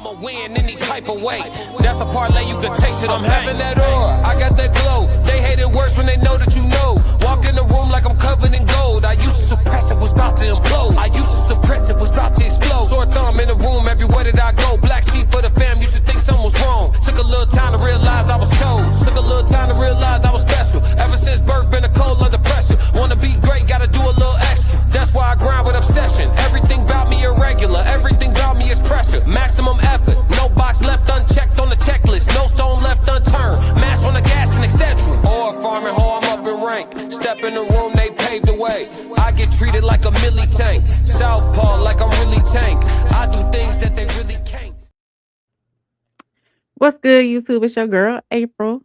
I'ma win any type of way. That's a parlay you can take to them. I'm having that aura, I got that glow. They hate it worse when they know that you know. Walk in the room like I'm covered in gold. I used to suppress it, was about to implode. I used to suppress it, was about to explode. Sore thumb in the room, everywhere that I go. Black sheep for the fam, used to think something was wrong. Took a little time to realize I was chose. Took a little time to realize I was special. Ever since birth, been a cold under pressure. Wanna be great, gotta do a little extra. That's why I grind with obsession. Everything about me irregular, everything about me is pressure. Maximum effort, no box left unchecked on the checklist. No stone left unturned, mash on the gas and etc. Or farming hoe, I'm up in rank. Step in the room, they paved the way. I get treated like a milli tank. Southpaw like I'm really tank. I do things that they really can't. What's good, YouTube? It's your girl, April.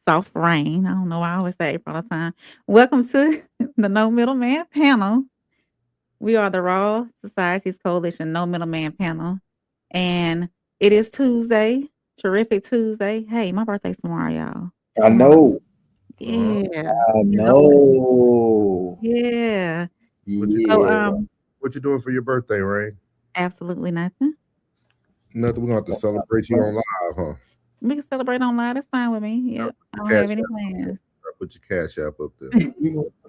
Soft Rain. I don't know why I always say April all the time. Welcome to the No Middleman panel. We are the Raw Society's Coalition No Middleman panel. And it is Tuesday. Terrific Tuesday. Hey, my birthday's tomorrow, y'all. I know. Yeah. I know. Yeah. What you doing for your birthday, Rain? Absolutely nothing. Nothing. We're gonna have to celebrate you on live, huh? We can celebrate online. That's fine with me. Yep. I don't have any plans. Put your cash app up there.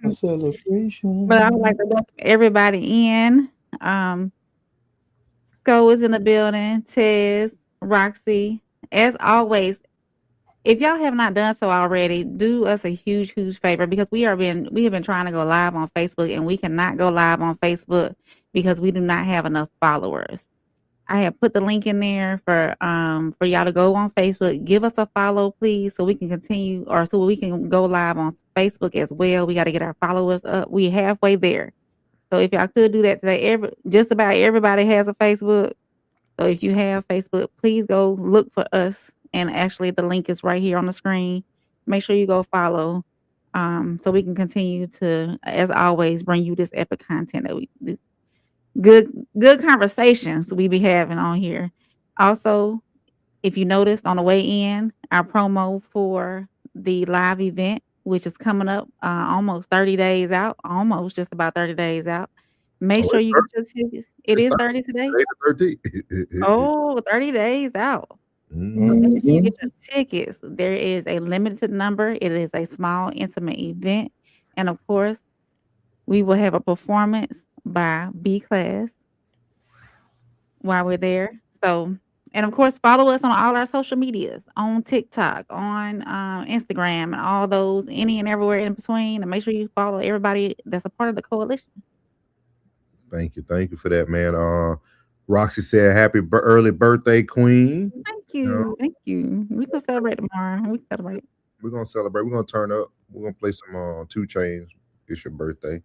A celebration. But I would like to welcome everybody in. Sko is in the building. Tez, Roxy. As always, if y'all have not done so already, do us a huge favor because we have been trying to go live on Facebook and we cannot go live on Facebook because we do not have enough followers. I have put the link in there for y'all to go on Facebook. Give us a follow, please, so we can continue or so we can go live on Facebook as well. We got to get our followers up. We're halfway there. So if y'all could do that today, just about everybody has a Facebook. So if you have Facebook, please go look for us. And actually, the link is right here on the screen. Make sure you go follow so we can continue to, as always, bring you this epic content that good conversations we be having on here. Also, if you noticed on the way in, our promo for the live event, which is coming up almost 30 days out, almost just about 30 days out. Make sure you get your tickets. It is 30 today. 30. 30 days out. Mm-hmm. So make sure you get your tickets. There is a limited number. It is a small, intimate event. And of course, we will have a performance by B Class while we're there. So, and of course, follow us on all our social medias, on TikTok, on Instagram, and all those, any and everywhere in between. And make sure you follow everybody that's a part of the coalition. Thank you for that, man. Roxy said, "Happy early birthday, Queen." Thank you. We can celebrate tomorrow. We're gonna celebrate. We're gonna turn up. We're gonna play some 2 Chainz. It's your birthday.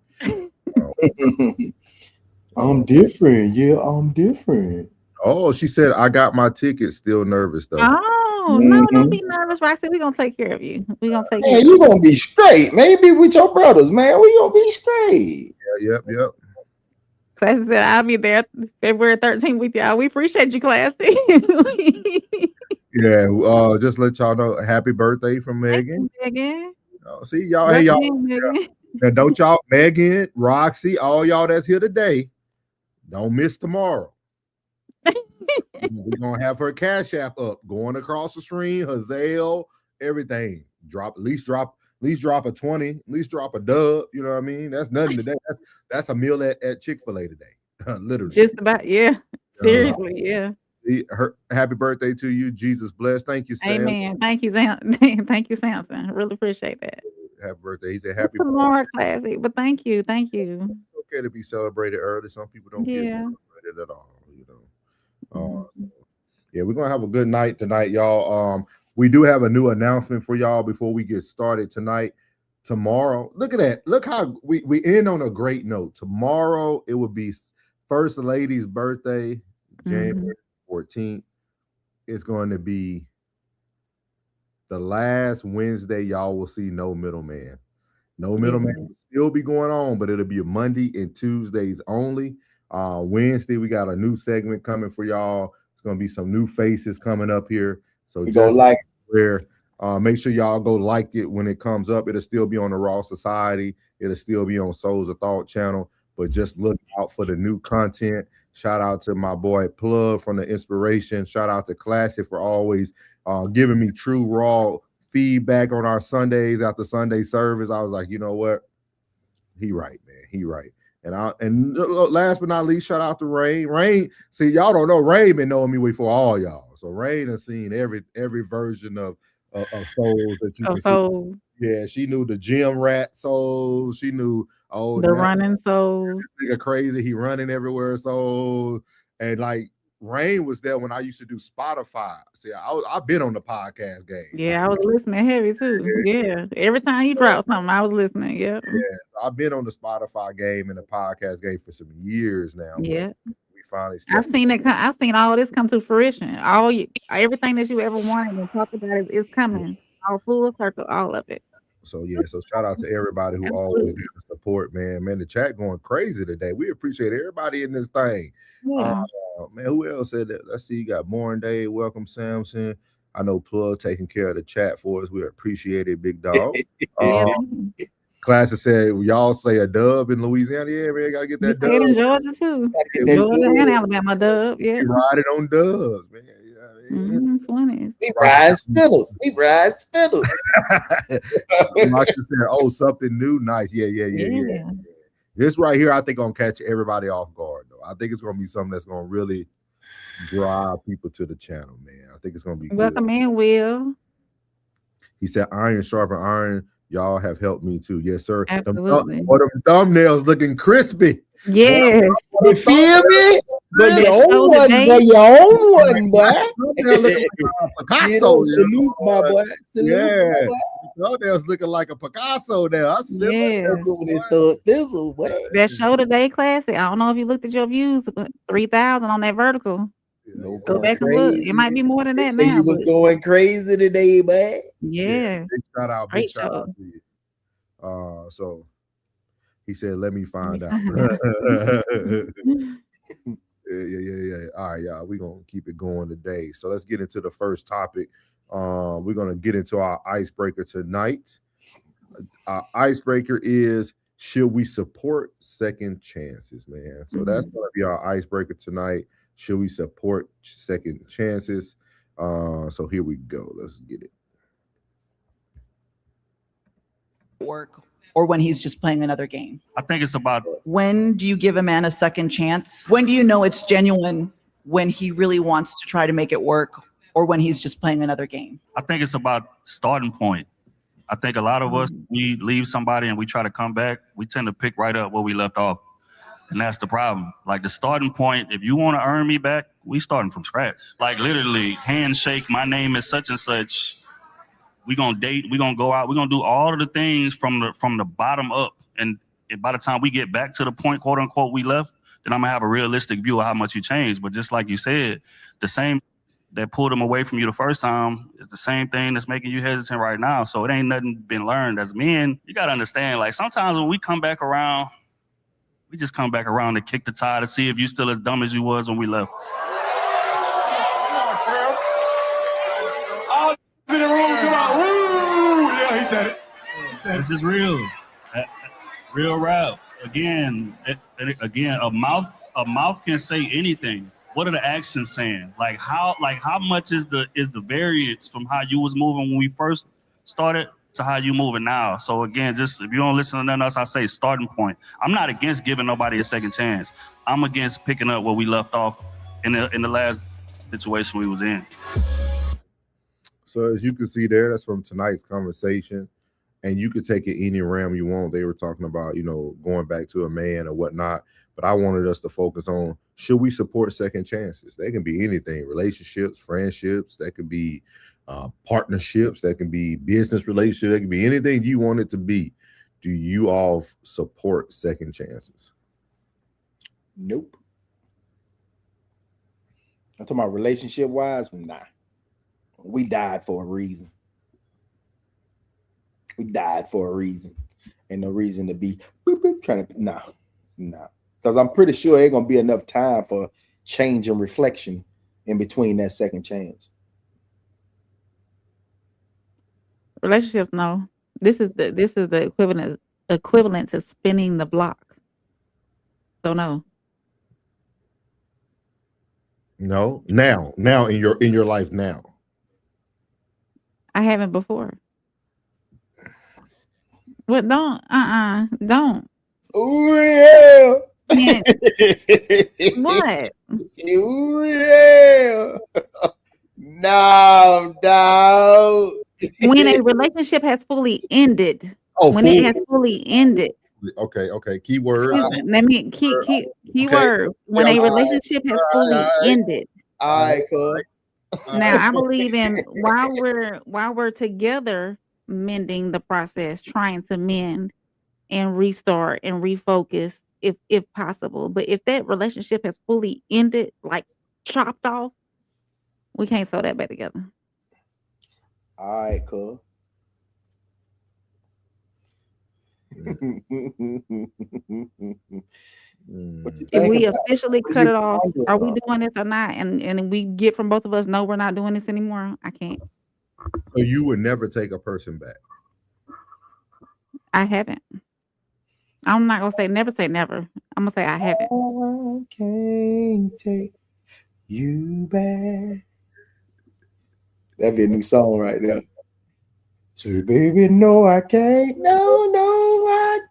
I'm different. Yeah, I'm different. Oh, she said, "I got my ticket." Still nervous though. Oh no, don't be nervous, Roxy. We're gonna take care of you. We're gonna take care of you. You're gonna be straight. Maybe with your brothers, man. We gonna be straight. Yeah, yep. Classy said, "I'll be there February 13th with y'all." We appreciate you, Classy. Yeah, just let y'all know, happy birthday from Megan. Megan. See y'all. Hey, y'all. Now, don't y'all, Megan, Roxy, all y'all that's here today, don't miss tomorrow. We're gonna have her cash app up, going across the stream, her Zelle, everything. At least drop a 20, at least drop a dub. You know what I mean? That's nothing today. That's a meal at Chick-fil-A today. Literally. Just about, yeah. Seriously, yeah. Happy birthday to you. Jesus bless. Thank you, Sam. Amen. Thank you, Samson. I really appreciate that. Happy birthday. He said happy tomorrow, Classy. But thank you. It's okay to be celebrated early. Some people don't get celebrated at all, you know. Yeah, we're gonna have a good night tonight, y'all. We do have a new announcement for y'all before we get started tonight. Tomorrow, look at that. Look how we end on a great note. Tomorrow it will be First Lady's birthday, January 14th. It's going to be the last Wednesday y'all will see No Middleman. No Middleman will still be going on, but it'll be a Monday and Tuesdays only. Wednesday, we got a new segment coming for y'all. It's going to be some new faces coming up here. So just make sure y'all go like it when it comes up. It'll still be on the Raw Society. It'll still be on Souls of Thought channel. But just look out for the new content. Shout out to my boy Plug from the Inspiration. Shout out to Classic for always giving me true raw feedback on our Sundays after Sunday service. I was like, you know what? He right, man. He right. And last but not least, shout out to Rain. Rain, see, y'all don't know, Rain been knowing me before all y'all. So Rain has seen every version of souls that you can see. Yeah, she knew the gym rat souls. She knew the running souls. Nigga crazy, he running everywhere. So and like Rain was there when I used to do Spotify. See, I've been on the podcast game. Yeah, I was listening heavy too. Yeah. Every time you drop something, I was listening. Yeah. So I've been on the Spotify game and the podcast game for some years now. Yeah. We finally I've seen all this come to fruition. Everything that you ever wanted and talked about is coming. All full circle, all of it. So yeah, so shout out to everybody who always gives the support, man. Man, the chat going crazy today. We appreciate everybody in this thing. Yeah. Man, who else said that? Let's see, you got Born Day, welcome Samson. I know Plug taking care of the chat for us. We appreciate it, big dog. Classic said, y'all say a dub in Louisiana. Yeah, man, gotta get that dub. In Georgia too. Georgia and Alabama dub. Yeah. We riding on dubs, man. 20. We ride spittles. Marsha said, "Oh, something new, nice." Yeah. This right here, I think, gonna catch everybody off guard. Though I think it's gonna be something that's gonna really drive people to the channel, man. I think it's gonna be welcome in, Will. He said, "Iron sharpen iron." Y'all have helped me too. Yes, sir. Absolutely. Them thumbnails looking crispy. Yes. You feel me? But your own one, boy. Picasso. Salute, my boy. Yeah. Thumbnails looking like a Picasso now. That show today classic. I don't know if you looked at your views, but 3,000 on that vertical. Go back and look. It might be more than that now. He was going crazy today, man. Yeah. Big shout out to you. So he said, "Let me find out." Yeah. All right, y'all. We're gonna keep it going today. So let's get into the first topic. We're gonna get into our icebreaker tonight. Our icebreaker is, should we support second chances, man? So that's gonna be our icebreaker tonight. Should we support second chances? So here we go. Let's get it. Work, or when he's just playing another game? I think it's about, when do you give a man a second chance? When do you know it's genuine? When he really wants to try to make it work, or when he's just playing another game? I think it's about starting point. I think a lot of us, we leave somebody and we try to come back, we tend to pick right up where we left off. And that's the problem. Like the starting point, if you want to earn me back, we starting from scratch. Like literally, handshake, my name is such and such. We're gonna date, we're gonna go out, we're gonna do all of the things from the bottom up. And by the time we get back to the point, quote unquote, we left, then I'm gonna have a realistic view of how much you changed. But just like you said, the same that pulled them away from you the first time is the same thing that's making you hesitant right now. So it ain't nothing been learned. As men, you gotta understand, like sometimes when we come back around, we just come back around to kick the tire to see if you still as dumb as you was when we left. Come on, Trill. All in the room, come on. Woo! Yeah, he said it. This is real. Real rap. Again, a mouth can say anything. What are the actions saying? Like how much is the variance from how you was moving when we first started to how you moving now? So again, just if you don't listen to nothing else, I say starting point. I'm not against giving nobody a second chance. I'm against picking up where we left off in the last situation we was in. So as you can see there, that's from tonight's conversation. And you could take it any realm you want. They were talking about, going back to a man or whatnot. But I wanted us to focus on, should we support second chances? They can be anything, relationships, friendships, that could be partnerships, that can be business relationships, that can be anything you want it to be. Do you all support second chances? Nope. I'm talking about relationship wise. Nah. We died for a reason. Ain't no reason to be trying to nah. Because I'm pretty sure ain't gonna be enough time for change and reflection in between that second chance. Relationships, no. This is the equivalent to spinning the block. So no. No, now in your life now. I haven't before. What? Don't. Ooh, yeah. Man, what? Ooh, yeah. No, no. When a relationship has fully ended. Oh, When it has fully ended. okay. Keyword. Excuse me. Let me keyword. When Okay. a relationship has fully ended. All right, cool. Now I believe in while we're together, mending the process, trying to mend and restart and refocus if possible. But if that relationship has fully ended, like chopped off, we can't sew that back together. All right, cool. If we officially cut it off, are we doing this or not? And we get from both of us, no, we're not doing this anymore. I can't. So you would never take a person back. I haven't. I'm not gonna say never say never. I'm gonna say I haven't. I can't take you back. That'd be a new song right there. So baby, no, I can't. No, I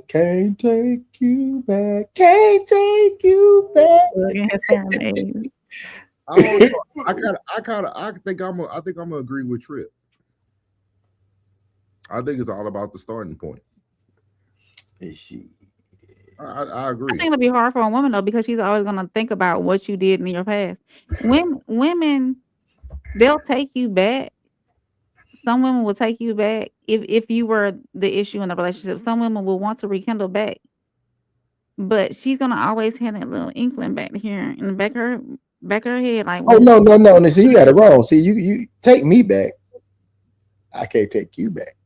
can't take you back. Can't take you back. I think I'm gonna agree with Trip. I think it's all about the starting point. Is she? I agree. I think it'll be hard for a woman though, because she's always gonna think about what you did in your past. When women, they'll take you back. Some women will take you back if you were the issue in the relationship. Some women will want to rekindle back, but she's gonna always have that little inkling back here in the back of her head. Like, oh no. See, you got it wrong. See, you take me back. I can't take you back.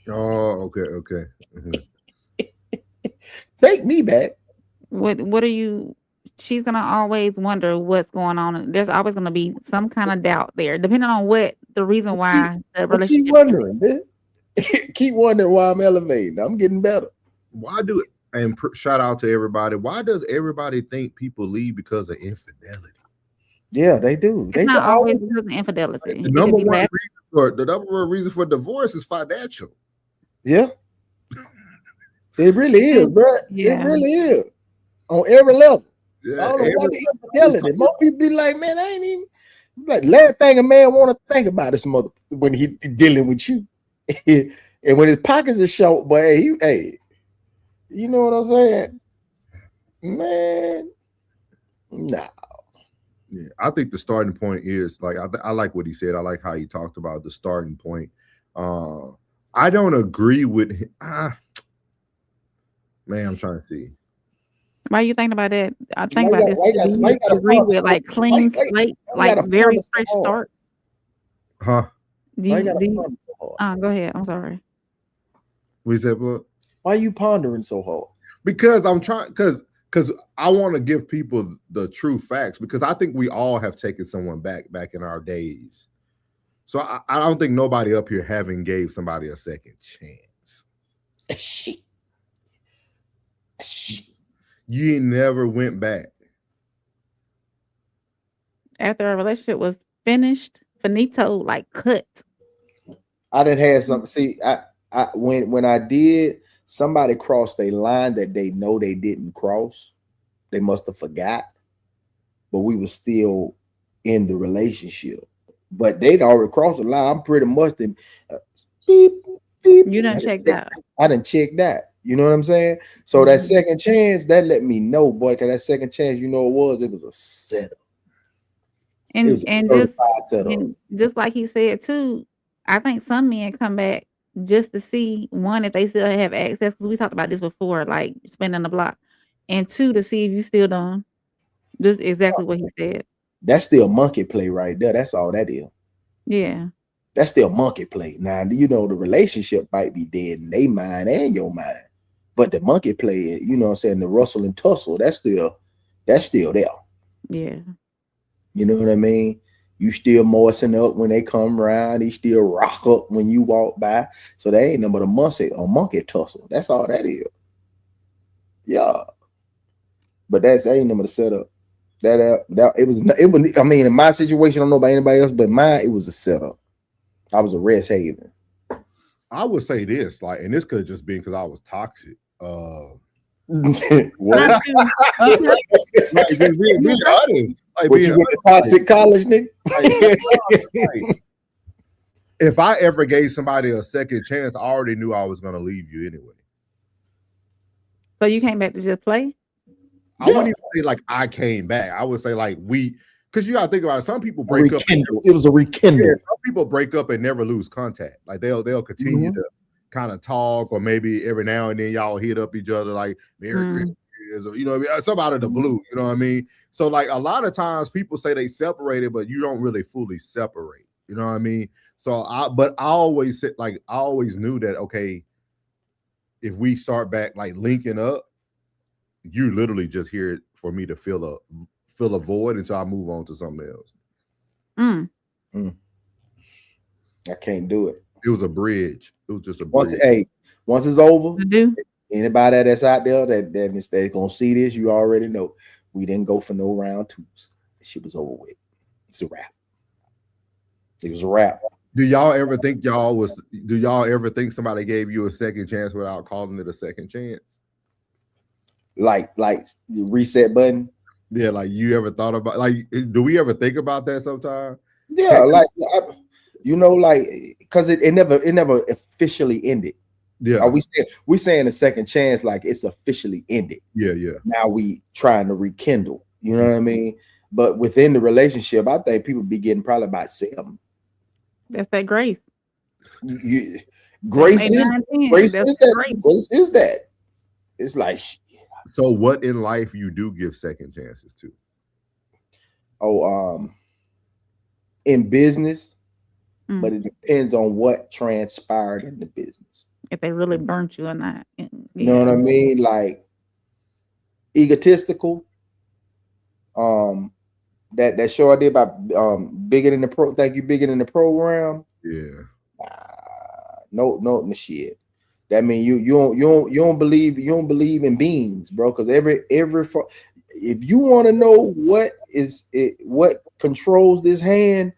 Oh, okay. Mm-hmm. Take me back. What are you? She's gonna always wonder what's going on. There's always gonna be some kind of doubt there, depending on what the reason why the relationship. Keep wondering, man. Keep wondering why I'm elevating. I'm getting better. Why do it? And shout out to everybody. Why does everybody think people leave because of infidelity? Yeah, they do. It's not always because of infidelity. The number one reason for divorce is financial. Yeah. It really is, bro. Yeah. It really is. On every level. Yeah, I don't know why the infidelity. Most people be like, man, I ain't even like last thing a man want to think about is mother when he dealing with you. And when his pockets are short, but hey, you know what I'm saying? Man, nah. Yeah, I think the starting point is like I like what he said. I like how he talked about the starting point. I don't agree with him. Man, I'm trying to see. Why are you thinking about that? I think about this. Do you agree with like clean slate, like very fresh start? Huh? Go ahead. I'm sorry. We said what? Why are you pondering so hard? Because I'm trying because I want to give people the true facts, because I think we all have taken someone back in our days. So I don't think nobody up here gave somebody a second chance. Shit. You ain't never went back. After a relationship was finished, finito, like cut. I didn't have something. See, I when I did, somebody crossed a line that they know they didn't cross. They must have forgot, but we were still in the relationship. But they'd already crossed the line. I'm pretty much beep, beep. You done checked that. I done checked that. You know what I'm saying? So that second chance, that let me know, boy, because that second chance, you know, it was a setup. And just like he said too, I think some men come back just to see, one, if they still have access, because we talked about this before, like spending the block, and two, to see if you still done. Just exactly what he said. That's still monkey play right there. That's all that is. Yeah. That's still monkey play. Now, you know, the relationship might be dead in their mind and your mind, but the monkey play, you know what I'm saying, the rustle and tussle, that's still there. Yeah. You know what I mean? You still moisten up when they come around. He still rock up when you walk by. So they ain't nothing but a monkey tussle. That's all that is. Yeah. But that ain't nothing but a setup. That it was. I mean, in my situation, I don't know about anybody else, but mine, it was a setup. I was a rest haven. I would say this, like, and this could have just been because I was toxic. What? Not you. Like, just being honest. Like, What, you went to toxic college, nigga? Like, if I ever gave somebody a second chance, I already knew I was gonna leave you anyway. So you came back to just play? I wouldn't even say like I came back. I would say like because you gotta think about it. Some people break up. It was a rekindle. Yeah, some people break up and never lose contact. Like they'll continue to kind of talk, or maybe every now and then y'all hit up each other like Merry Christmas, or you know what I mean? Something out of the blue, you know what I mean? So like a lot of times people say they separated, but you don't really fully separate, you know what I mean? So I always said, like, I always knew that, okay, if we start back like linking up, you literally just here for me to fill a void until I move on to something else. I can't do it. It was a bridge. It was just a bridge. Once it's over, Do. anybody that's out there that's gonna see this, you already know we didn't go for no round twos. Shit was over with. It's a wrap. It was a wrap. Do y'all ever think somebody gave you a second chance without calling it a second chance? Like the reset button? Yeah, like you ever thought about, like, do we ever think about that sometimes? Yeah, like because it never officially ended. Yeah. Are we saying a second chance like it's officially ended? Yeah. Now we trying to rekindle, you know what I mean? But within the relationship, I think people be getting probably about 7. That's that grace. Grace is that. It's like, so what in life you do give second chances to? In business, but it depends on what transpired in the business. If they really burnt you or not. You know what I mean? Like egotistical. That show I did about bigger than the program. Yeah. No shit. That mean you don't believe in beings, bro. Because every if you want to know what controls this hand,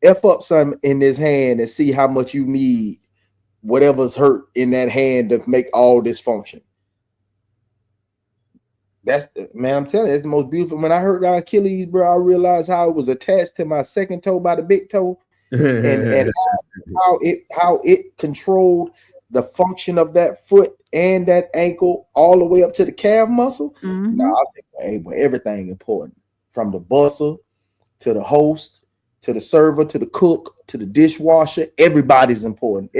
F up something in this hand and see how much you need whatever's hurt in that hand to make all this function. That's, man, I'm telling you, it's the most beautiful. When I hurt my Achilles, bro, I realized how it was attached to my second toe by the big toe, and how it controlled the function of that foot and that ankle all the way up to the calf muscle. Now I think, hey, well, everything important, from the busser to the host to the server to the cook to the dishwasher. Everybody's important.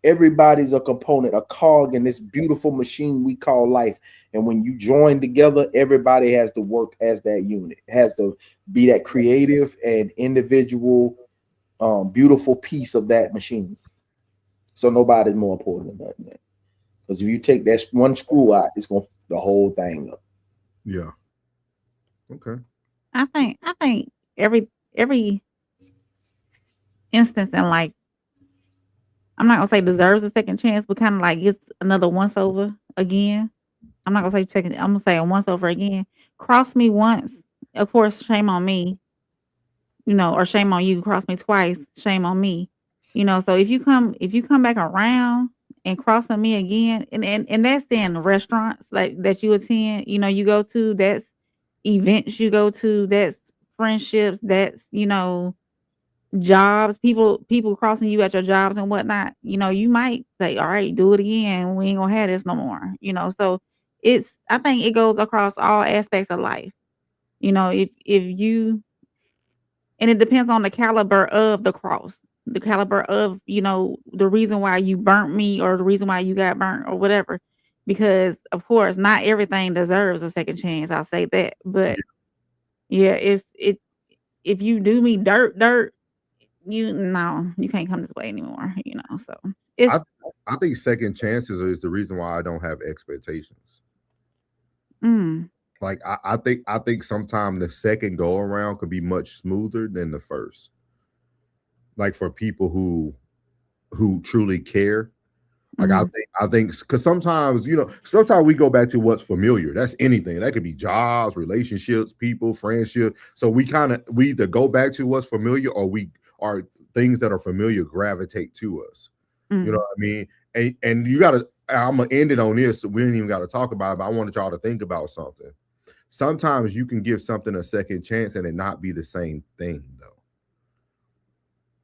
Everybody's a component, a cog in this beautiful machine we call life. And when you join together, everybody has to work as that unit. It has to be that creative and individual, beautiful piece of that machine. So nobody's more important than that. Because if you take that one screw out, it's going to the whole thing up. Yeah. Okay. I think every instance in life, I'm not gonna say deserves a second chance, but kind of like gets another once over again. I'm not gonna say second. I'm gonna say a once over again. Cross me once, of course, shame on me. Or shame on you. Cross me twice, shame on me. So if you come back around and crossing me again, and that's in restaurants like that you attend, you go to, that's events you go to, that's friendships, that's jobs, people crossing you at your jobs and whatnot, you might say, all right, do it again. We ain't gonna have this no more. So I think it goes across all aspects of life. If you, and it depends on the caliber of the cross, the caliber of, the reason why you burnt me or the reason why you got burnt or whatever. Because of course, not everything deserves a second chance. I'll say that. But yeah, if you do me dirt, you can't come this way anymore, so it's I think second chances is the reason why I don't have expectations. Like I think sometimes the second go around could be much smoother than the first, like for people who truly care Like I think because sometimes sometimes we go back to what's familiar. That's anything. That could be jobs, relationships, people, friendship. So we either go back to what's familiar, or we are things that are familiar gravitate to us. You know what I mean? And you gotta. I'm gonna end it on this. So we ain't even got to talk about it. But I wanted y'all to think about something. Sometimes you can give something a second chance and it not be the same thing though.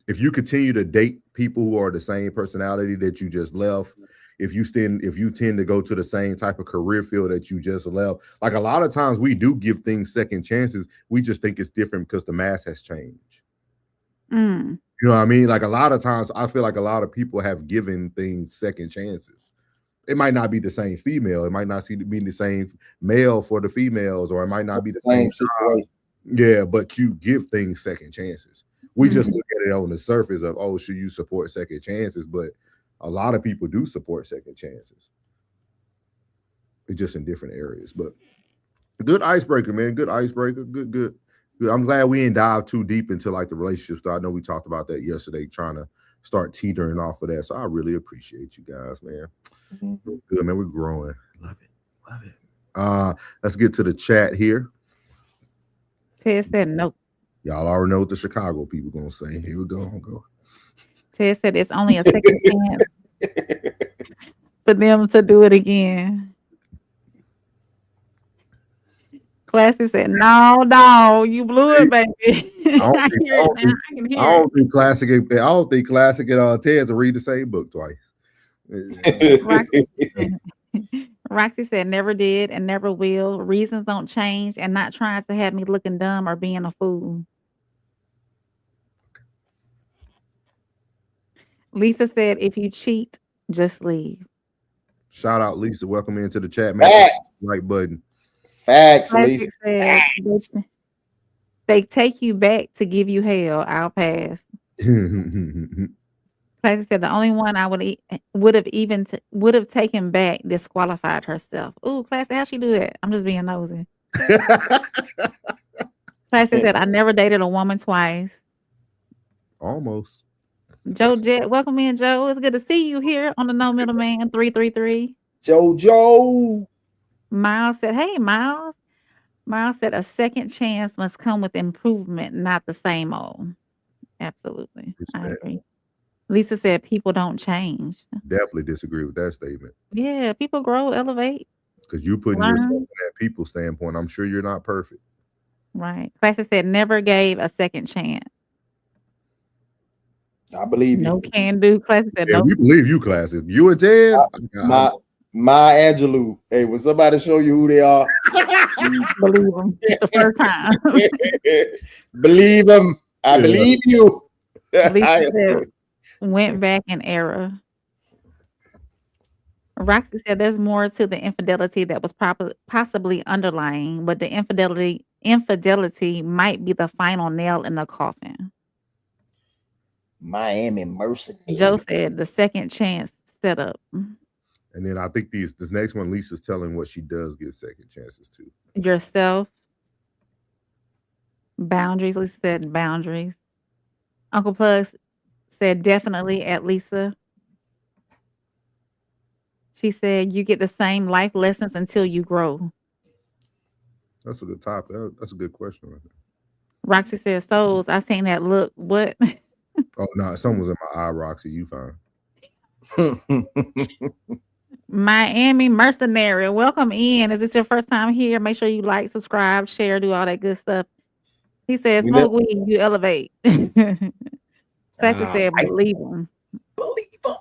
If you continue to date people who are the same personality that you just left, if you tend to go to the same type of career field that you just left, like a lot of times we do give things second chances. We just think it's different because the mass has changed. You know what I mean? Like a lot of times I feel like a lot of people have given things second chances. It might not be the same female. It might not be the same male for the females, or it might not be the same situation. Yeah, but you give things second chances. We just look at it on the surface of, oh, should you support second chances? But a lot of people do support second chances. It's just in different areas. But good icebreaker, man. Good icebreaker. Good. I'm glad we didn't dive too deep into like the relationships. I know we talked about that yesterday, trying to start teetering off of that. So I really appreciate you guys, man. Good, man. We're growing. Love it. Let's get to the chat here. Ted said no. Y'all already know what the Chicago people gonna say. Here we go. Ted said it's only a second chance for them to do it again. Classy said, no, you blew it, baby. I don't think Classic and Ted's will read the same book twice. Roxy said never did and never will. Reasons don't change, and not trying to have me looking dumb or being a fool. Lisa said if you cheat, just leave. Shout out Lisa. Welcome into the chat, man. Right button. Facts, Lisa. Said, they take you back to give you hell. I'll pass. Classic said the only one I would have taken back disqualified herself. Ooh, Classic, how she do that? I'm just being nosy. Classic said I never dated a woman twice. Almost. Joe Jet, welcome in, Joe. It's good to see you here on the No Middleman 333. Joe. Miles said, hey, Miles. Miles said a second chance must come with improvement, not the same old. Absolutely. Respect. I agree. Lisa said people don't change. Definitely disagree with that statement. Yeah, people grow, elevate. Because you putting yourself in that people standpoint, I'm sure you're not perfect. Right. Classic said never gave a second chance. I believe you. No can do. Classic said no. We believe you, Classic. You and Tez. My Angelou. Hey, when somebody show you who they are, believe them the first time. Believe them. I believe you. Lisa said, went back in error. Roxy said there's more to the infidelity that was possibly underlying, but the infidelity might be the final nail in the coffin. Miami mercenary. Joe said the second chance setup. And then I think this next one, Lisa's telling what she does get second chances to. Yourself. Boundaries. Lisa said boundaries. Uncle Plugs said definitely at Lisa. She said you get the same life lessons until you grow. That's a good topic. That's a good question right there. Roxy said souls. I seen that look. What? Oh no, someone's in my eye, Roxy. You fine. Miami mercenary. Welcome in. Is this your first time here? Make sure you like, subscribe, share, do all that good stuff. He said, smoke weed, you elevate. Thatcher said, believe him. Believe him.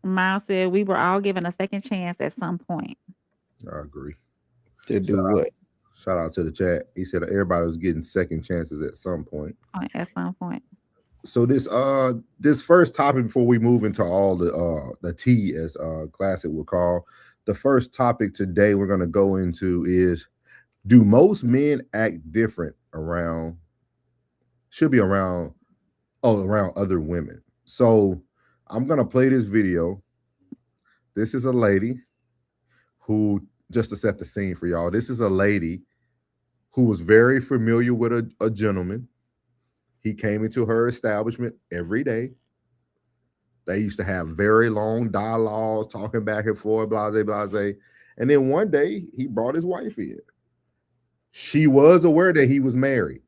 Miles said, we were all given a second chance at some point. I agree. To do what? Shout out to the chat. He said everybody was getting second chances at some point. At some point. So this first topic before we move into all the tea, as Classic will call, the first topic today we're going to go into is, do most men act different around other women? So I'm going to play this video. This is a lady who, just to set the scene for y'all, this is a lady who was very familiar with a gentleman. He came into her establishment every day. They used to have very long dialogues, talking back and forth, blase, blase. And then one day he brought his wife in. She was aware that he was married.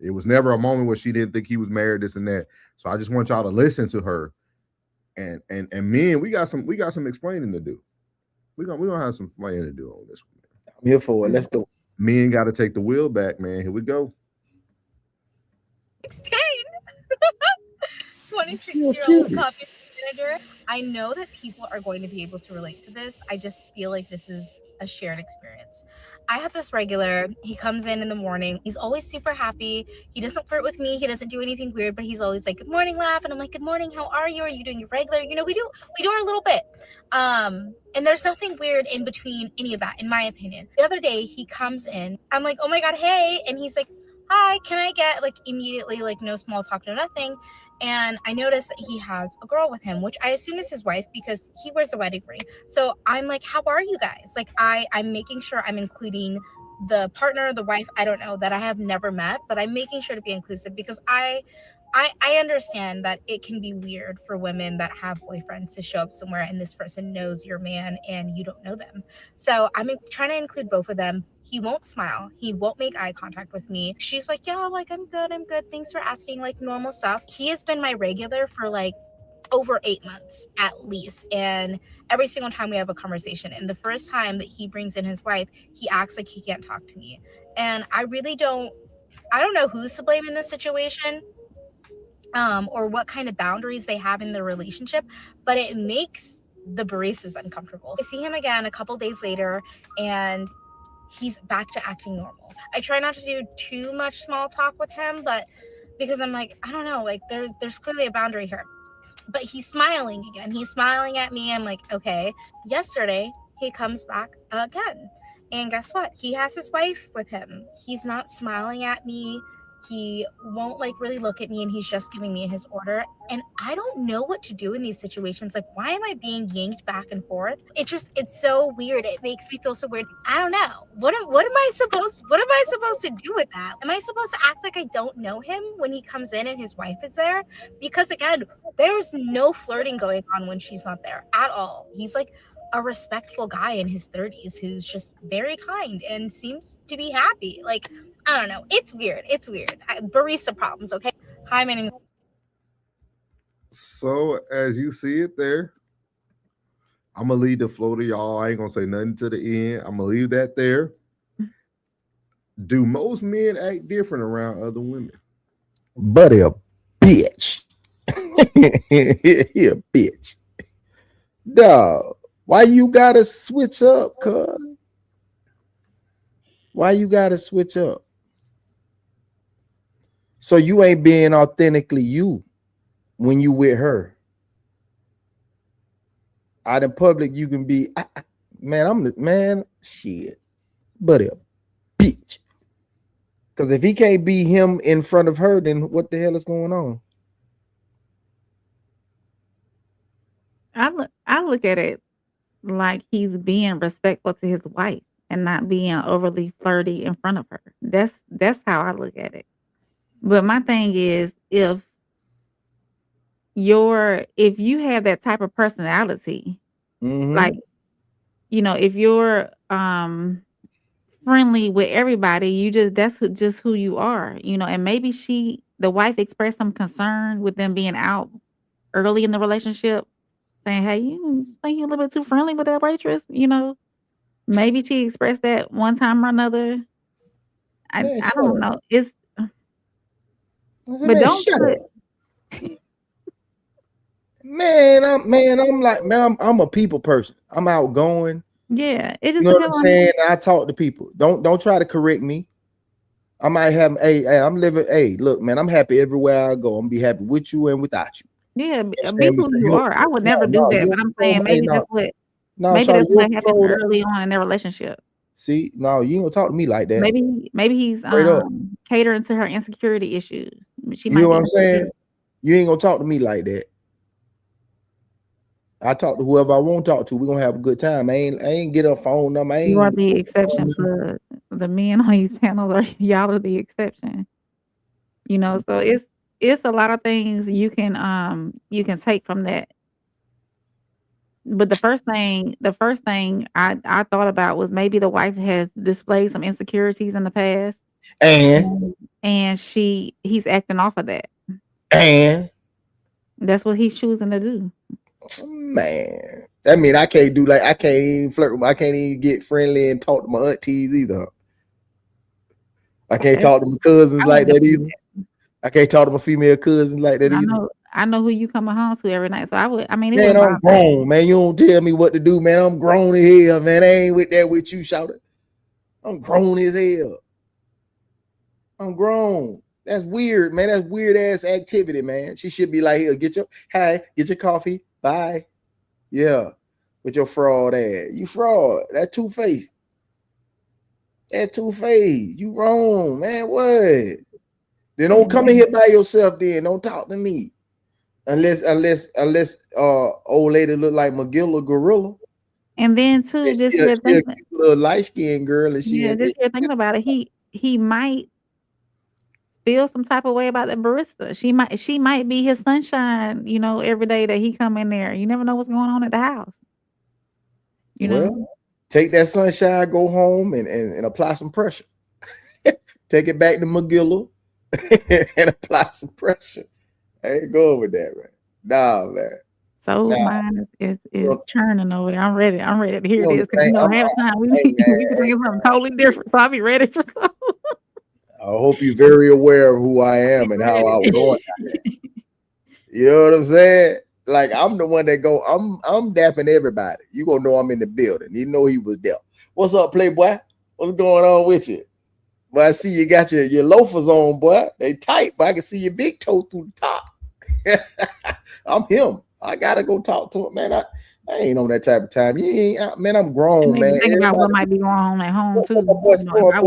It was never a moment where she didn't think he was married, this and that. So I just want y'all to listen to her. And men, we got some explaining to do. We're gonna have some explaining to do on this one. I'm here for it. Let's go. Men got to take the wheel back, man. Here we go. 26-year-old copy manager. I know that people are going to be able to relate to this. I just feel like this is a shared experience. I have this regular. He comes in the morning. He's always super happy. He doesn't flirt with me. He doesn't do anything weird, but he's always like, "Good morning, laugh." And I'm like, "Good morning. How are you? Are you doing your regular?" You know, we do our little bit. And there's nothing weird in between any of that, in my opinion. The other day he comes in. I'm like, "Oh my God, hey." And he's like, "Hi, can I get," like, immediately, like, no small talk, no nothing. And I noticed that he has a girl with him, which I assume is his wife because he wears a wedding ring. So I'm like, "How are you guys?" Like, I'm making sure I'm including the partner, the wife, I don't know, that I have never met, but I'm making sure to be inclusive because I understand that it can be weird for women that have boyfriends to show up somewhere and this person knows your man and you don't know them. So I'm trying to include both of them. He won't smile. He won't make eye contact with me. She's like, "Yeah, like, I'm good. Thanks for asking," like, normal stuff. He has been my regular for like over 8 months at least. And every single time we have a conversation, and the first time that he brings in his wife, he acts like he can't talk to me. And I don't know who's to blame in this situation. Or what kind of boundaries they have in the relationship, but it makes the baristas uncomfortable. I see him again a couple days later, and he's back to acting normal. I try not to do too much small talk with him, but because I'm like, I don't know, like there's clearly a boundary here. But he's smiling again. He's smiling at me. I'm like, okay. Yesterday, he comes back again. And guess what? He has his wife with him. He's not smiling at me. He won't like really look at me, and he's just giving me his order. And I don't know what to do in these situations. Like, why am I being yanked back and forth? It's so weird. It makes me feel so weird. I don't know. What am I supposed to do with that? Am I supposed to act like I don't know him when he comes in and his wife is there? Because again, there's no flirting going on when she's not there at all. He's like a respectful guy in his 30s who's just very kind and seems to be happy. Like, I don't know. It's weird. Barista problems, okay? Hi, my name is... So as you see it there, I'm going to leave the flow to y'all. I ain't going to say nothing to the end. I'm going to leave that there. Do most men act different around other women? Buddy, a bitch. He a bitch. Dog, why you gotta switch up, cuz? Why you gotta switch up? So you ain't being authentically you when you with her. Out in public, you can be, shit, buddy, a bitch. Because if he can't be him in front of her, then what the hell is going on? I look at it like he's being respectful to his wife and not being overly flirty in front of her. That's how I look at it. But my thing is, if you have that type of personality, like, you know, if you're friendly with everybody, that's just who you are, you know. And maybe the wife expressed some concern with them being out early in the relationship, saying, "Hey, you think you're a little bit too friendly with that waitress?" You know, maybe she expressed that one time or another. I don't know. But don't shut put, up. I'm a people person. I'm outgoing. yeah, it just You know what I'm depends on saying? I talk to people. Don't try to correct me. I might have, I'm living, look, man, I'm happy everywhere I go. I'm be happy with you and without you. yeah, be who you are. I would never do that, but I'm saying maybe that's what happened early on in their relationship. See, no, you ain't gonna talk to me like that. Maybe he's catering to her insecurity issues. You know what I'm saying? You ain't gonna talk to me like that. I talk to whoever I want to talk to. We're gonna have a good time. I ain't get a phone number. You are the exception for the men on these panels, or y'all are the exception. You know, so it's a lot of things you can take from that. But the first thing I thought about was maybe the wife has displayed some insecurities in the past, And and he's acting off of that. That's what he's choosing to do. Man, that mean I can't even flirt with I can't even get friendly and talk to my aunties either. I can't talk to my cousins like that either. I can't talk to my female cousins like that either. I know who you coming home to every night. So Man, I'm grown, man. You don't tell me what to do, man. I'm grown as hell, man. I ain't with that with you, shout it. I'm grown as hell. I'm grown. That's weird, man. That's weird ass activity, man. She should be like, here, get your coffee. Bye. Yeah. With your fraud ass. You fraud. That two-faced. You wrong, man. What? Then don't come in here by yourself then. Don't talk to me. Unless old lady look like McGill Gorilla. And then too, just a little light-skinned girl. And just thinking about it, he might feel some type of way about the barista. She might be his sunshine, every day that he come in there. You never know what's going on at the house. You know? Take that sunshine, go home and apply some pressure. Take it back to McGill and apply some pressure. I ain't going with that, man. Nah, man. So mine is churning over there. I'm ready to hear this because half the time we can think of something totally different. So I'll be ready for stuff. I hope you're very aware of who I am and how I was going. You know what I'm saying? Like I'm the one that go. I'm dapping everybody. You gonna know I'm in the building. You know he was there. What's up, Playboy? What's going on with you? But I see you got your loafers on, boy. They tight, but I can see your big toe through the top. I'm him. I gotta go talk to him, man. I ain't on that type of time. You ain't, man. I'm grown, man. Think about what might be going on at home too. What my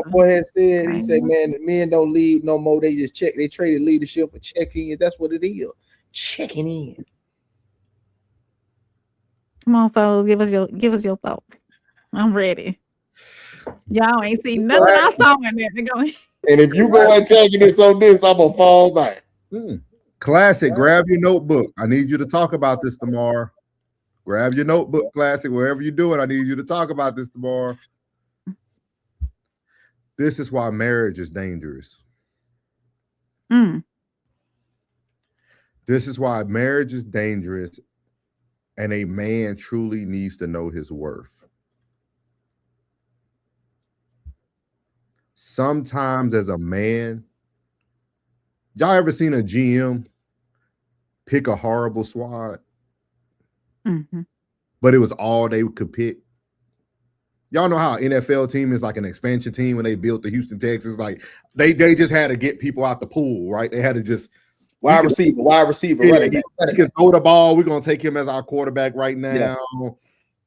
boy had said, he said, man, men don't lead no more. They just check. They traded leadership for checking in. That's what it is. Checking in. Come on, souls. Give us your thought. I'm ready. Y'all ain't seen nothing I saw in there going. And if you go and taking this on this, I'm gonna fall back. Classic, grab your notebook. I need you to talk about this tomorrow. Grab your notebook, Classic, wherever you do it. I need you to talk about this tomorrow. This is why marriage is dangerous. This is why marriage is dangerous, and a man truly needs to know his worth. Sometimes as a man, y'all ever seen a GM pick a horrible squad? But it was all they could pick. Y'all know how NFL team is like an expansion team when they built the Houston Texans. Like they just had to get people out the pool, right? They had to just wide receiver. He can throw the ball. We're gonna take him as our quarterback right now. Yeah.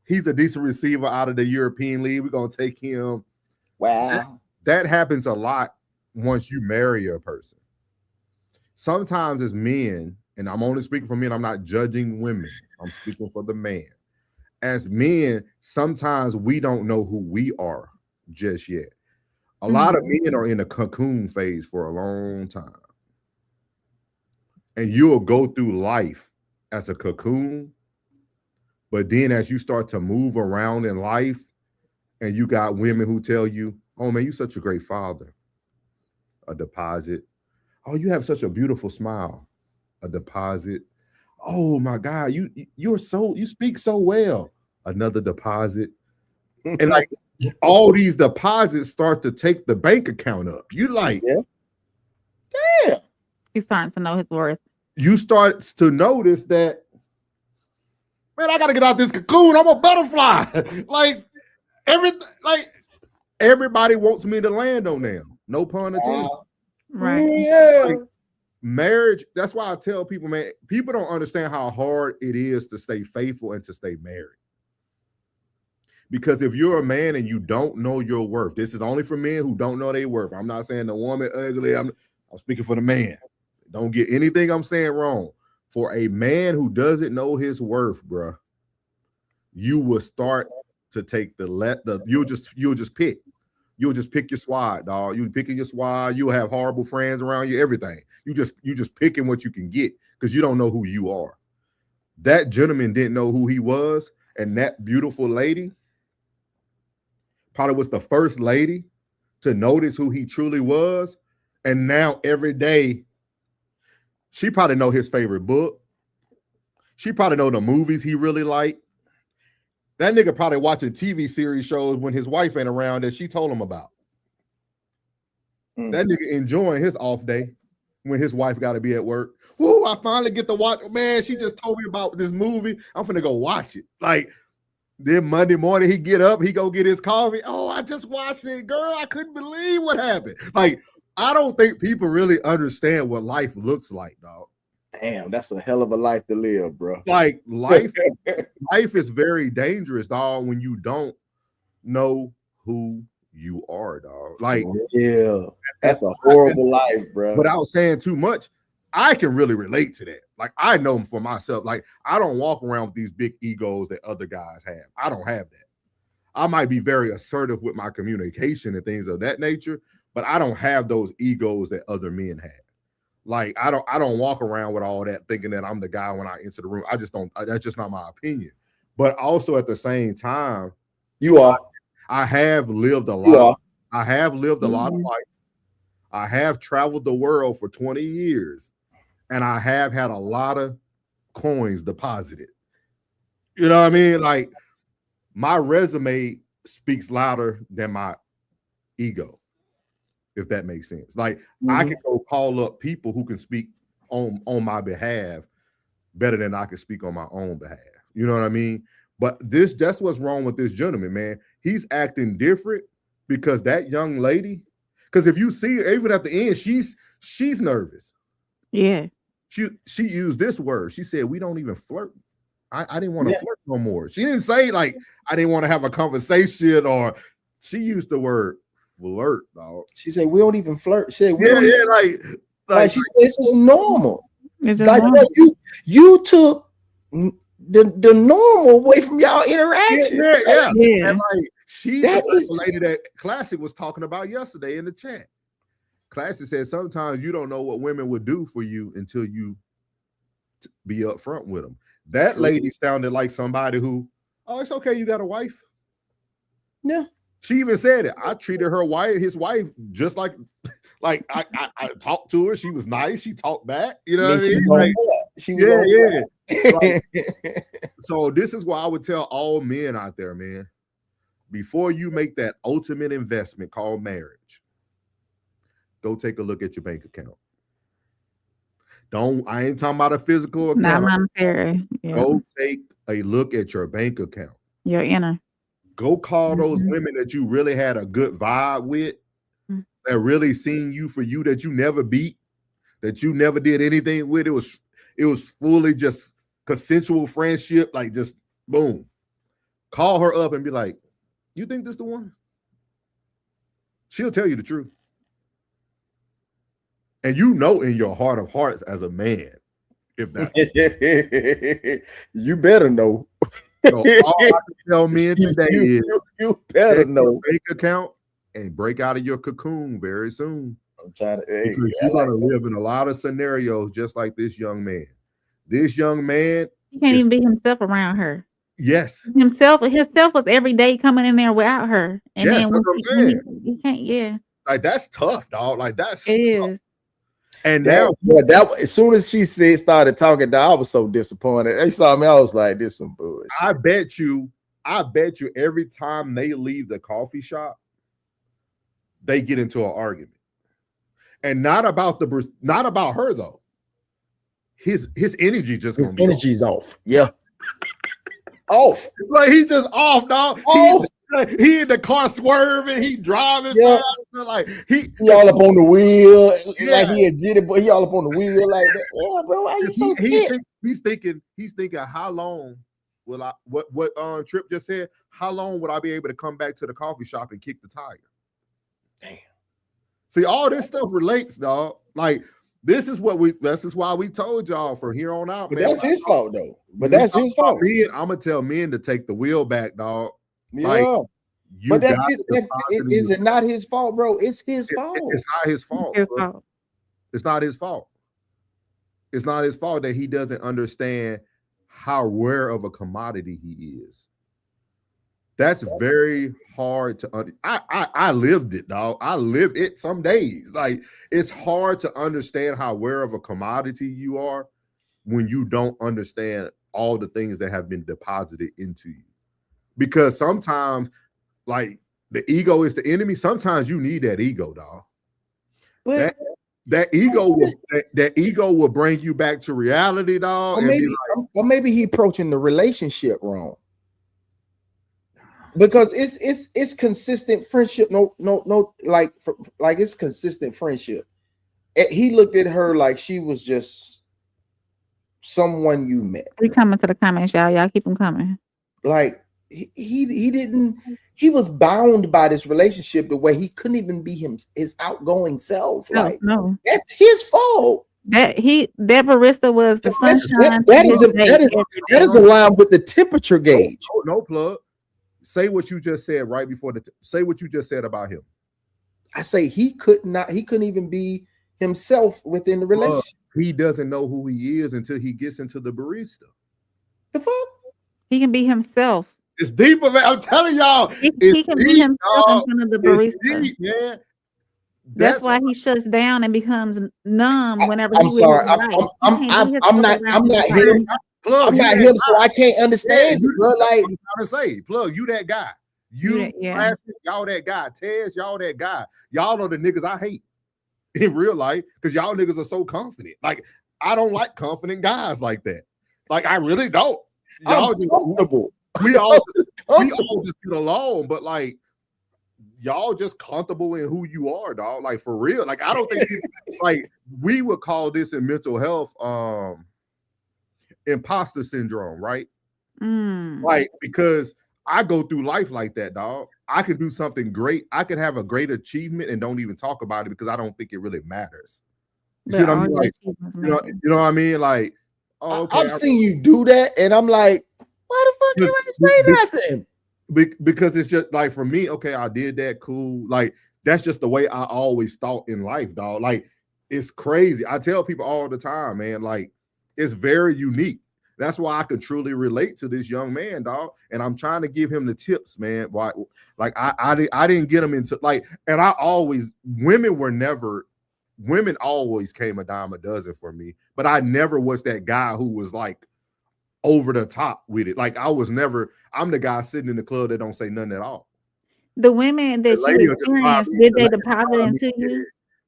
He's a decent receiver out of the European League. We're gonna take him. Wow. That happens a lot once you marry a person. Sometimes as men, and I'm only speaking for men, I'm not judging women. I'm speaking for the man. As men, sometimes we don't know who we are just yet. A lot of men are in a cocoon phase for a long time. And you'll go through life as a cocoon, but then as you start to move around in life, and you got women who tell you, oh man, you're such a great father. A deposit. Oh, you have such a beautiful smile. A deposit. Oh my God, you speak so well. Another deposit. And like all these deposits start to take the bank account up. You like, yeah. He's starting to know his worth. You start to notice that, man, I gotta get out this cocoon. I'm a butterfly. Everybody wants me to land on them. No pun intended. Right. Yeah. Like, marriage, that's why I tell people, man, people don't understand how hard it is to stay faithful and to stay married. Because if you're a man and you don't know your worth, this is only for men who don't know their worth. I'm not saying the woman ugly. I'm speaking for the man. Don't get anything I'm saying wrong. For a man who doesn't know his worth, bruh, you will start to take you'll just pick. You'll just pick your squad, dog. You picking your squad. You'll have horrible friends around you. Everything. You just picking what you can get because you don't know who you are. That gentleman didn't know who he was, and that beautiful lady probably was the first lady to notice who he truly was. And now every day, she probably know his favorite book. She probably know the movies he really liked. That nigga probably watching TV series shows when his wife ain't around that she told him about. That nigga enjoying his off day when his wife got to be at work. Woo, I finally get to watch. Man, she just told me about this movie. I'm finna go watch it. Like, then Monday morning, he get up, he go get his coffee. Oh, I just watched it, girl. I couldn't believe what happened. Like, I don't think people really understand what life looks like, dog. Damn, that's a hell of a life to live, bro. Like, life is very dangerous, dog, when you don't know who you are, dog. Like, yeah, that's a horrible life, bro. Without saying too much, I can really relate to that. Like, I know for myself, like, I don't walk around with these big egos that other guys have. I don't have that. I might be very assertive with my communication and things of that nature, but I don't have those egos that other men have. Like, I don't walk around with all that thinking that I'm the guy when I enter the room. I just don't. That's just not my opinion. But also at the same time, you are. I have lived a lot. I have lived a lot of life. I have traveled the world for 20 years, and I have had a lot of coins deposited. You know what I mean? Like, my resume speaks louder than my ego, if that makes sense. Like, I can go call up people who can speak on my behalf better than I can speak on my own behalf. You know what I mean? But that's what's wrong with this gentleman, man. He's acting different because that young lady, because if you see her, even at the end, she's nervous. Yeah. She used this word. She said, "We don't even flirt." I didn't want to flirt no more. She didn't say, like, I didn't want to have a conversation, or she used the word flirt, dog. She said, "We don't even flirt." She said, like she said, it's just normal. It's just like, normal. you took the normal away from y'all interaction. Yeah. Yeah. And like, the lady that Classic was talking about yesterday in the chat. Classic said sometimes you don't know what women would do for you until you be upfront with them. That lady sounded like somebody who, oh, it's okay, you got a wife. Yeah. She even said it. I treated his wife, just like I talked to her. She was nice. She talked back. You know what I mean? So this is why I would tell all men out there, man, before you make that ultimate investment called marriage, go take a look at your bank account. I ain't talking about a physical account. Not monetary. Yeah. Go take a look at your bank account. Your inner. Go call those women that you really had a good vibe with, that really seen you for you, that you never beat, that you never did anything with. It was fully just consensual friendship, like just boom. Call her up and be like, "You think this the one?" She'll tell you the truth. And you know in your heart of hearts as a man, if that you better know. So all I can tell men today is you better know. Bank account and break out of your cocoon very soon. I'm trying to, because you're gonna live in a lot of scenarios just like this young man. This young man, he can't even be himself around her. Yes, himself was every day coming in there without her, and yes, then that's what I'm saying. You can't, yeah. Like, that's tough, dog. Like, that's it is. And that as soon as she started talking, dog, I was so disappointed. They saw me, I was like, "This some bullshit." I bet you every time they leave the coffee shop, they get into an argument. And not about her though. His energy just his energy's off. Yeah. Off. Like, he's just off, dog. Off. He in the car swerving, he driving, like he all up on the wheel, like he a jitty, but he all up on the wheel like that. Yeah, bro, why you so pissed? He's thinking, how long will I what Trip just said? How long would I be able to come back to the coffee shop and kick the tire? Damn. See, all this stuff relates, dog. Like, this is why we told y'all from here on out, but man. That's his fault though. But that's his fault. I'm gonna tell men to take the wheel back, dog. Yeah. You But that's got his, to that, deposit in is your- it not his fault, bro? It's his fault. It's not his fault. His bro. fault. It's not his fault. It's not his fault that he doesn't understand how rare of a commodity he is. That's very hard to I lived it, dog. I lived it some days. Like, it's hard to understand how rare of a commodity you are when you don't understand all the things that have been deposited into you. Because sometimes, like, the ego is the enemy. Sometimes you need that ego, dog. But That ego will bring you back to reality, dog. or maybe he approaching the relationship wrong. Because it's consistent friendship. No, like it's consistent friendship. He looked at her like she was just someone you met. We coming to the comments, y'all. Y'all keep them coming. Like he didn't. He was bound by this relationship the way he couldn't even be his outgoing self. Like, No, that's his fault. that barista was the sunshine. That is aligned with the temperature gauge. No plug. Say what you just said right before say what you just said about him. I say he couldn't even be himself within the relationship. He doesn't know who he is until he gets into the barista. The fuck? He can be himself. It's deeper, man. I'm telling y'all. He can be himself in front of the barista. It's deep, man. That's why he shuts down and becomes numb whenever I'm sorry. I'm not him. Plug, I'm not him, so I can't understand. You, bro. Like, I'm trying to say, Plug, you that guy. Plastic, y'all that guy. Tez, y'all that guy. Y'all are the niggas I hate in real life because y'all niggas are so confident. Like, I don't like confident guys like that. Like, I really don't. Y'all I'm comfortable. We all just get along, but like, y'all just comfortable in who you are, dog. Like, for real. Like, I don't think like we would call this in mental health imposter syndrome, right? Like, because I go through life like that, dog. I can do something great. I can have a great achievement and don't even talk about it because I don't think it really matters. You see what I mean? Like, you know what I mean? Like, oh, okay, I've seen you do that, and I'm like, why the fuck you ain't say nothing? Because it's just like, for me, okay, I did that, cool. Like, that's just the way I always thought in life, dog. Like, it's crazy. I tell people all the time, man, like, it's very unique. That's why I could truly relate to this young man, dog. And I'm trying to give him the tips, man. Why? Like, I didn't get him into, like, and I always, women always came a dime a dozen for me, but I never was that guy who was like over the top with it. Like, I'm the guy sitting in the club that don't say nothing at all. The women that you experienced, did they deposit into you?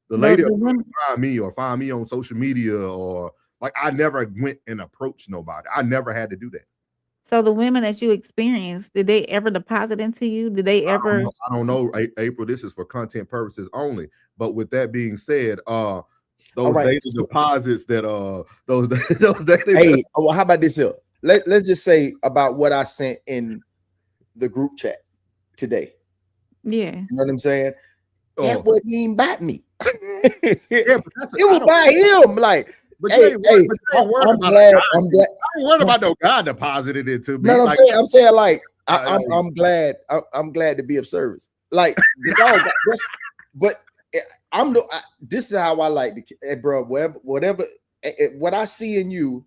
The lady will find me on social media, or like, I never went and approached nobody. I never had to do that. So the women that you experienced, did they ever deposit into you? Did they ever? I don't know, April. This is for content purposes only. But with that being said, those data deposits that those data. Hey, well, how about this here? Let's just say about what I sent in the group chat today. Yeah, you know what I'm saying. That wasn't even about me. But it was by him. Like, but I'm glad. I ain't worried about no guy deposited into me. No, like, I'm saying like I'm glad. I'm glad to be of service. Like, this is how I like to, bro. Whatever, what I see in you,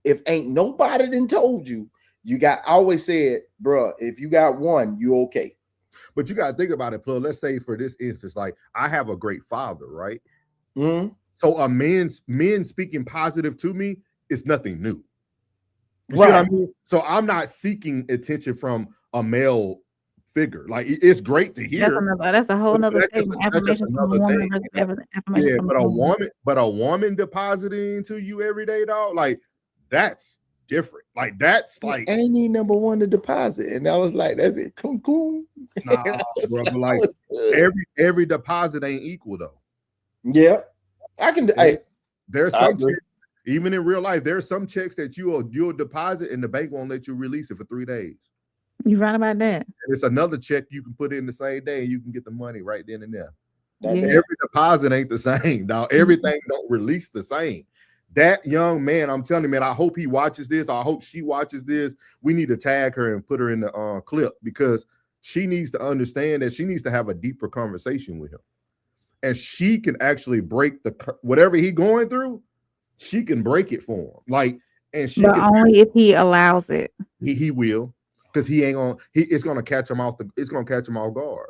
if ain't nobody done told you, I always said, bro, if you got one, you okay. But you got to think about it, Plug. Let's say for this instance, like, I have a great father, right? Mm-hmm. So a men speaking positive to me is nothing new. You see Right. what I mean? So I'm not seeking attention from a male figure. Like, it's great to hear. That's a whole nother thing. Affirmation from a woman versus affirmation from a woman. But a woman depositing into you every day, dog, like, that's different. Like, that's like, I ain't need number one to deposit, and I was like, that's it. Cool. nah, bro, but like, every deposit ain't equal though. Yeah, I can. There's some checks, even in real life, there's some checks that you'll deposit and the bank won't let you release it for 3 days. You're right about that. And it's another check you can put in the same day and you can get the money right then and there. Yeah. Every deposit ain't the same, dog. Everything don't release the same. That young man, I'm telling you, man, I hope he watches this. I hope she watches this. We need to tag her and put her in the clip, because she needs to understand that she needs to have a deeper conversation with him. And she can actually break whatever he going through, she can break it for him. Like, and she But can only if he allows it. he will, because it's gonna catch him off guard.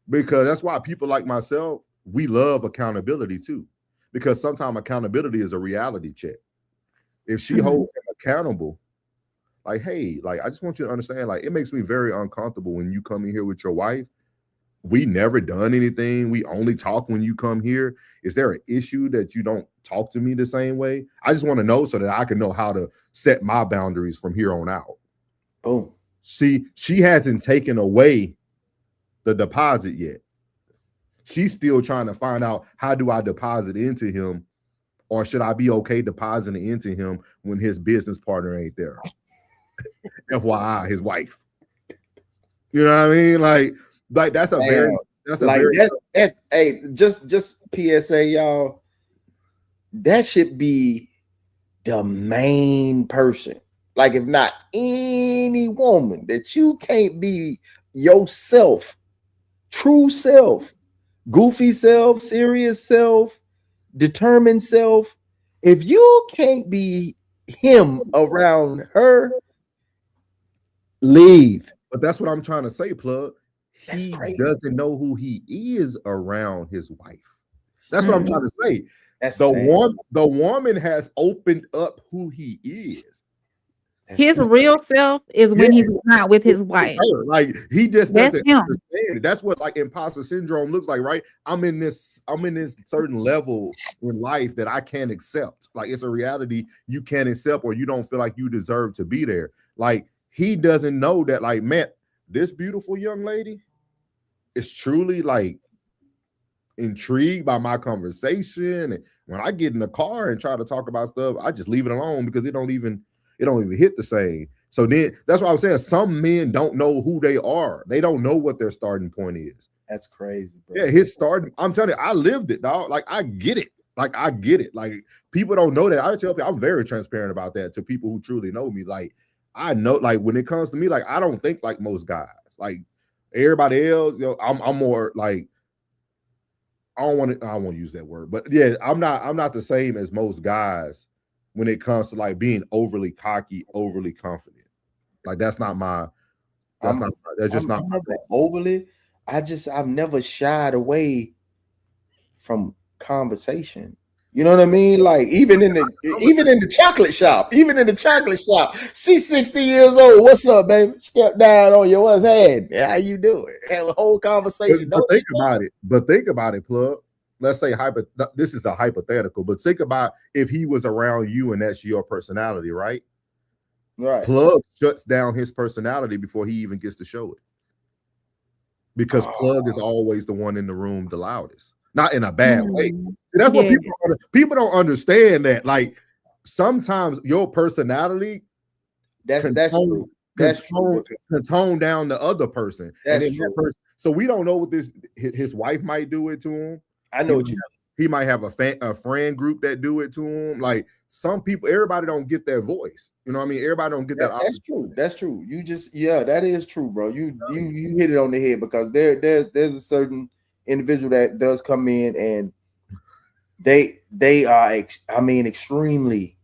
Because that's why people like myself, we love accountability too. Because sometimes accountability is a reality check. If she holds him accountable, like, hey, like, I just want you to understand, like, it makes me very uncomfortable when you come in here with your wife. We never done anything. We only talk when you come here. Is there an issue that you don't talk to me the same way? I just want to know so that I can know how to set my boundaries from here on out. Boom. See, she hasn't taken away the deposit yet. She's still trying to find out, how do I deposit into him, or should I be okay depositing into him when his business partner ain't there? FYI, his wife. You know what I mean? Like that's a very hey, just PSA, y'all. That should be the main person. Like, if not any woman, that you can't be yourself, true self, goofy self, serious self, determined self. If you can't be him around her, leave. But that's what I'm trying to say, Plug. That's he crazy. Doesn't know who he is around his wife. That's what I'm trying to say. That's the woman has opened up who he is. His real self is when he's not with his wife. Like, he just doesn't him. understand it. That's what, like, imposter syndrome looks like, right? I'm in this certain level in life that I can't accept. Like, it's a reality you can't accept, or you don't feel like you deserve to be there. Like, he doesn't know that, like, man, this beautiful young lady is truly, like, intrigued by my conversation. And when I get in the car and try to talk about stuff, I just leave it alone because it don't even hit the same. So then that's what I was saying. Some men don't know who they are. They don't know what their starting point is. That's crazy, bro. Yeah, his starting. I'm telling you, I lived it, dog. Like, I get it. Like, people don't know that. I tell people, I'm very transparent about that to people who truly know me. Like, I know, like, when it comes to me, like, I don't think like most guys. Like, everybody else, you know, I'm more like, I don't want to use that word, but yeah, I'm not the same as most guys when it comes to, like, being overly cocky, overly confident. Like, that's just not overly. I've never shied away from conversation. You know what I mean? Like, even in the chocolate shop, she's 60 years old. What's up, baby? Step down on your what's head. How you doing? Have a whole conversation. But think about it, Plug. Let's say this is a hypothetical, but think about if he was around you and that's your personality, right? Right. Plug shuts down his personality before he even gets to show it. Because Plug is always the one in the room the loudest. Not in a bad way. That's what people don't understand, that, like, sometimes your personality that's true. That's true. Can tone down the other person. That's true. So we don't know what his wife might do it to him. I know what you mean. He might have a friend group that do it to him. Like, some people, everybody don't get that voice. You know what I mean? Everybody don't get that. That's true. That's true. You just, that is true, bro. You hit it on the head, because there's a certain individual that does come in and they are, extremely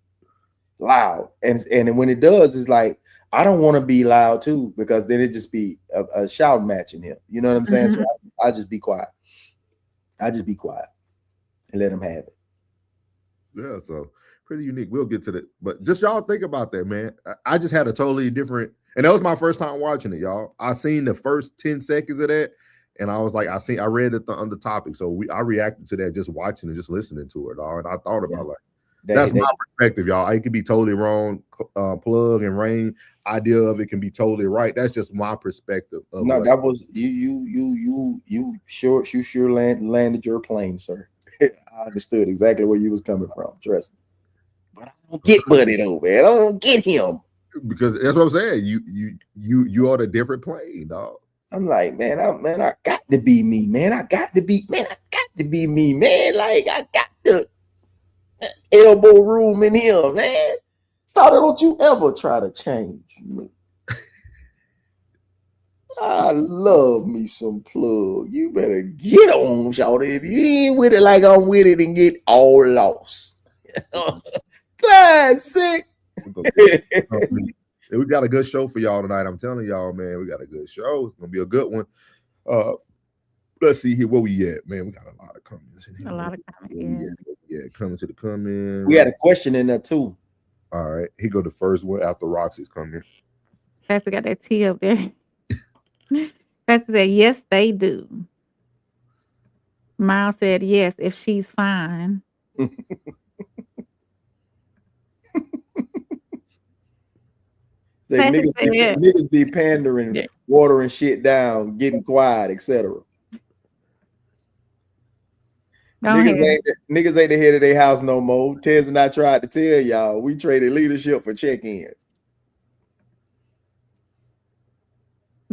loud, and when it does, it's like, I don't want to be loud too, because then it just be a shout match in him. You know what I'm saying? So I just be quiet. And let him have it. Yeah, so pretty unique. We'll get to that, but just y'all think about that, man. I just had a totally different, and that was my first time watching it, y'all. I seen the first 10 seconds of that, and I was like, I read it on the topic, so I reacted to that just watching and just listening to it, all. And I thought about that's my perspective, y'all. It could be totally wrong. Plug and Rain idea of it can be totally right. That's just my perspective. That was you sure landed your plane, sir. I understood exactly where you was coming from. Trust me. But I don't get Buddy though, man. I don't get him. Because that's what I'm saying. You on a different plane, dog. I'm like, man, I got to be me, man. I got to be me, man. Like, I got the elbow room in here, man. So don't you ever try to change me. I love me some plug. You better get on, shawty. If you ain't with it like I'm with it, and get all lost. Classic. We got a good show for y'all tonight. I'm telling y'all, man, we got a good show. It's gonna be a good one. Let's see here where we at, man. We got a lot of comments in here. A lot of comments. Yeah, coming to the comment. We had a question in there too. All right, he go the first one after Roxy's coming. Pastor got that T up there. Pastor said, yes, they do. Miles said, yes, if she's fine. Niggas be pandering, watering shit down, getting quiet, etc. Niggas ain't the head of their house no more. Tez and I tried to tell y'all, we traded leadership for check-ins.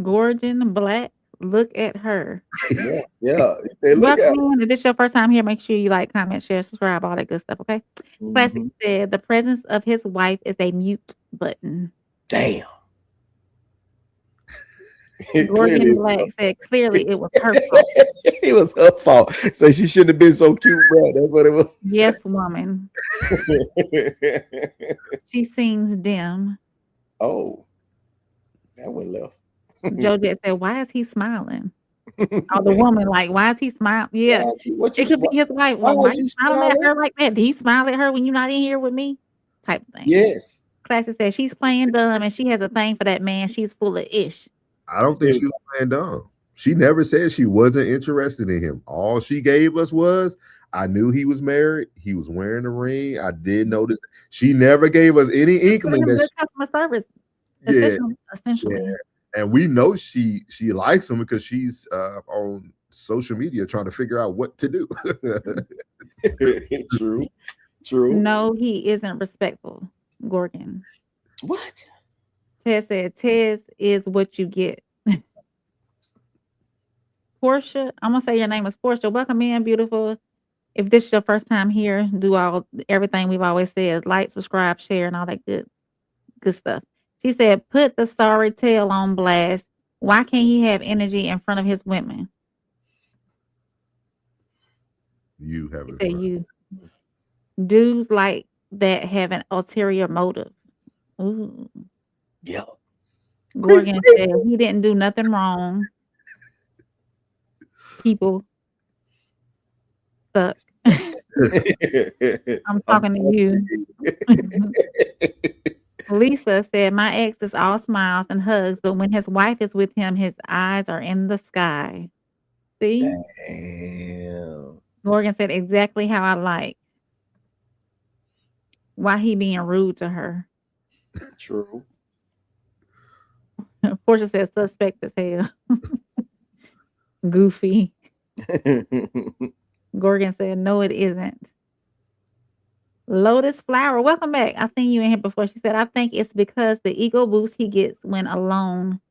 Gorgon Black, look at her. Yeah. Welcome. If this is your first time here, make sure you like, comment, share, subscribe, all that good stuff, okay? Classic said, the presence of his wife is a mute button. Damn. Gorgon Black said, clearly it was her fault. It was her fault. So she shouldn't have been so cute, bro. That's what it was. Yes, woman. She seems dim. Oh. That went left. Joe Jet said, why is he smiling? Oh, the woman, like, why is he smiling? Yeah. It could be his wife. Why is he smiling at her like that? Did he smile at her when you're not in here with me? Type of thing. Yes. Classic said she's playing dumb and she has a thing for that man. She's full of ish. I don't think she was playing dumb. She never said she wasn't interested in him. All she gave us was, I knew he was married. He was wearing a ring. I did notice. She never gave us any inkling that customer service. Essentially. Yeah. And we know she likes him because she's on social media trying to figure out what to do. True. No, he isn't respectful, Gorgon. What? Tez said, Tez is what you get. Portia, I'm going to say your name is Portia. Welcome in, beautiful. If this is your first time here, do everything we've always said. Like, subscribe, share, and all that good stuff. She said, put the sorry tale on blast. Why can't he have energy in front of his women? You have it. You. Dudes like that have an ulterior motive. Ooh. Yeah. Gorgon said he didn't do nothing wrong. People suck. I'm talking to you. Lisa said, my ex is all smiles and hugs, but when his wife is with him, his eyes are in the sky. See? Damn. Morgan said, exactly how I like. Why he being rude to her? True. Portia said, suspect as hell. Goofy. Gorgon said, no, it isn't. Lotus Flower, welcome back. I seen you in here before. She said, I think it's because the ego boost he gets when alone,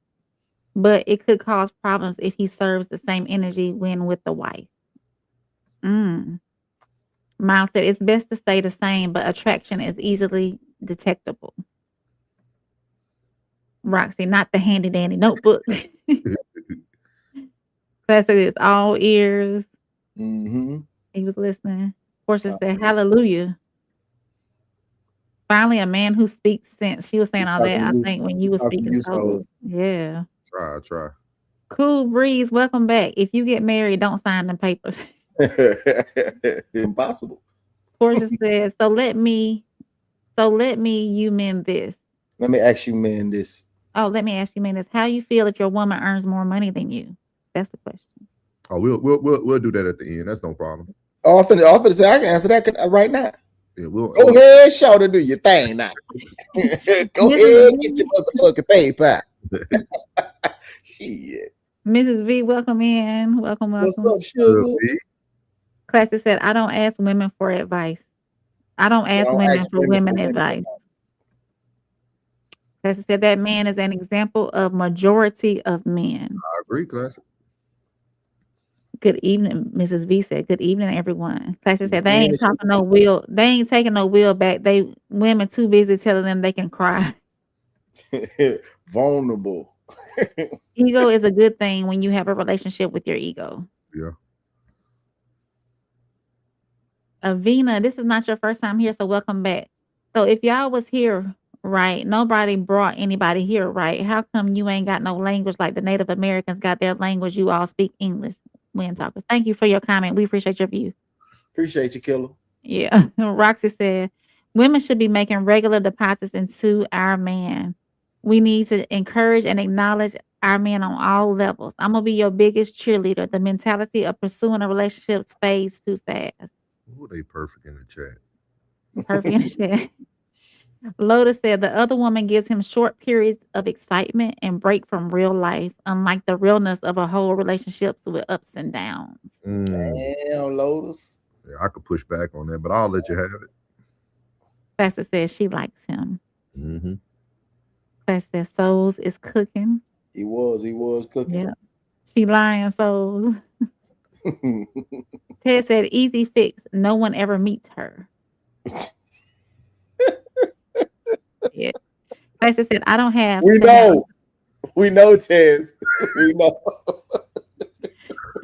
but it could cause problems if he serves the same energy when with the wife. Miles said, it's best to stay the same, but attraction is easily detectable. Roxy, not the handy dandy notebook. Classic is all ears. He was listening. Portia said, hallelujah. Finally, a man who speaks sense. She was saying all that, I think, when you were speaking. Yeah. Try. Cool Breeze, welcome back. If you get married, don't sign them papers. Impossible. Portia says, so let me you men this. Let me ask you men this. Oh, let me ask you men this. How you feel if your woman earns more money than you? That's the question. Oh, we'll do that at the end. That's no problem. Often say I can answer that right now. Yeah, we'll go ahead, shout to do your thing now. Go ahead, get your motherfucking paper. Shit. Mrs. V, welcome in. Welcome. What's up, sugar? Classic said, I don't ask women for advice. I don't ask women for women advice. Classic said that man is an example of majority of men. I agree, Classic. Good evening, Mrs. V said. Good evening, everyone. Classic said they ain't talking no will. They ain't taking no will back. They women too busy telling them they can cry. Vulnerable. Ego is a good thing when you have a relationship with your ego. Yeah. Avina, this is not your first time here, so welcome back. So if y'all was here, right, nobody brought anybody here, right? How come you ain't got no language like the Native Americans got their language? You all speak English, Wind Talkers. Thank you for your comment. We appreciate your view. Appreciate you, Killer. Yeah. Roxy said, women should be making regular deposits into our man. We need to encourage and acknowledge our men on all levels. I'm going to be your biggest cheerleader. The mentality of pursuing a relationship fades too fast. Ooh, they perfect in the chat. Perfect in the chat. Lotus said the other woman gives him short periods of excitement and break from real life, unlike the realness of a whole relationships with ups and downs. Damn, Lotus. Yeah, I could push back on that, but I'll let you have it. Facet says she likes him. Mm-hmm. Facet says Souls is cooking. He was cooking. Yeah. She lying, Souls. Ted said easy fix. No one ever meets her. Yeah. Facet said I don't have. We know. We know, Tez. We know.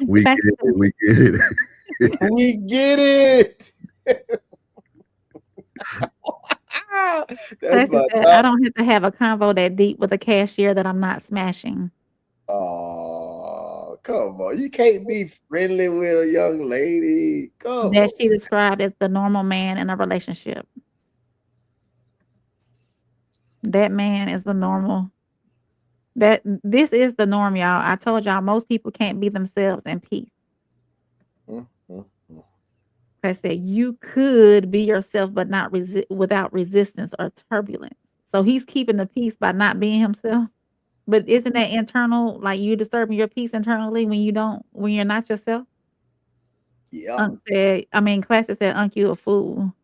We get it. We get it. We get it. That's said, I don't have to have a convo that deep with a cashier that I'm not smashing. Oh, come on. You can't be friendly with a young lady. Come that on. She described as the normal man in a relationship. That man is the normal. This is the norm, y'all. I told y'all most people can't be themselves in peace. I said you could be yourself, but not without resistance or turbulence. So he's keeping the peace by not being himself. But isn't that internal? Like you disturbing your peace internally when you're not yourself? Yeah. Classic said, "Unc, you a fool."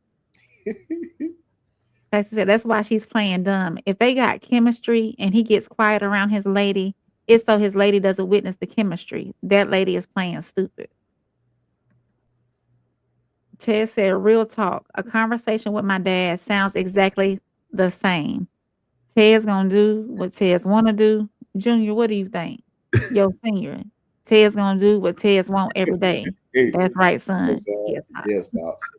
Classic said that's why she's playing dumb. If they got chemistry and he gets quiet around his lady, it's so his lady doesn't witness the chemistry. That lady is playing stupid. Ted said, real talk. A conversation with my dad sounds exactly the same. Ted's going to do what Ted's want to do. Junior, what do you think? Yo, senior. Ted's going to do what Ted's want every day. That's right, son. Yes, Pops.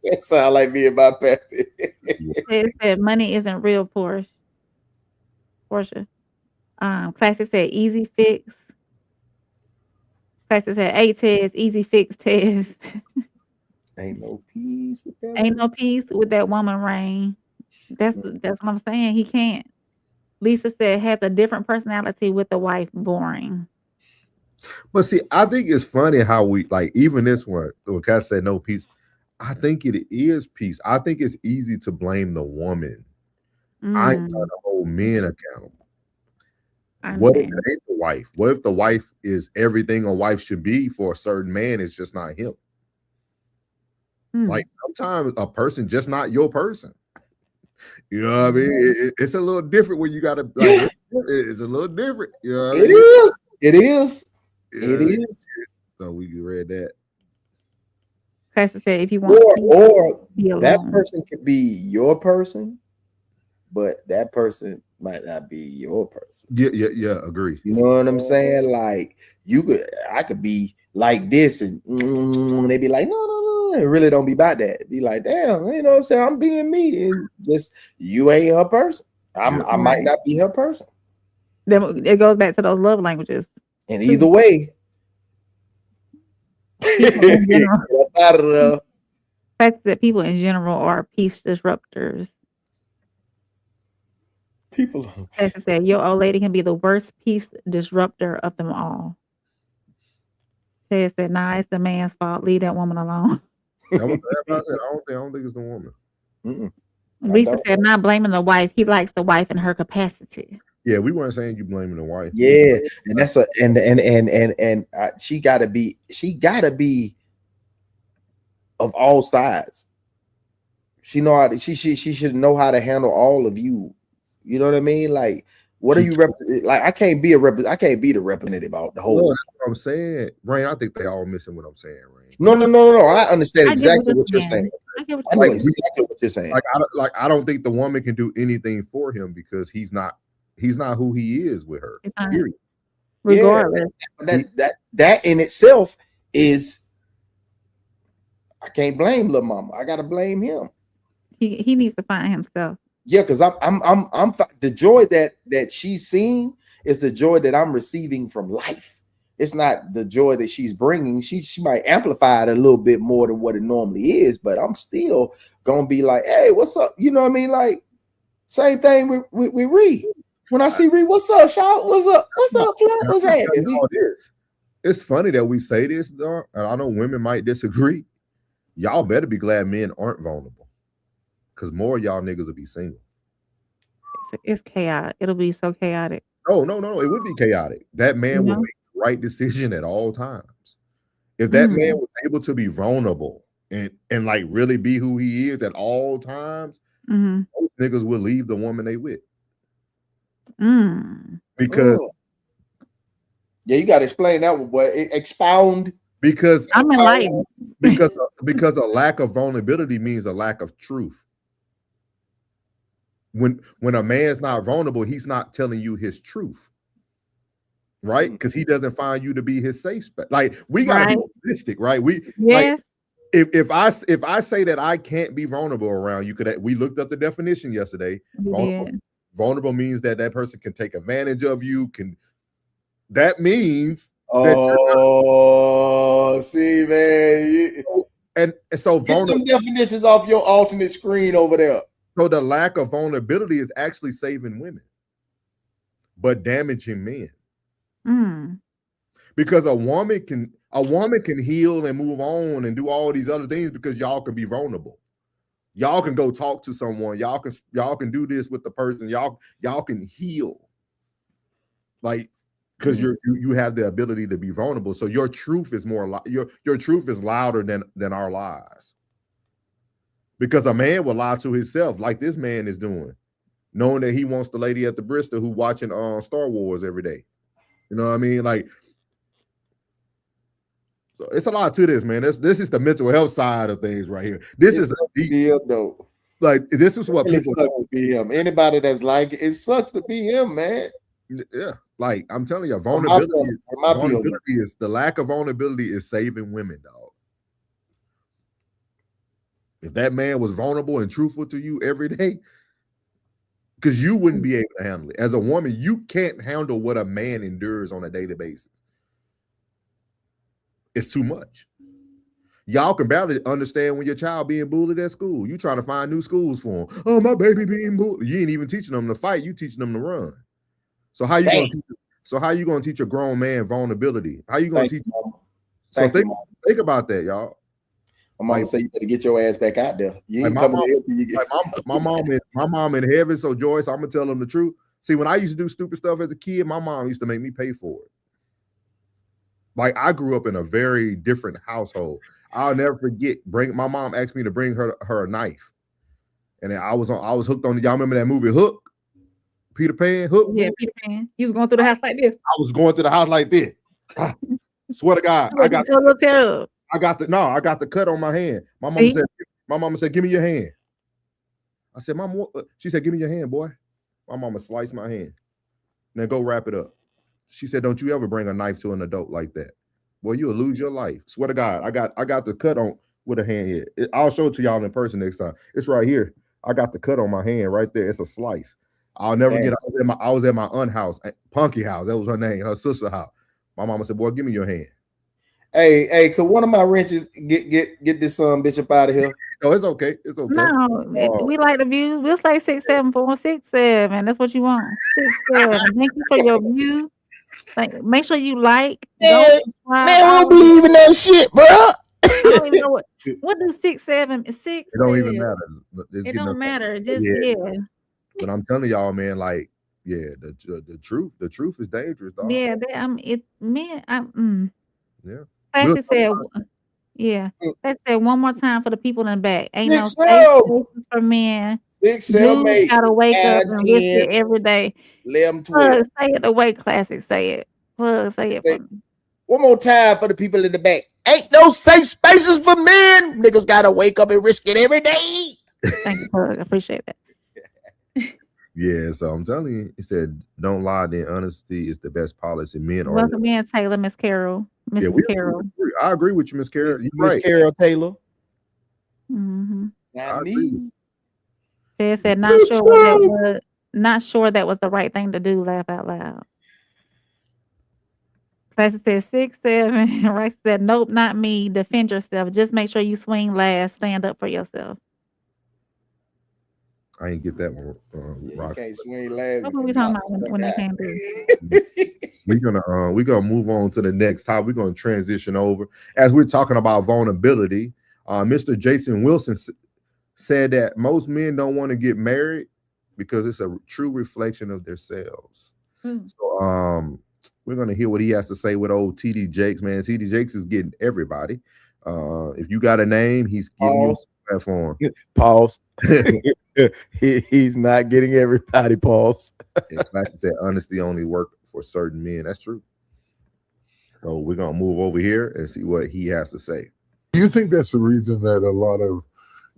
That sound like me and my pappy. Ted said, money isn't real, Portia. Classic said, easy fix. Classic said, hey, Tez, easy fix, Tez. Ain't no peace with that. Ain't no peace with that woman, Rain. That's what I'm saying. He can't. Lisa said, has a different personality with the wife. Boring. But see, I think it's funny how we like even this one. Kat said no peace. I think it is peace. I think it's easy to blame the woman. I ain't trying to hold men accountable. What if it ain't the wife? What if the wife is everything a wife should be for a certain man? It's just not him. Like sometimes a person just not your person. You know what I mean? It's a little different when you got to. Like, it's a little different. You know what I mean? It is. Yeah, It is. So we read that. Pastor said, if you want, or that person could be your person, but that person might not be your person. Yeah, agree. You know what I'm saying? Like I could be like this, and they be like, no, it really don't be about that. Be like, damn, you know what I'm saying? I'm being me, and just you ain't her person. I might not be her person. Then it goes back to those love languages. And either way, people in general are peace disruptors. People. As I said, your old lady can be the worst peace disruptor of them all. Ted said, nah, it's the man's fault. Leave that woman alone. I don't think it's the woman. Lisa said, not blaming the wife. He likes the wife in her capacity. Yeah, we weren't saying you blaming the wife. Yeah, and that's she gotta be of all sides. She should know how to handle all of you. You know what I mean? Like, what are you like? I can't be the representative about the whole. No, that's what I'm saying, Rain. I think they all missing what I'm saying, Rain. No. I understand exactly what you're saying. I know exactly what you're saying. I don't think the woman can do anything for him because he's not He's not who he is with her. Period. Regardless. Yeah, that in itself is, I can't blame Lil Mama. I gotta blame him. He needs to find himself. Yeah, because I'm the joy that she's seeing is the joy that I'm receiving from life. It's not the joy that she's bringing. She might amplify it a little bit more than what it normally is, but I'm still gonna be like, hey, what's up? You know what I mean? Like, same thing with Ree. When I see Ree, what's up, shout? What's up? What's up, Flat? What's happening? It's funny that we say this, though, and I know women might disagree. Y'all better be glad men aren't vulnerable, because more of y'all niggas will be single. It's chaotic. It'll be so chaotic. Oh, no. It would be chaotic. That man would make the right decision at all times. If that man was able to be vulnerable and like really be who he is at all times, most niggas would leave the woman they with. Because yeah, you got to explain that one, boy. Expound. Because I'm enlightened. because a lack of vulnerability means a lack of truth. When a man's not vulnerable, he's not telling you his truth, right? Because he doesn't find you to be his safe space. Like, we gotta be realistic, right? Like, if I say that I can't be vulnerable around you, we looked up the definition yesterday. Vulnerable means that person can take advantage of you. That means see, man. And so get them definitions off your alternate screen over there. So the lack of vulnerability is actually saving women, but damaging men. Because a woman can heal and move on and do all these other things because y'all can be vulnerable. Y'all can go talk to someone. Y'all can do this with the person. Y'all can heal. Like, because you have the ability to be vulnerable. So your truth is your truth is louder than our lies. Because a man will lie to himself, like this man is doing, knowing that he wants the lady at the Bristol who watching Star Wars every day. You know what I mean? Like, so it's a lot to this, man. This is the mental health side of things right here. This is deep, though. Like, this is what people sucks to be him. Anybody that's like it sucks to be him, man. Yeah, like I'm telling you, vulnerability is the lack of vulnerability is saving women, dog. If that man was vulnerable and truthful to you every day, because you wouldn't be able to handle it. As a woman, you can't handle what a man endures on a daily basis. It's too much. Y'all can barely understand when your child being bullied at school. You trying to find new schools for them. Oh, my baby being bullied. You ain't even teaching them to fight. You teaching them to run. So how you gonna teach a grown man vulnerability? How you gonna teach? So think about that, y'all. My mom say you better get your ass back out there. You ain't coming here till you get. My mom in heaven. So Joyce, I'm gonna tell them the truth. See, when I used to do stupid stuff as a kid, my mom used to make me pay for it. Like, I grew up in a very different household. I'll never forget. My mom asked me to bring her a knife, and then I was hooked on. Y'all remember that movie Hook? Peter Pan, Hook. Yeah, Peter Pan. You was going through the house like this. I was going through the house like this. Swear to God, I got the cut on my hand. My mama said, "Give me your hand." I said, "Mom, what?" She said, "Give me your hand, boy." My mama sliced my hand. Now go wrap it up. She said, "Don't you ever bring a knife to an adult like that. Boy, you'll lose your life." Swear to God, I got the cut on with a hand here. I'll show it to y'all in person next time. It's right here. I got the cut on my hand right there. It's a slice. I'll never get. I was at my aunt's house, Punky house. That was her name. Her sister's house. My mama said, "Boy, give me your hand." Hey, could one of my wrenches get this bitch up out of here? No, it's okay. It's okay. No, we like the views. We'll say 6'7" for 167. That's what you want. 6'7". Thank you for your view. Like, make sure you like. Man, I don't believe in that shit, bro. I don't even know what do 6'7" is 6. It don't even matter. It don't matter. Just But I'm telling y'all, man, like, yeah, the truth is dangerous, dog. Yeah, yeah. Classic said, yeah. Let's say one more time for the people in the back. Ain't no safe places for men. 6, 7, 8. Gotta wake up and risk it every day. 11, 12. Plug, say it the way Classic say it. Plug, say it for me. One more time for the people in the back. Ain't no safe spaces for men. Niggas gotta wake up and risk it every day. Thank you, Plug. I appreciate that. Yeah, so I'm telling you, he said, "Don't lie. Then honesty is the best policy." Men are. Welcome in, Taylor, Miss Carol, Yeah, Mrs. Carol. I agree with you, Miss Carol. You're Miss right. Carol Taylor. Mm-hmm. I agree with you. They said not sure what that was. Not sure that was the right thing to do. Laugh out loud. Classy said 6'7". Rice said, nope, not me. Defend yourself. Just make sure you swing last. Stand up for yourself. I ain't get that one. You can't swing last. What were we talking about when they came through? We're gonna move on to the next topic. We're gonna transition over as we're talking about vulnerability. Mr. Jason Wilson said that most men don't want to get married because it's a true reflection of themselves. So we're gonna hear what he has to say with old TD Jakes, man. TD Jakes is getting everybody. If you got a name, he's giving you a platform. Pause. He's not getting everybody. Pause. Like I said, honesty only work for certain men. That's true. So we're gonna move over here and see what he has to say. Do you think that's the reason that a lot of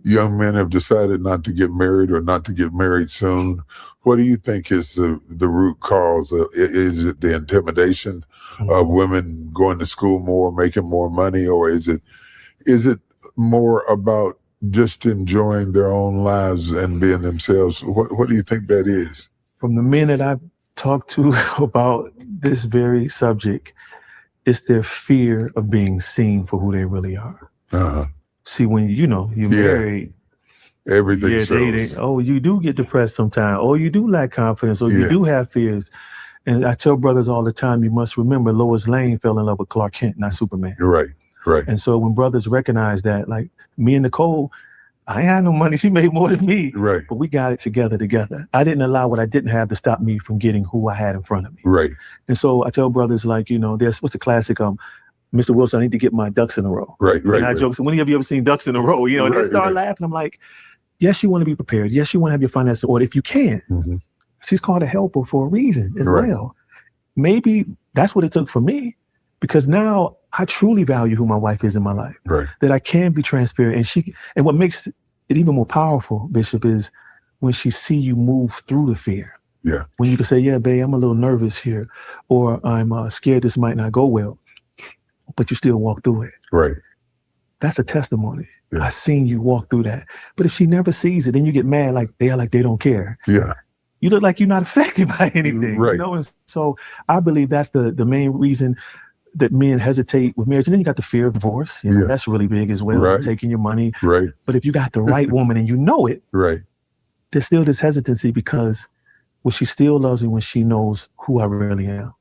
young men have decided not to get married or not to get married soon? What do you think is the root cause? Is it the intimidation of women going to school more, making more money, or is it more about just enjoying their own lives and being themselves? What do you think that is? From the men that I've talked to about this very subject, it's their fear of being seen for who they really are. See, when you're married, everything shows. You do get depressed sometimes, or you do lack confidence, or you do have fears. And I tell brothers all the time, you must remember Lois Lane fell in love with Clark Kent, not Superman. Right. And so when brothers recognize that, like me and Nicole, I ain't had no money. She made more than me. Right. But we got it together. I didn't allow what I didn't have to stop me from getting who I had in front of me. Right. And so I tell brothers, like, there's what's the classic, Mr. Wilson, I need to get my ducks in a row. Right. And I joke, so when have you ever seen ducks in a row? They start laughing. I'm like, yes, you want to be prepared. Yes, you want to have your finances in order if you can. Mm-hmm. She's called a helper for a reason as well. Maybe that's what it took for me, because now I truly value who my wife is in my life. Right. That I can be transparent. And what makes it even more powerful, Bishop, is when she see you move through the fear. Yeah. When you can say, yeah, babe, I'm a little nervous here, or I'm scared this might not go well, but you still walk through it. Right. That's a testimony. Yeah. I seen you walk through that. But if she never sees it, then you get mad like they don't care. Yeah. You look like you're not affected by anything. Right. And so I believe that's the main reason that men hesitate with marriage. And then you got the fear of divorce. That's really big as well. Right. Taking your money. Right. But if you got the right woman and you know it, right, there's still this hesitancy because she still loves me when she knows who I really am.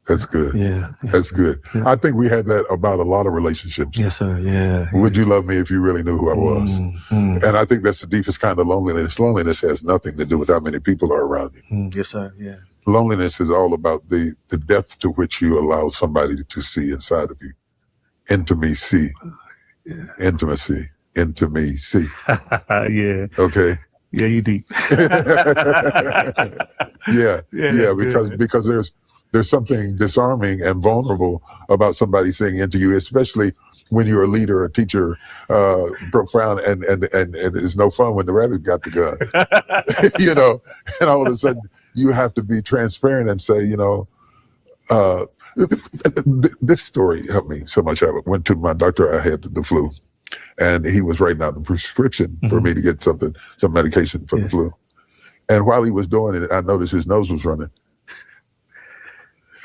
That's good. Yeah. That's good. Yeah. I think we had that about a lot of relationships. Yes, sir. Yeah. Would you love me if you really knew who I was? And I think that's the deepest kind of loneliness. Loneliness has nothing to do with how many people are around you. Yes, sir. Yeah. Loneliness is all about the depth to which you allow somebody to see inside of you. Intimacy. Yeah. Intimacy. Intimacy. Yeah. Okay. Yeah, you deep. Yeah, because there's something disarming and vulnerable about somebody saying into you, especially when you're a leader, a teacher, profound, and it's no fun when the rabbit got the gun, and all of a sudden you have to be transparent and say, this story helped me so much. I went to my doctor, I had the flu, and he was writing out the prescription for me to get some medication for the flu. And while he was doing it, I noticed his nose was running.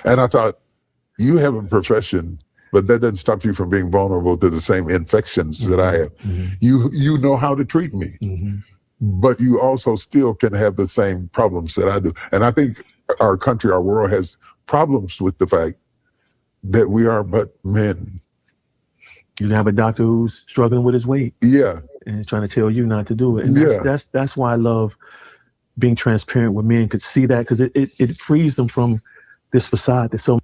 And I thought, you have a profession, but that doesn't stop you from being vulnerable to the same infections that I have. Mm-hmm. You know how to treat me, but you also still can have the same problems that I do. And I think our country, our world has problems with the fact that we are but men. You have a doctor who's struggling with his weight. Yeah. And trying to tell you not to do it. And that's why I love being transparent with men, could see that, because it frees them from this facade that's so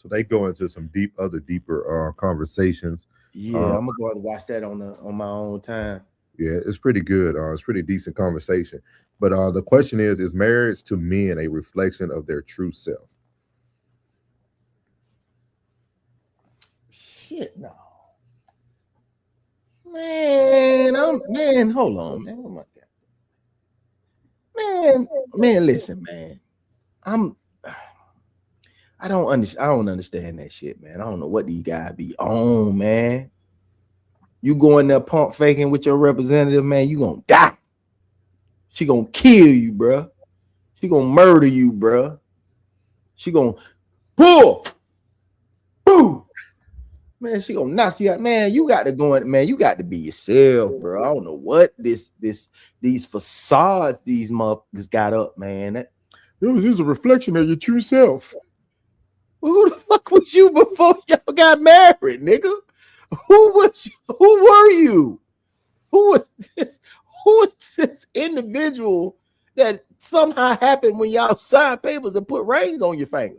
they go into some deeper conversations. Yeah, I'm gonna go out and watch that on my own time. Yeah, it's pretty good. It's pretty decent conversation. But the question is marriage to men a reflection of their true self? Shit, no. Man, hold on, man. Oh my God. Man, listen, man. I don't understand that shit, man. I don't know what these guys be on, man. You go in there pump faking with your representative, man, you gonna die. She gonna kill you, bro. She gonna murder you, bro. She gonna pull, boom. Man, she gonna knock you out. Man, you got to go in, man. You got to be yourself, bro. I don't know what these facades these motherfuckers got up, man. This is a reflection of your true self. Well, who the fuck was you before y'all got married, nigga? Who were you? Who was this individual that somehow happened when y'all signed papers and put rings on your finger?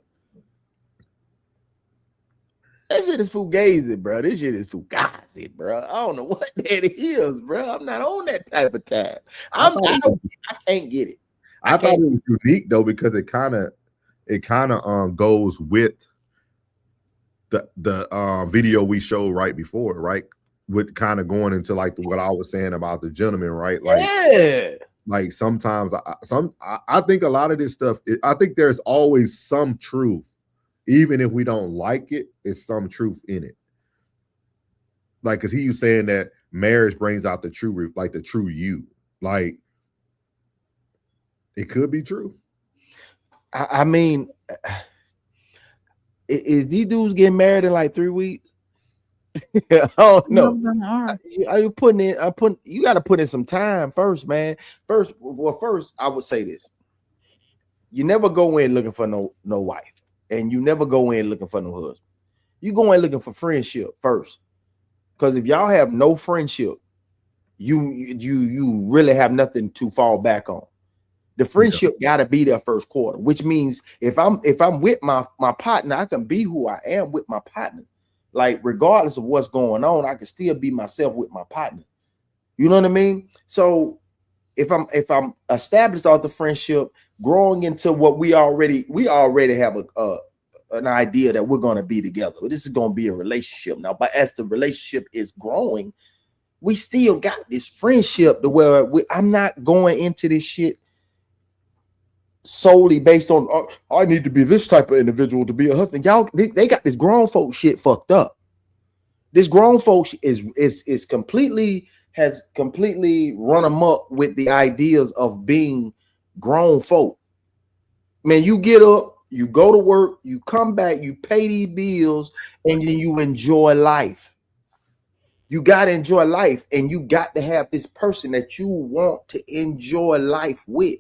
That shit is fugazi, bro. This shit is fugazi, bro. I don't know what that is, bro. I'm not on that type of time. I can't get it. I thought it was unique though, because it kind of goes with the video we showed right before, right? With kind of going into like what I was saying about the gentleman, right? Like, yeah. Like sometimes I think a lot of this stuff, I think there's always some truth. Even if we don't like it, it's some truth in it. Like, because he was saying that marriage brings out the true, like the true you. Like, it could be true. I mean, is these dudes getting married in like 3 weeks? I don't know. Are you putting in? You got to put in some time first, man. First, I would say this: you never go in looking for no wife. And you never go in looking for no husband. You go in looking for friendship first. Because if y'all have no friendship, you really have nothing to fall back on. The friendship gotta be there first quarter, which means if I'm with my partner, I can be who I am with my partner. Like, regardless of what's going on, I can still be myself with my partner. You know what I mean? So if I'm established off the friendship, growing into what we already have an idea that we're going to be together. This is going to be a relationship now. But as the relationship is growing, we still got this friendship to where I'm not going into this shit solely based on I need to be this type of individual to be a husband. Y'all, they got this grown folk shit fucked up. This grown folk is completely run amok with the ideas of being grown folk. Man, you get up, you go to work, you come back, you pay these bills, and then you enjoy life. You got to enjoy life, and you got to have this person that you want to enjoy life with.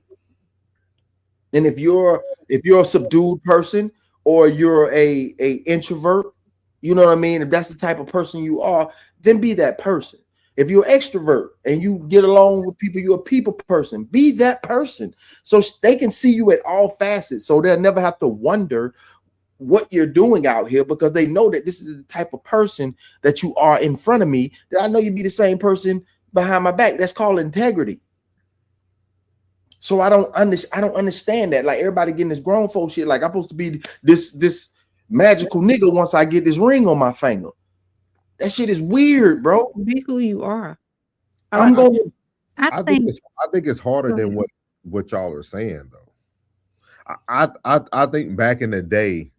And if you're a subdued person or you're a introvert, you know what I mean? If that's the type of person you are, then be that person. If you're an extrovert and you get along with people, you're a people person, be that person. So they can see you at all facets. So they'll never have to wonder what you're doing out here, because they know that this is the type of person that you are in front of me, that I know you'd be the same person behind my back. That's called integrity. So I don't understand that. Like, everybody getting this grown folk shit. Like, I'm supposed to be this magical nigga once I get this ring on my finger. That shit is weird, bro. Be who you are. I think it's harder than what y'all are saying, though. I think back in the day,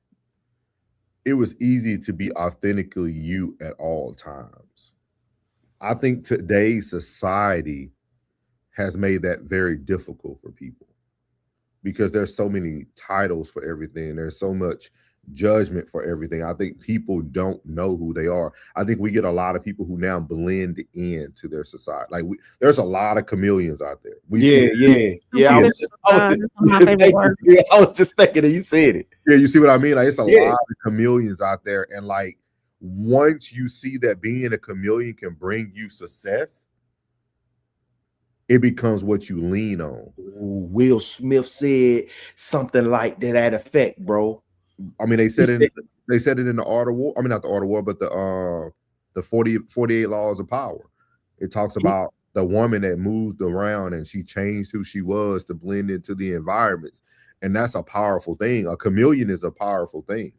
it was easy to be authentically you at all times. I think today's society has made that very difficult for people, because there's so many titles for everything. There's so much judgment for everything. I think people don't know who they are. I think we get a lot of people who now blend into their society. Like, there's a lot of chameleons out there. I was just thinking that you said it. Yeah, you see what I mean? Like, it's a lot of chameleons out there, and like, once you see that being a chameleon can bring you success, it becomes what you lean on. Ooh, Will Smith said something like that effect, bro. I mean, they said it in the Art of War. I mean, not the Art of War, but the 48 Laws of Power. It talks about the woman that moved around and she changed who she was to blend into the environments. And that's a powerful thing. A chameleon is a powerful thing.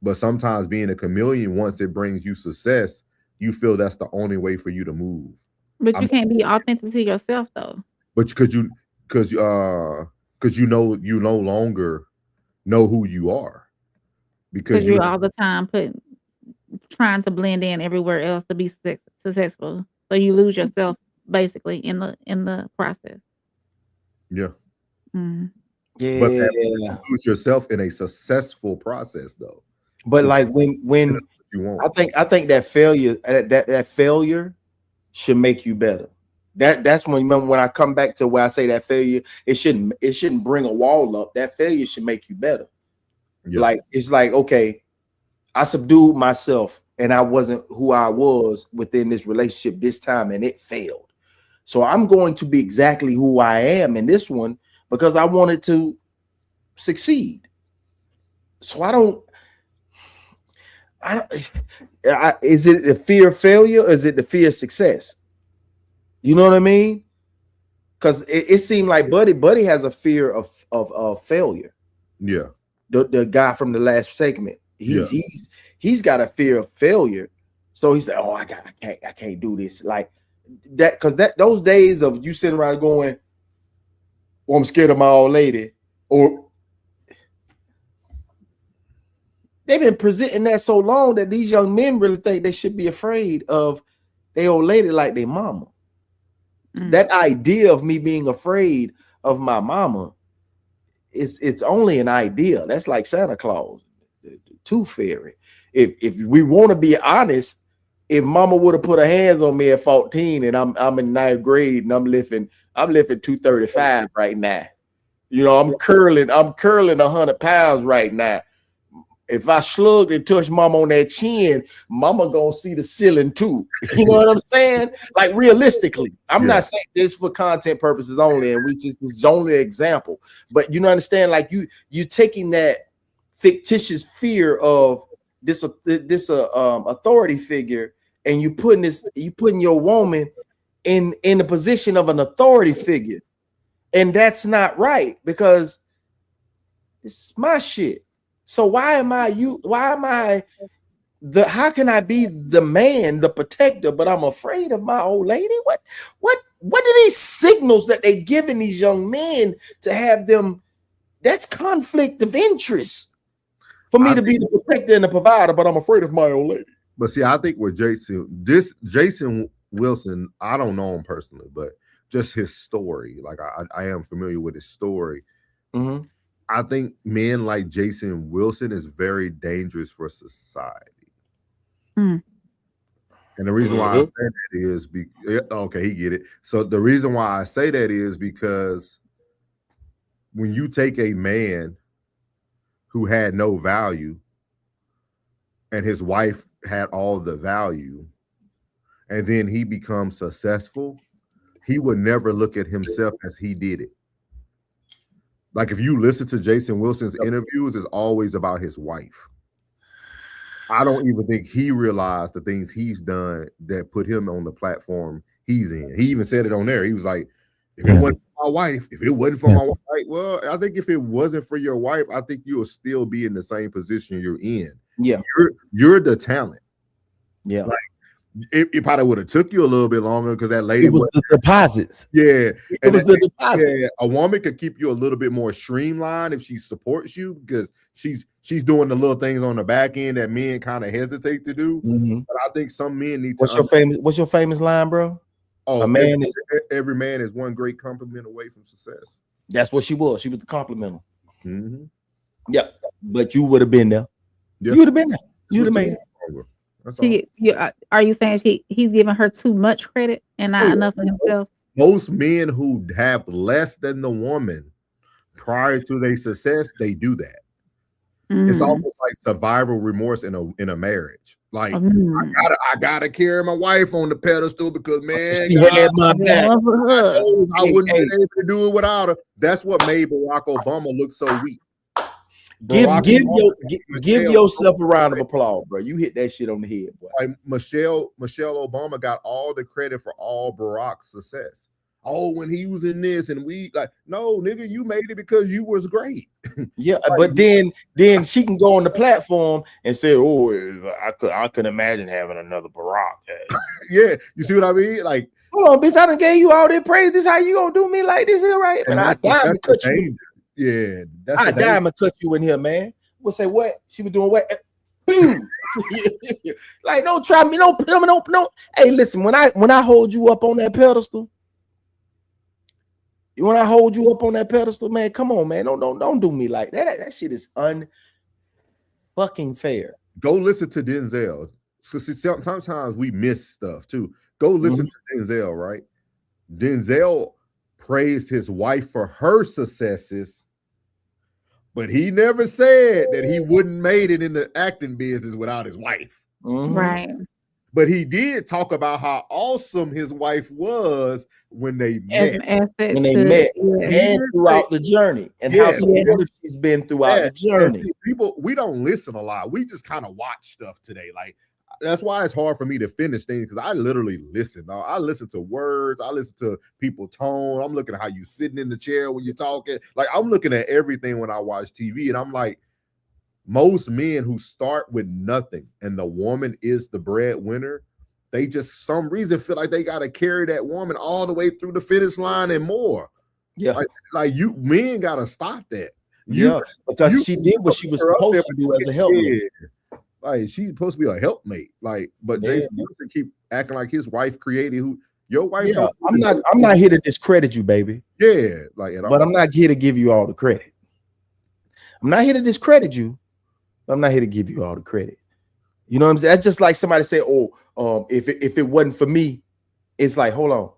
But sometimes being a chameleon, once it brings you success, you feel that's the only way for you to move. But you can't be authentic to yourself, though. But because because you no longer know who you are because you're all the time trying to blend in everywhere else to be successful. So you lose yourself basically in the process. Yeah. Mm. Yeah. But you lose yourself in a successful process though. But like when you want. I think that failure that failure should make you better. That's when I come back to where I say that failure, it shouldn't bring a wall up. That failure should make you better. Yeah. Like it's like, okay, I subdued myself and I wasn't who I was within this relationship this time and it failed. So I'm going to be exactly who I am in this one because I wanted to succeed. So is it the fear of failure or is it the fear of success? You know what I mean? Because it seemed like Buddy has a fear of failure. Yeah. The guy from the last segment. He's got a fear of failure. So he said, "Oh, I can't do this." Like that, because those days of you sitting around going, "Oh, I'm scared of my old lady," or they've been presenting that so long that these young men really think they should be afraid of their old lady like their mama. That idea of me being afraid of my mama, it's only an idea. That's like Santa Claus, the Tooth Fairy. If we want to be honest, if mama would have put her hands on me at 14 and I'm in 9th grade and I'm lifting 235 right now. You know, I'm curling 100 pounds right now. If I slugged and touched mama on that chin, mama gonna see the ceiling too. You know what I'm saying? Like realistically, I'm not saying this for content purposes only, and this is only an example. But you know, understand? Like you taking that fictitious fear of this authority figure, and you putting your woman in the position of an authority figure, and that's not right because it's my shit. So how can I be the man, the protector, but I'm afraid of my old lady? What are these signals that they giving these young men to have them? That's conflict of interest for me to be the protector and the provider, but I'm afraid of my old lady. But see, I think with Jason Wilson, I don't know him personally, but just his story, like I am familiar with his story. Mm-hmm. I think men like Jason Wilson is very dangerous for society. And the reason why I say that is he get it. So the reason why I say that is because when you take a man who had no value and his wife had all the value, and then he becomes successful, he would never look at himself as he did it. Like if you listen to Jason Wilson's interviews, it's always about his wife. I don't even think he realized the things he's done that put him on the platform he's in. He even said it on there. He was like, if it wasn't for my wife, like, well, I think if it wasn't for your wife, I think you'll still be in the same position you're in. Yeah. You're the talent. Yeah. Like, it probably would have took you a little bit longer because that lady was the deposits. Yeah, it was the deposits. Yeah, a woman could keep you a little bit more streamlined if she supports you because she's doing the little things on the back end that men kind of hesitate to do. Mm-hmm. But I think some men need What's your famous line, bro? Oh, every man is one great compliment away from success. That's what she was. She was the complimenter. Mm-hmm. Yeah, but you would have been there. Yeah. You would have been there. You would have made it. Are you saying he's giving her too much credit and not enough of himself? Most men who have less than the woman prior to their success, they do that. It's almost like survival remorse in a marriage. Like I gotta carry my wife on the pedestal because man, she had my back. I wouldn't be able to do it without her. That's what made Barack Obama look so weak. Give yourself a round of applause, bro. You hit that shit on the head, boy. Like Michelle Obama got all the credit for all Barack's success. Oh, when he was in this, and we like, no, nigga, you made it because you was great. Yeah, but then she can go on the platform and say, "Oh, I could imagine having another Barack." Yeah, you see what I mean? Like hold on, bitch. I done gave you all that praise. This how you gonna do me like this here, right? Man, I diamond cut you. Yeah, that's I diamond cut you in here, man. We'll say what? She was doing what? Boom. Like, don't try me. No. Hey, listen, when I hold you up on that pedestal, when I hold you up on that pedestal, man, come on, man. Don't do me like that. That shit is unfucking fair. Go listen to Denzel. So sometimes we miss stuff too. Go listen to Denzel, right? Denzel praised his wife for her successes, but he never said that he wouldn't made it in the acting business without his wife. Right. But he did talk about how awesome his wife was when they met. And throughout the journey, and how supportive she's been throughout the journey. See, people, we don't listen a lot. We just kind of watch stuff today. Like, that's why it's hard for me to finish things, because I literally listen. I listen to words. I listen to people's tone. I'm looking at how you sitting in the chair when you're talking. Like, I'm looking at everything when I watch TV, and I'm like, most men who start with nothing and the woman is the breadwinner, they just some reason feel like they got to carry that woman all the way through the finish line and more. Yeah, like you men got to stop that. Because she did what she was supposed to do as a helpmate. Like, she's supposed to be a helpmate. Like, but Jason Wilson keep acting like his wife created who your wife. Yeah, I'm not here to discredit you, baby. Yeah, like at all. But I'm not here to give you all the credit. I'm not here to discredit you. I'm not here to give you all the credit. You know what I'm saying? That's just like somebody say, if it wasn't for me, it's like, hold on.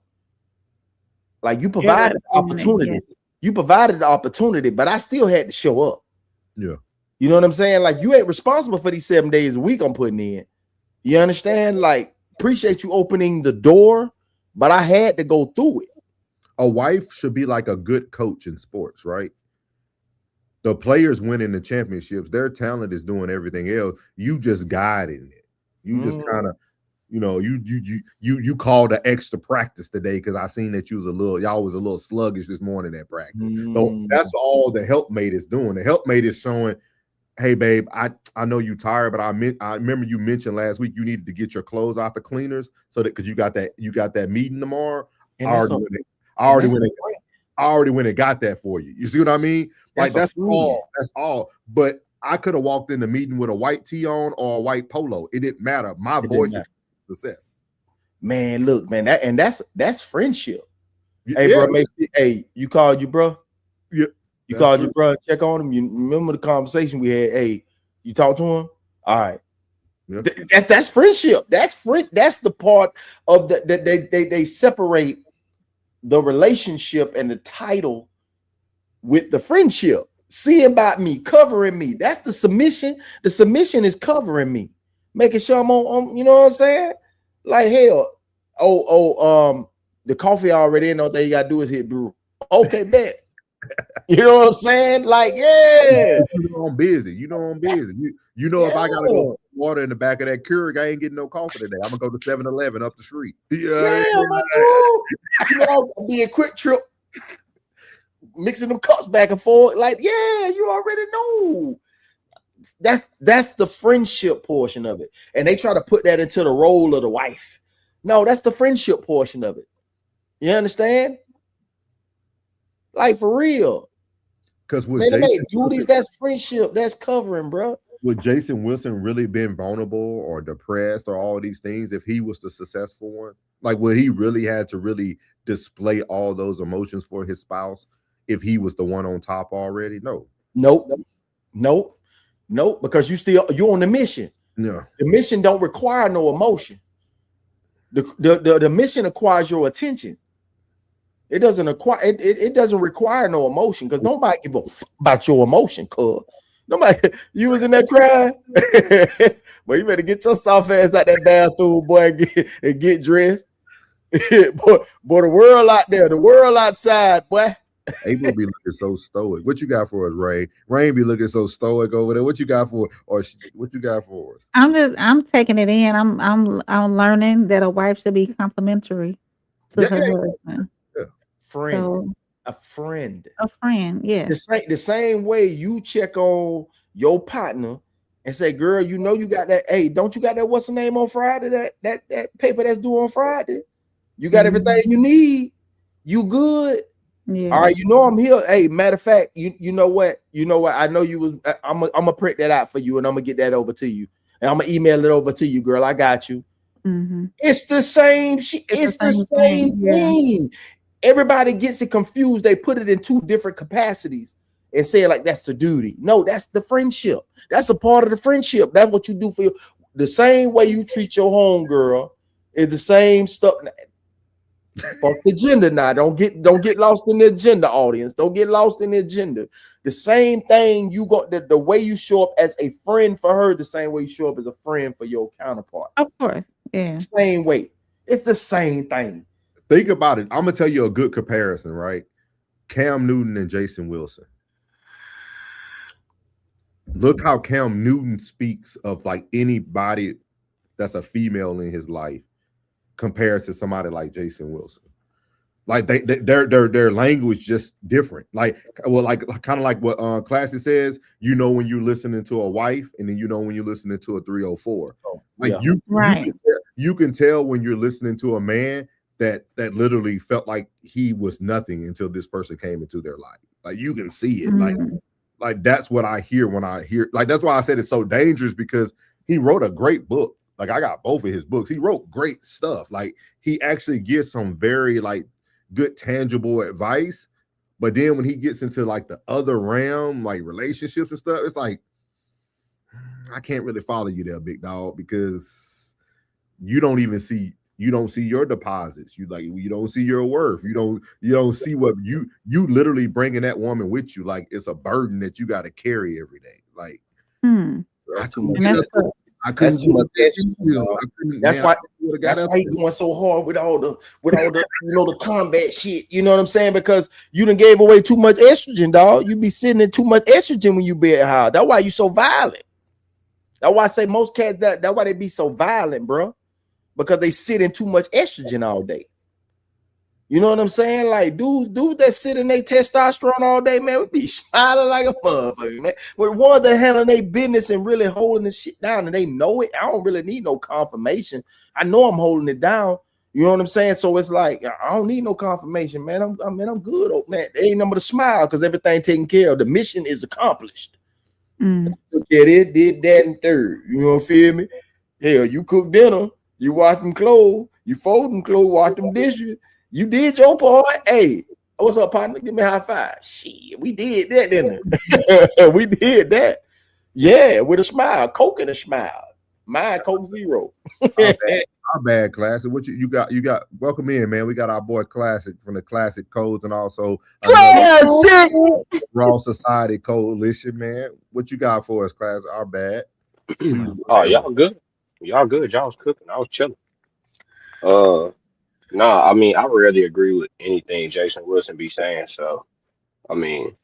Like, you provided the opportunity. Yeah. You provided the opportunity, but I still had to show up. Yeah. You know what I'm saying? Like, you ain't responsible for these 7 days a week I'm putting in. You understand? Like, appreciate you opening the door, but I had to go through it. A wife should be like a good coach in sports, right? The players winning the championships, their talent is doing everything else. You just guiding it. You just kind of, you called the extra practice today because I seen that y'all was a little sluggish this morning at practice. So that's all the helpmate is doing. The helpmate is showing, hey babe, I know you tired, but I remember you mentioned last week you needed to get your clothes out the cleaners so that because you got that meeting tomorrow. I already went and got that for you. You see what I mean? Like, that's all. But I could have walked in the meeting with a white tee on or a white polo. It didn't matter. My voice is success. Man, look, man, that's friendship. Hey, bro, hey, you called you, bro? Yeah. You called your bro, check on him. You remember the conversation we had? Hey, you talked to him? All right. Yeah. That's friendship. That's the part of they separate the relationship and the title with the friendship. See about me, covering me. That's the submission. The submission is covering me, making sure I'm on you know what I'm saying? Like, hell, the coffee already in. All thing you gotta do is hit brew. Okay, bet. You know what I'm saying? Like, yeah. You know I'm busy. You know if I gotta go water in the back of that Keurig, I ain't getting no coffee today. I'm gonna go to 7-Eleven up the street. Yeah, my dude. You know, I'll be a quick trip, mixing them cups back and forth. Like, yeah, you already know. That's the friendship portion of it. And they try to put that into the role of the wife. No, that's the friendship portion of it. You understand? Like, for real. Because with duties, that's friendship, that's covering, bro. Would Jason Wilson really been vulnerable or depressed or all these things if he was the successful one? Like, would he really had to really display all those emotions for his spouse if he was the one on top already? Nope. Because you're on the mission. Yeah. The mission don't require no emotion. The mission acquires your attention. It doesn't require no emotion, because nobody give a fuck about your emotion, cuz. Nobody, you was in there crying. Well, you better get your soft ass out that bathroom, boy, and get dressed. boy, the world out there, the world outside, boy. April be looking so stoic. What you got for us, Ray? Rain be looking so stoic over there. What you got for us? I'm taking it in. I'm learning that a wife should be complimentary to her husband. A friend, yeah. The same way you check on your partner and say, girl, you got that. Hey, don't you got that? What's the name on Friday? That paper that's due on Friday. You got everything you need. You good. Yeah. All right, you know I'm here. Hey, matter of fact, you know what? You know what? I know you was. I'm gonna print that out for you, and I'm gonna get that over to you, and I'm gonna email it over to you, girl. I got you. It's the same. It's the same thing. Everybody gets it confused. They put it in two different capacities and say like that's the duty. No, that's the friendship. That's a part of the friendship. That's what you do for you. The same way you treat your home girl is the same stuff. Fuck the gender now. Don't get lost in the agenda, audience. Don't get lost in the agenda. The same thing you got the way you show up as a friend for her, the same way you show up as a friend for your counterpart. Of course. Yeah. Same way. It's the same thing. Think about it. I'm gonna tell you a good comparison, right? Cam Newton and Jason Wilson. Look how Cam Newton speaks of like anybody that's a female in his life compared to somebody like Jason Wilson. Like their language just different. Like kind of like what Classy says, you know when you're listening to a wife, and then you know when you're listening to a 304. Like you can tell when you're listening to a man that literally felt like he was nothing until this person came into their life. Like you can see it. Like that's what I hear when I hear. Like that's why I said it's so dangerous, because he wrote a great book. Like I got both of his books. He wrote great stuff. Like he actually gives some very like good tangible advice. But then when he gets into like the other realm, like relationships and stuff, it's like I can't really follow you there, big dog, because you don't see your deposits. You don't see your worth. You don't see what you literally bringing that woman with you. Like it's a burden that you got to carry every day. Like that's why you going so hard with all the the combat shit. You know what I'm saying? Because you done gave away too much estrogen, dog. You be sitting in too much estrogen when you be at high. That's why you so violent. That's why I say most cats that's why they be so violent, bro. Because they sit in too much estrogen all day. You know what I'm saying? Like dudes that sit in their testosterone all day, man, we be smiling like a motherfucker, man. But one that handling their business and really holding this shit down, and they know it. I don't really need no confirmation. I know I'm holding it down. You know what I'm saying? So it's like I don't need no confirmation, man. I'm good, old man. They ain't number to smile because everything taken care of. The mission is accomplished. Look at it, did that and third. You know what I feel me? Hell, you cook dinner, you wash them clothes, you fold them clothes, wash them dishes. You did your part. Hey, what's up, partner? Give me a high five. Shit, we did that, didn't we? We did that. Yeah, with a smile, Coke and a smile. Mine Coke Zero. Our bad, Classic. What you got? You got welcome in, man. We got our boy Classic from the Classic Codes and also Classic Raw Society Coalition, man. What you got for us, Classic? Our bad. Oh, y'all good. Y'all good. Y'all was cooking. I was chilling. Nah, I mean, I rarely agree with anything Jason Wilson be saying. So, I mean,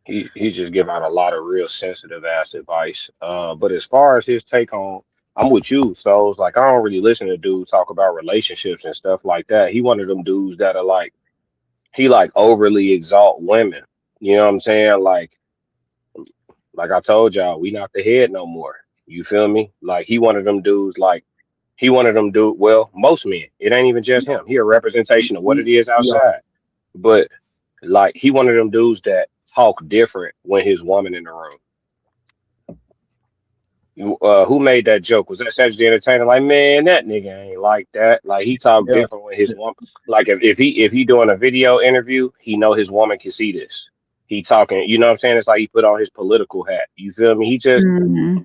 he's just giving out a lot of real sensitive ass advice. But as far as his take on, I'm with you. So it's like I don't really listen to dudes talk about relationships and stuff like that. He one of them dudes that are like he like overly exalt women. You know what I'm saying? Like I told y'all, we not the head no more. You feel me? Like he one of them dudes like. He one of them dude. Well, most men. It ain't even just him. He a representation of what it is outside. But like he one of them dudes that talk different when his woman in the room. Who made that joke? Was that Cedric the Entertainer? Like, man, that nigga ain't like that. Like he talk different when his woman. Like if he doing a video interview, he know his woman can see this. He talking. You know what I'm saying? It's like he put on his political hat. You feel me? He just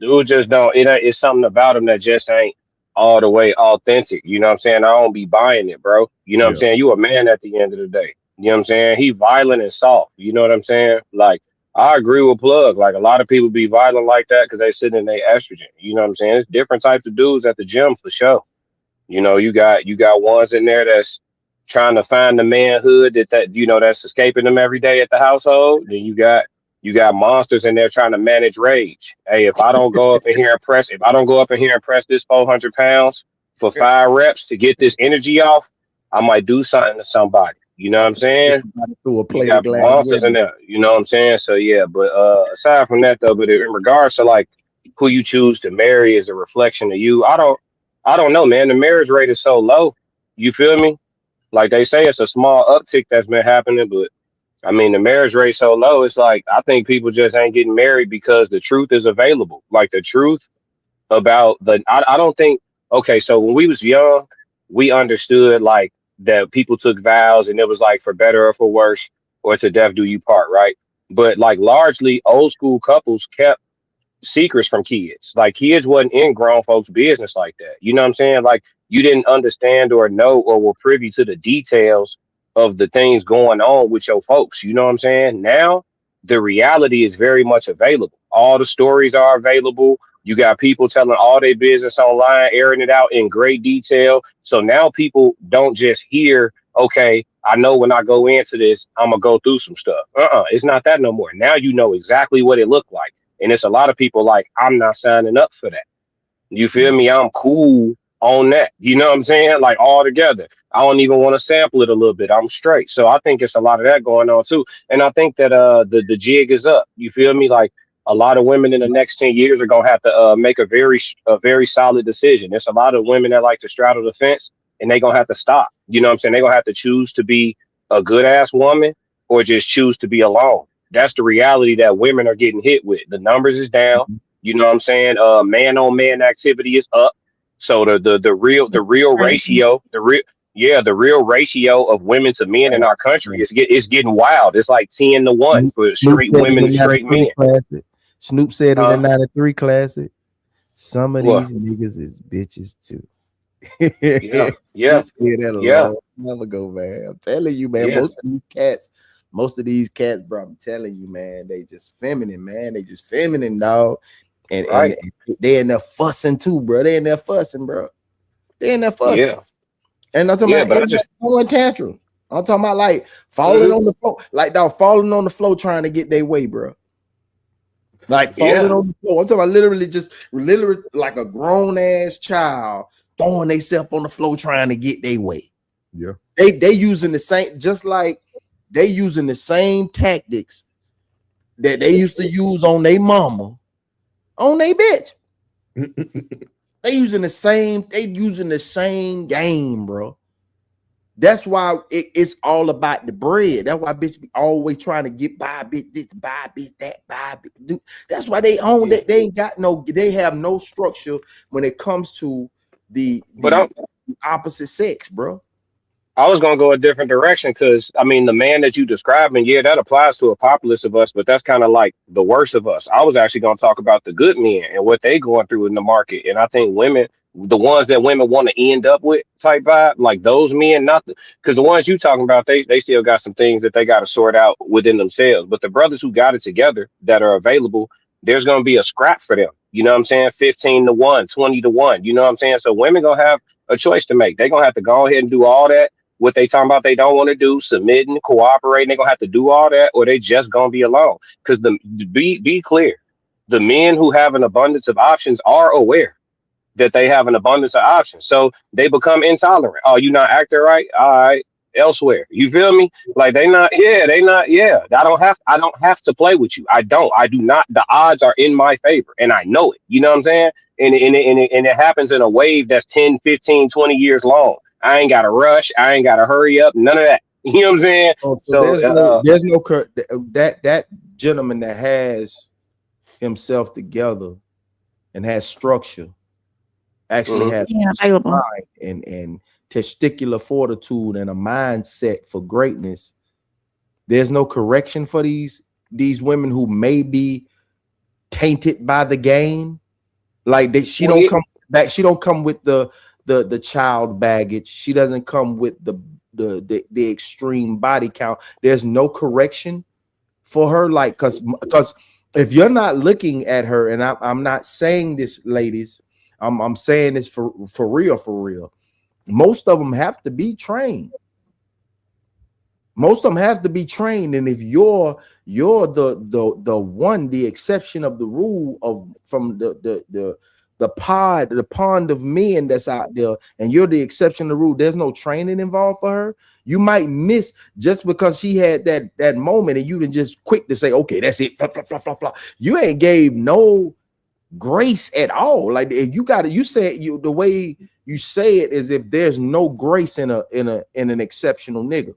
dude just don't. It's something about him that just ain't all the way authentic. You know what I'm saying? I don't be buying it, bro. You know what I'm saying? You a man at the end of the day. You know what I'm saying? He violent and soft. You know what I'm saying? Like, I agree with Plug. Like, a lot of people be violent like that because they sitting in their estrogen. You know what I'm saying? It's different types of dudes at the gym for sure. You know, you got ones in there that's trying to find the manhood that you know that's escaping them every day at the household. Then you got monsters in there trying to manage rage. Hey, if I don't go up in here and press this 400 pounds for 5 reps to get this energy off, I might do something to somebody. You know what I'm saying? You got monsters in there. You know what I'm saying? So yeah, but aside from that though, but in regards to like who you choose to marry is a reflection of you. I don't know, man. The marriage rate is so low. You feel me? Like they say, it's a small uptick that's been happening, but I mean, the marriage rate so low. It's like I think people just ain't getting married because the truth is available. Like the truth about I don't think. Okay, so when we was young, we understood like that people took vows and it was like for better or for worse or to death do you part, right? But like largely old school couples kept secrets from kids. Like kids wasn't in grown folks' business like that. You know what I'm saying? Like you didn't understand or know or were privy to the details of the things going on with your folks. You know what I'm saying? Now the reality is very much available. All the stories are available. You got people telling all their business online, airing it out in great detail. So now people don't just hear, okay, I know when I go into this, I'm gonna go through some stuff. It's not that no more. Now you know exactly what it looked like. And it's a lot of people like, I'm not signing up for that. You feel me? I'm cool on that. You know what I'm saying? Like all together. I don't even want to sample it a little bit. I'm straight. So I think it's a lot of that going on too. And I think that the jig is up. You feel me? Like a lot of women in the next 10 years are gonna have to make a very solid decision. There's a lot of women that like to straddle the fence and they're gonna have to stop. You know what I'm saying? They're gonna have to choose to be a good ass woman or just choose to be alone. That's the reality that women are getting hit with. The numbers is down. You know what I'm saying? Man on man activity is up. So the real ratio, the real ratio of women to men in our country is getting wild. It's like 10-1 for straight women and straight men. Snoop said in the 93 classic, some of What? these niggas is bitches too. Yeah. Said that a long time ago, man. I'm telling you, man. Yeah. Most of these cats, bro, I'm telling you, man, they just feminine, man. They just feminine, dog. And they in there fussing too, bro. They in there fussing, bro. They in there fussing. Yeah. And I'm talking about throwing tantrum. I'm talking about like falling on the floor, like dog falling on the floor trying to get their way, bro. Like falling on the floor. I'm talking about literally like a grown ass child throwing themselves on the floor trying to get their way. Yeah. They using the same, just like they using the same tactics that they used to use on their mama, on their bitch. They using the same game, bro. That's why it's all about the bread. That's why bitch be always trying to get by bitch this, buy bitch that, buy bitch. Dude. That's why they own that. They have no structure when it comes to the opposite sex, bro. I was gonna go a different direction because I mean the man that you describing, yeah, that applies to a populace of us, but that's kind of like the worst of us. I was actually gonna talk about the good men and what they going through in the market. And I think women, the ones that women want to end up with type vibe, like those men, not because the ones you talking about, they still got some things that they got to sort out within themselves. But the brothers who got it together that are available, there's gonna be a scrap for them. You know what I'm saying? 15-1, 20-1. You know what I'm saying? So women gonna have a choice to make. They're gonna have to go ahead and do all that. What they talking about they don't want to do, submitting, cooperating, they're gonna have to do all that, or they just gonna be alone. Because be clear, the men who have an abundance of options are aware that they have an abundance of options. So they become intolerant. Oh, you not acting right? All right, elsewhere. You feel me? Like they not. I don't have to play with you. I do not. The odds are in my favor and I know it. You know what I'm saying? And it happens in a wave that's 10, 15, 20 years long. I ain't got to rush. I ain't got to hurry up. None of that. You know what I'm saying? There's no that gentleman that has himself together and has structure actually has mind and testicular fortitude and a mindset for greatness. There's no correction for these women who may be tainted by the game. Like she don't come back. She don't come with the child baggage. She doesn't come with the extreme body count. There's no correction for her. Like because if you're not looking at her, and I'm not saying this, ladies, I'm saying this for real. Most of them have to be trained. Most of them have to be trained, and if you're the exception of the rule from the pond of men that's out there, and you're the exception to the rule, there's no training involved for her. You might miss just because she had that moment, and you didn't just quick to say, okay, that's it. Blah, blah, blah, blah, blah. You ain't gave no grace at all. Like if you said the way you say it as if there's no grace in an exceptional nigga.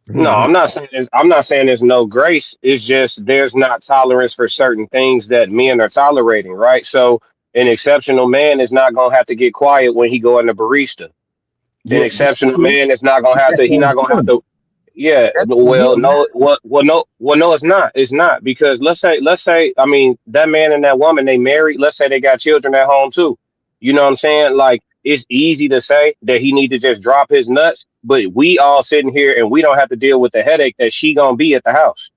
No, I'm not saying there's no grace. It's just there's not tolerance for certain things that men are tolerating, right? So an exceptional man is not gonna have to get quiet when he go in the barista. An Yeah, exceptional man is not gonna have that's to. He what not I'm gonna have doing. to. Yeah. That's what Well, I'm no. Well, no. It's not. It's not because let's say. I mean, that man and that woman they married. Let's say they got children at home too. You know what I'm saying? Like it's easy to say that he need to just drop his nuts, but we all sitting here and we don't have to deal with the headache that she gonna be at the house.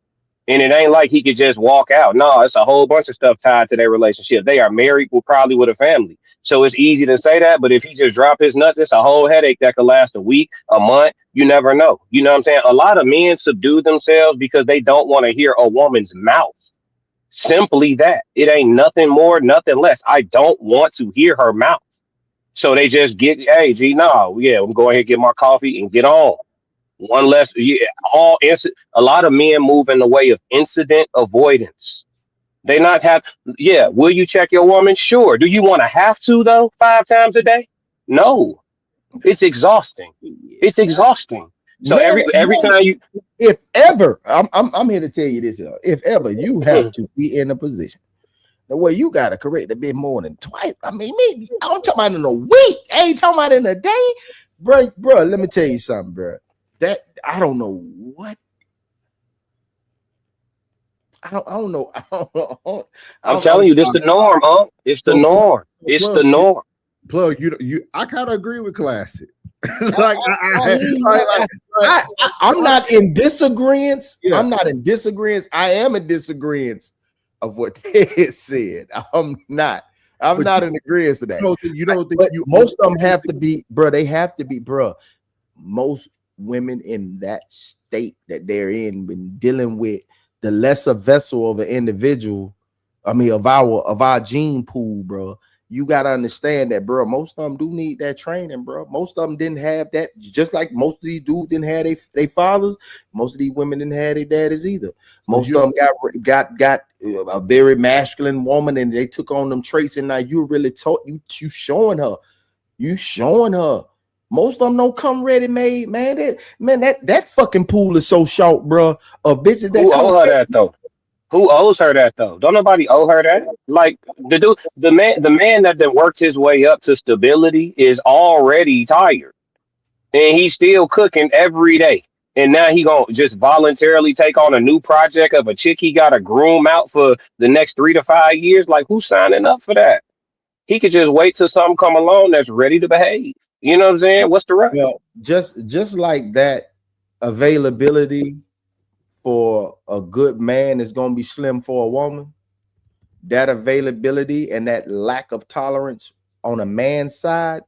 And it ain't like he could just walk out. No, it's a whole bunch of stuff tied to their relationship. They are married, probably with a family. So it's easy to say that. But if he just drop his nuts, it's a whole headache that could last a week, a month. You never know. You know what I'm saying? A lot of men subdue themselves because they don't want to hear a woman's mouth. Simply that. It ain't nothing more, nothing less. I don't want to hear her mouth. So they just get, hey, G, no, yeah, I'm going ahead and get my coffee and get on. One less, yeah, a lot of men move in the way of incident avoidance. They not have, yeah. Will you check your woman? Sure. Do you want to have to though? 5 times a day? No. It's exhausting. It's exhausting. So Man, every time you, if ever, I'm here to tell you this, if ever you have to be in a position the way you gotta correct a bit more than twice. I mean, maybe I'm talking about in a week. I ain't talking about in a day, bro. Let me tell you something, bro. That I don't know what. I don't know. I'm telling you, this the norm, huh? It's the norm. It's the norm. Plug, I kind of agree with Classic. I'm not in disagreement. Yeah. I'm not in disagreement. I am in disagreement of what Ted said. I'm not in agreement to that. Most of them have to be, bro. They have to be, bro. Most women in that state that they're in, when dealing with the lesser vessel of an individual, I mean, of our gene pool, bro. You gotta understand that, bro. Most of them do need that training, bro. Most of them didn't have that. Just like most of these dudes didn't have their fathers. Most of these women didn't have their daddies either. Most of them got a very masculine woman, and they took on them traits. And now you really taught you showing her. You showing her. Most of them don't come ready made, man. That fucking pool is so short, bro. Of bitches that Who come owe her that though? Who owes her that though? Don't nobody owe her that. Like the man that then worked his way up to stability is already tired, and he's still cooking every day. And now he gonna just voluntarily take on a new project of a chick he got to groom out for the next 3 to 5 years. Like who's signing up for that? He could just wait till something come along that's ready to behave. You know what I'm saying? What's the rush? Well, just like that, availability for a good man is going to be slim for a woman. That availability and that lack of tolerance on a man's side,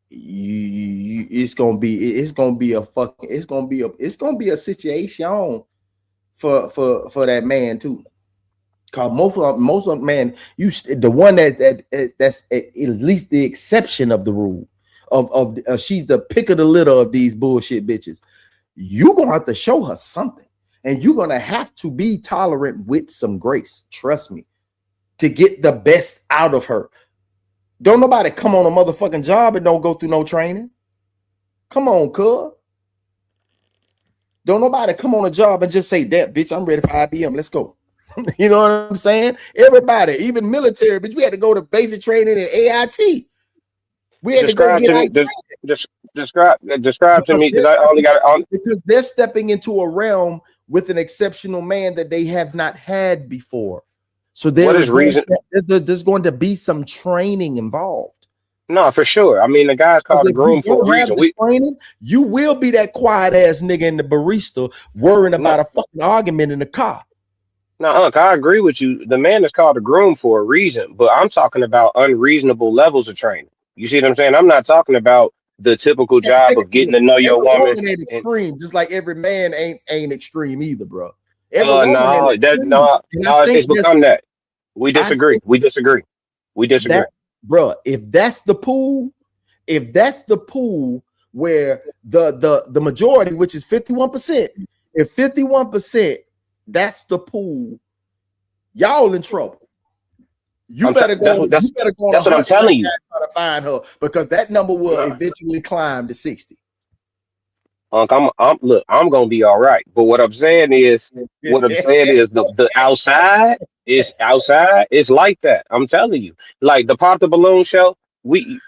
it's gonna be a situation for that man too. Cause most of man, the one that's at least the exception of the rule of she's the pick of the litter of these bullshit bitches. You're gonna have to show her something, and you're gonna have to be tolerant with some grace. Trust me, to get the best out of her. Don't nobody come on a motherfucking job and don't go through no training. Come on, cuz. Don't nobody come on a job and just say, "That bitch, I'm ready for IBM. Let's go." You know what I'm saying? Everybody, even military, bitch, we had to go to basic training in AIT. We had Describe to go to get me. Describe to me because I only got it. Because they're stepping into a realm with an exceptional man that they have not had before. So there's going to be some training involved. No, for sure. I mean, the guy's called the groom for a reason. Training, you will be that quiet ass nigga in the barista worrying about a fucking argument in the car. No, Unc, I agree with you. The man is called a groom for a reason, but I'm talking about unreasonable levels of training. You see what I'm saying? I'm not talking about the typical job of getting to know your woman. Ain't extreme, just like every man ain't extreme either, bro. It's become that. We disagree. Bro, if that's the pool where the majority, which is 51%, if 51%, that's the pool, y'all in trouble. You better go on That's what I'm telling you. Try to find her, because that number will eventually climb to 60. Unc, I'm gonna be all right. But what I'm saying is the outside is like that. I'm telling you. Like the Pop the Balloon show,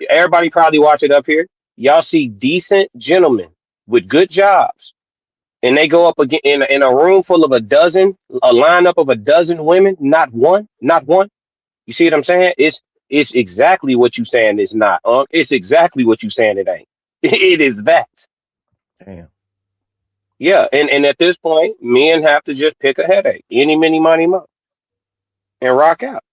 everybody probably watch it up here. Y'all see decent gentlemen with good jobs, and they go up again in a room full of a lineup of a dozen women, not one. You see what I'm saying? It's exactly what you saying it's not, Unc. It's exactly what you saying it ain't. It is that. Damn. Yeah, and at this point, men have to just pick a headache, any, many, money, mo, and rock out.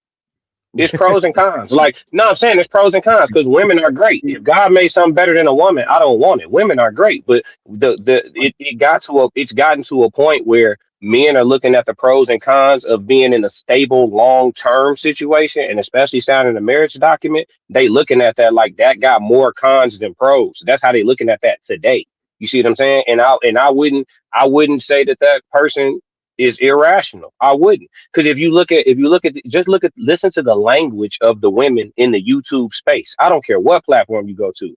It's pros and cons. Like, no, I'm saying it's pros and cons because women are great. If God made something better than a woman, I don't want it. Women are great, but it's gotten to a point where men are looking at the pros and cons of being in a stable, long-term situation, and especially signing a marriage document. They looking at that like that got more cons than pros. That's how they looking at that today. You see what I'm saying? And I wouldn't say that person is irrational. I wouldn't, because if you look at listen to the language of the women in the YouTube space. I don't care what platform you go to.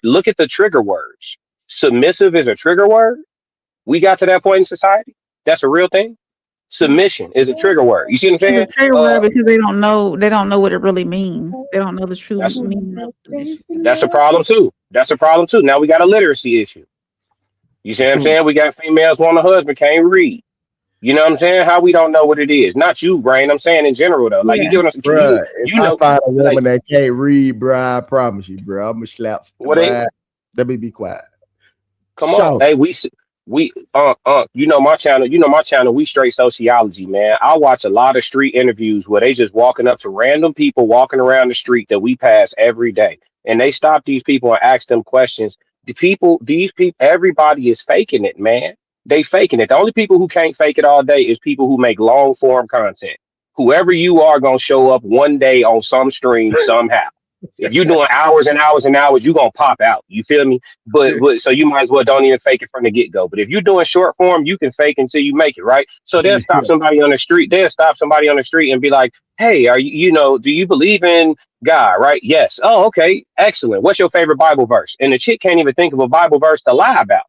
Look at the trigger words. Submissive is a trigger word. We got to that point in society. That's a real thing. Submission is a trigger word. You see what I'm saying? It's a trigger word because they don't know what it really means. They don't know the true meaning. That's a problem too. Now we got a literacy issue. You see what I'm saying? We got females want a husband, can't read. You know what I'm saying? How we don't know what it is. Not you, Brain. I'm saying in general though. Like you get what I'm saying? If I find a woman that can't read, bro, I promise you, bro, I'm gonna slap. Let me be quiet. Come on. Hey, you know my channel, we straight sociology, man. I watch a lot of street interviews where they just walking up to random people walking around the street that we pass every day. And they stop these people and ask them questions. These people, everybody is faking it, man. They faking it. The only people who can't fake it all day is people who make long form content. Whoever you are gonna show up one day on some stream somehow. If you're doing hours and hours and hours, you're gonna pop out. You feel me? But so you might as well don't even fake it from the get go. But if you're doing short form, you can fake until you make it, right? So they'll stop somebody on the street. And be like, "Hey, do you believe in God?" Right? Yes. Oh, okay, excellent. What's your favorite Bible verse? And the chick can't even think of a Bible verse to lie about.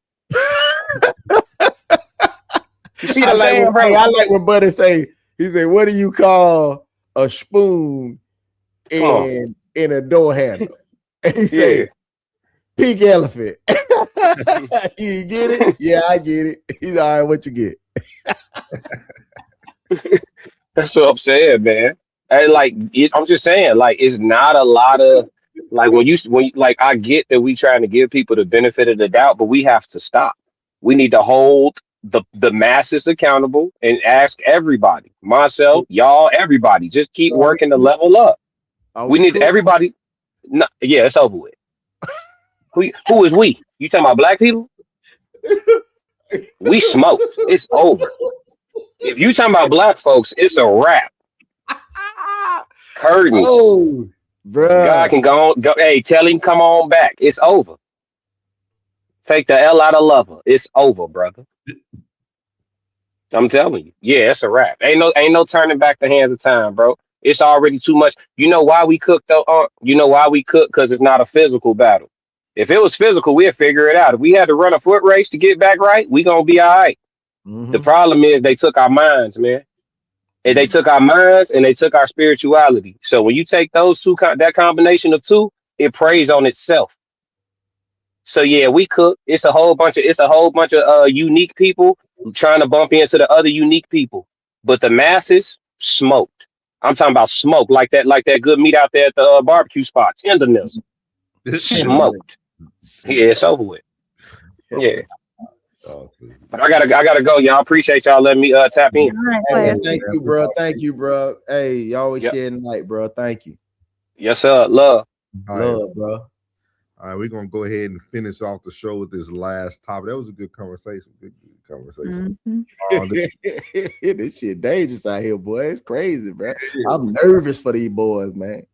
You see what I'm saying, bro? I like when Buddy say, he said, "What do you call a spoon in a door handle?" And he said, "Pink elephant." You get it? Yeah, I get it. He's all right. What you get? That's what I'm saying, man. And I'm just saying, like, it's not a lot of like when I get that we trying to give people the benefit of the doubt, but we have to stop. We need to hold the masses accountable and ask everybody, myself, y'all, everybody, just keep working to level up. We need everybody. No, yeah, it's over with. Who is we? You talking about black people? We smoked. It's over. If you talking about black folks, it's a wrap. Curtains. Oh, bro. God can go. Hey, tell him come on back. It's over. Take the L out of lover. It's over, brother. I'm telling you. Yeah, it's a wrap. Ain't no turning back the hands of time, bro. It's already too much. You know why we cook though? You know why we cook? Because it's not a physical battle. If it was physical, we'd figure it out. If we had to run a foot race to get back right, we gonna be all right. Mm-hmm. The problem is they took our minds, man. And they took our minds and they took our spirituality. So when you take those two, that combination of two, it preys on itself. So yeah, we cook. It's a whole bunch of unique people trying to bump into the other unique people. But the masses smoked. I'm talking about smoke like that good meat out there at the barbecue spot. Tenderness. Smoked. Yeah, it's over with. Yeah. But I gotta go, y'all. Appreciate y'all letting me tap in. Hey, thank you, bro. Hey, you always sharing light, bro. Thank you. Yes, sir. Love, bro. All right, we're gonna go ahead and finish off the show with this last topic. That was a good conversation. Good conversation. Mm-hmm. This shit dangerous out here, boy. It's crazy, bro. I'm nervous for these boys, man.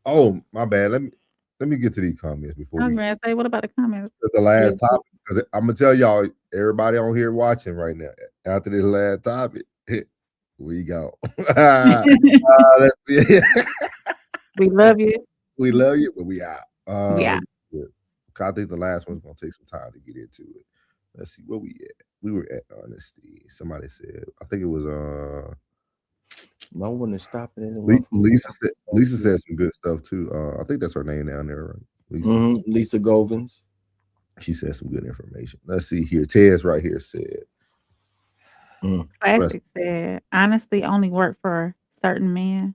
Oh, my bad. Let me get to these comments before. I was gonna say, what about the comments? The last topic, because I'm gonna tell y'all, everybody on here watching right now, after this last topic, We go. Let's see. We love you. We love you, but we out. Yeah. I think the last one's gonna take some time to get into it. Let's see where we at. We were at honesty. Somebody said, I think it was no one is stopping anyone. Lisa said some good stuff too. I think that's her name down there, right? Lisa. Lisa Govins. She said some good information. Let's see here. Tez right here said. Classic said, honesty only work for certain men.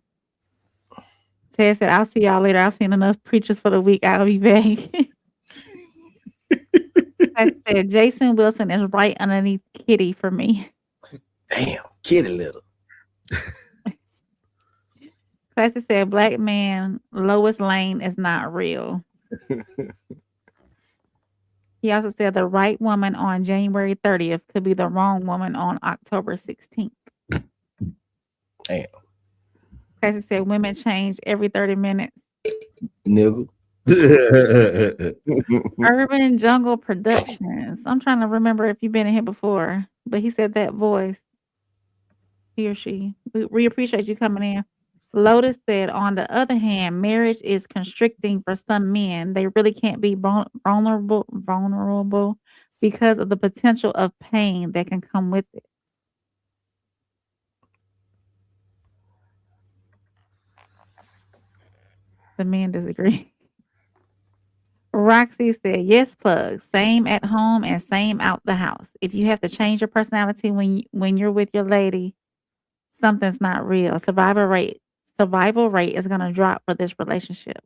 Ted said, I'll see y'all later. I've seen enough preachers for the week. I'll be back. I said, Jason Wilson is right underneath Kitty for me. Damn, Kitty little. Classic said, black man, Lois Lane is not real. He also said the right woman on January 30th could be the wrong woman on October 16th. Damn. Classic said women change every 30 minutes. Nigga. Urban Jungle Productions. I'm trying to remember if you've been in here before, but he said that voice. He or she. We appreciate you coming in. Lotus said, on the other hand, marriage is constricting for some men. They really can't be vulnerable because of the potential of pain that can come with it. The men disagree. Roxy said, yes, plug. Same at home and same out the house. If you have to change your personality when you're with your lady, something's not real. Survival rate is going to drop for this relationship.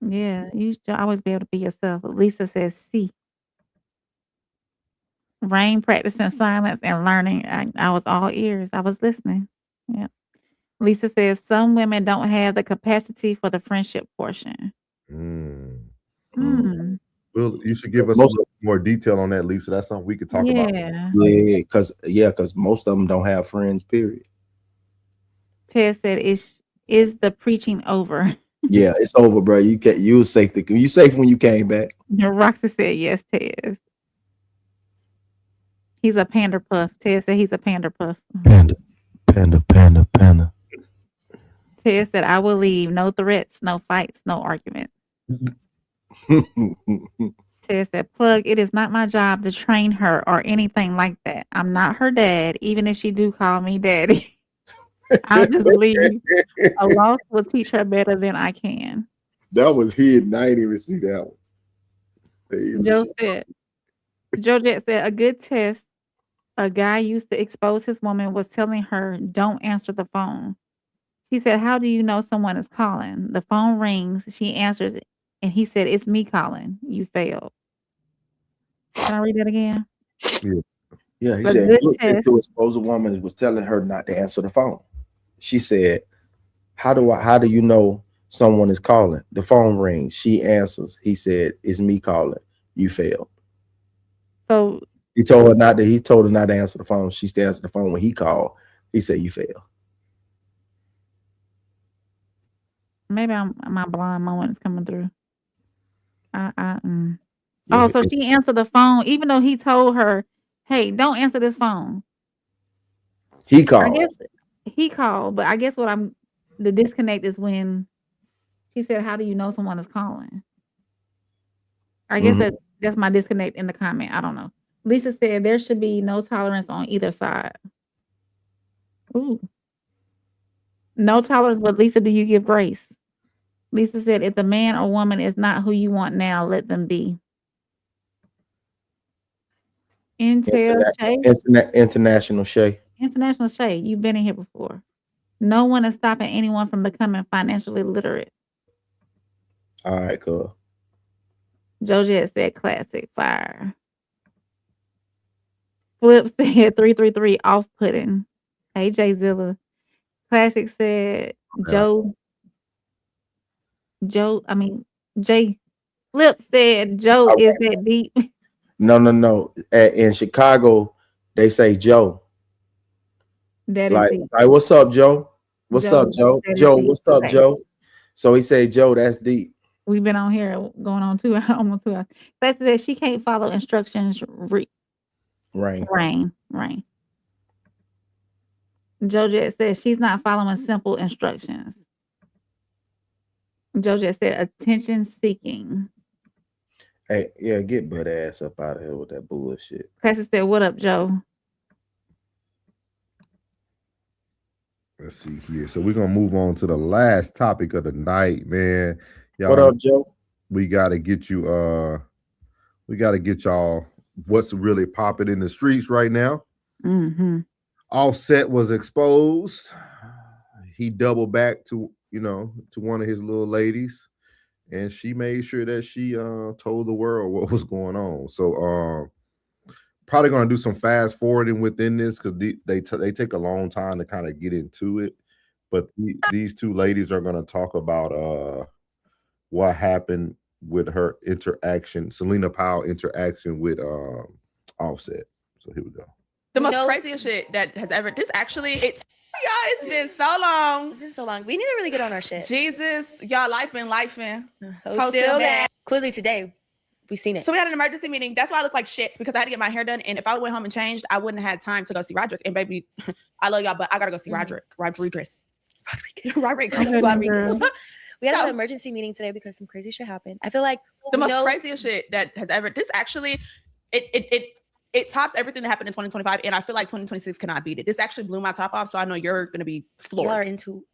Yeah, you should always be able to be yourself. Lisa says, see. Rain practicing silence and learning. I was all ears. I was listening. Yeah. Lisa says, some women don't have the capacity for the friendship portion. Well, you should give us a little more detail on that, Lisa. That's something we could talk about. Yeah, because most of them don't have friends, period. Ted said, is the preaching over? Yeah, it's over, bro. You were safe when you came back. Roxy said, yes, Ted. He's a pander puff. Ted said he's a pander puff. Panda. Ted said, I will leave. No threats, no fights, no arguments. Ted said, plug, it is not my job to train her or anything like that. I'm not her dad, even if she do call me daddy. I'll just leave. A loss will teach her better than I can. That was hidden. I didn't even see that one. Joe Jet said, a good test a guy used to expose his woman was telling her, don't answer the phone. She said, how do you know someone is calling? The phone rings. She answers it. And he said, it's me calling. You failed. Can I read that again? Yeah, he said to expose a woman was telling her not to answer the phone. She said, how do you know someone is calling? The phone rings. She answers. He said, it's me calling. You failed. So he told her not to answer the phone. She still answered the phone when he called. He said, you failed. Maybe my blind moment is coming through. Oh, so she answered the phone, even though he told her, hey, don't answer this phone. He called. He called, but I guess the disconnect is when she said, how do you know someone is calling? I guess that's my disconnect in the comment. I don't know. Lisa said there should be no tolerance on either side. Ooh. No tolerance, but Lisa, do you give grace? Lisa said, if the man or woman is not who you want now, let them be. International Shay. International Shay, you've been in here before. No one is stopping anyone from becoming financially literate. All right, cool. Jojet said classic fire. Flip said 333 off-putting. Hey, Jay Zilla. Classic said Jay Flip said Joe is that deep. No. In Chicago, they say Joe. That is deep. Like, what's up, Joe? What's up, Joe? Joe, what's up, Joe? So he said, Joe, that's deep. We've been on here going on almost 2 hours. Classic said she can't follow instructions. Rain. Georgette said she's not following simple instructions. Georgette said attention seeking. Hey, yeah, get butt ass up out of here with that bullshit. Cassie said, "What up, Joe?" Let's see here. So we're gonna move on to the last topic of the night, man. Y'all, what up, Joe? We gotta get you we gotta get y'all what's really popping in the streets right now. Mm-hmm. Offset was exposed. He doubled back to one of his little ladies, and she made sure that she told the world what was going on. So probably going to do some fast forwarding within this because they take a long time to kind of get into it. But these two ladies are going to talk about what happened with her interaction, Selena Powell interaction with Offset. So here we go. The most craziest shit that has ever. This actually, it's been so long. It's been so long. We need to really get on our shit. Jesus, y'all, life been lifing. Still bad. Clearly today, we seen it. So we had an emergency meeting. That's why I look like shit because I had to get my hair done. And if I went home and changed, I wouldn't have had time to go see Roderick. And baby, I love y'all, but I gotta go see Roderick. Rodriguez. We had an emergency meeting today because some crazy shit happened. I feel like the most craziest shit that has ever. This actually, it tops everything that happened in 2025, and I feel like 2026 cannot beat it. This actually blew my top off, so I know you're going to be floored. You are into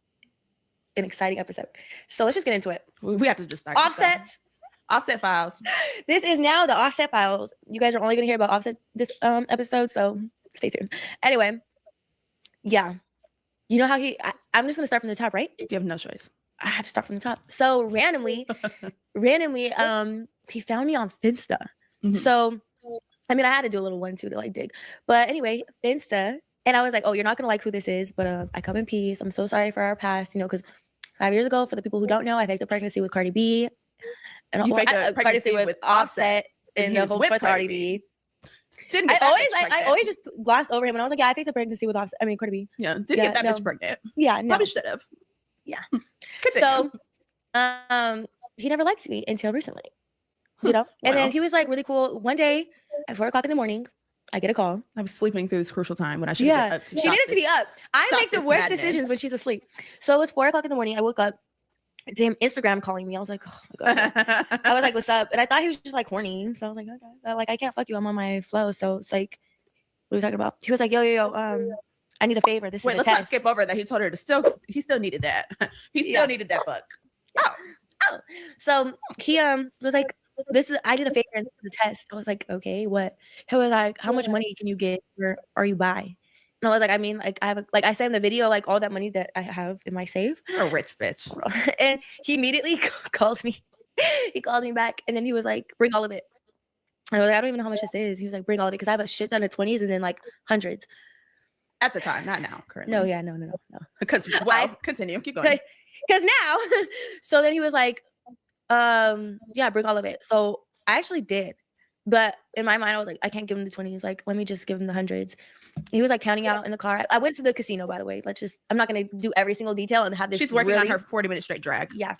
an exciting episode. So let's just get into it. We have to just start. Offset files. This is now the Offset files. You guys are only going to hear about Offset this episode, so stay tuned. Anyway, yeah. You know how I'm just going to start from the top, right? You have no choice. I had to start from the top. So randomly, he found me on Finsta. Mm-hmm. So I mean, I had to do a little 1-2 to like dig. But anyway, Finsta. And I was like, oh, you're not going to like who this is, but I come in peace. I'm so sorry for our past, because 5 years ago, for the people who don't know, I faked a pregnancy with Cardi B. And you faked a pregnancy with Offset. And the whole with Cardi B. I always just glossed over him. And I was like, yeah, I faked a pregnancy with Offset. I mean, Cardi B. Yeah, didn't get that bitch pregnant. Yeah, no. Probably should have. Yeah. So he never liked me until recently. And then he was like really cool. One day at 4 o'clock in the morning, I get a call. I was sleeping through this crucial time when I should get up. She needed to be up. I make the worst decisions when she's asleep. So it was 4 o'clock in the morning. I woke up. Damn, Instagram calling me. I was like, oh my God. I was like, what's up? And I thought he was just like horny. So I was like, okay. But, like, I can't fuck you. I'm on my flow. So it's like, what are we talking about? He was like, yo, I need a favor. This is let's not skip over that. He told her he still needed that. He still needed that fuck. Oh. So he was like, I did a favor in the test. I was like, okay, what? He was like, how much money can you get or you buy? And I was like, I mean, like I have I sent him the video, like all that money that I have in my safe. You're a rich bitch. And he immediately called me. He called me back and then he was like, bring all of it. I was like, I don't even know how much this is. He was like, bring all of it because I have a shit ton of 20s and then like hundreds. At the time, not now, currently. No. Because continue, keep going. Because now, so then he was like, yeah, bring all of it. So I actually did. But in my mind, I was like, I can't give him the 20s. Like, let me just give him the hundreds. He was like counting out in the car. I went to the casino, by the way. I'm not going to do every single detail and have this. She's working on her 40-minute straight drag. Yeah.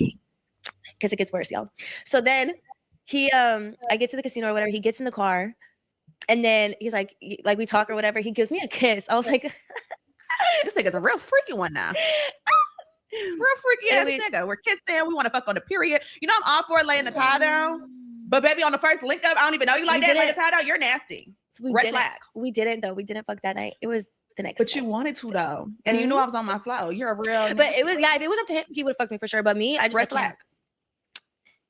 Because it gets worse, y'all. So then I get to the casino or whatever. He gets in the car and then he's like we talk or whatever. He gives me a kiss. I was like, this nigga's a real freaky one now. Real freaky ass nigga. We're kissing. We want to fuck on the period. I'm all for laying the tie down. But baby, on the first link up, I don't even know you like that. Lay the tie down, you're nasty. Red flag. We didn't though. We didn't fuck that night. It was the next. But you wanted to though, and you knew I was on my flow. You're a real. But it was if it was up to him, he would have fucked me for sure. But me, I just red flag.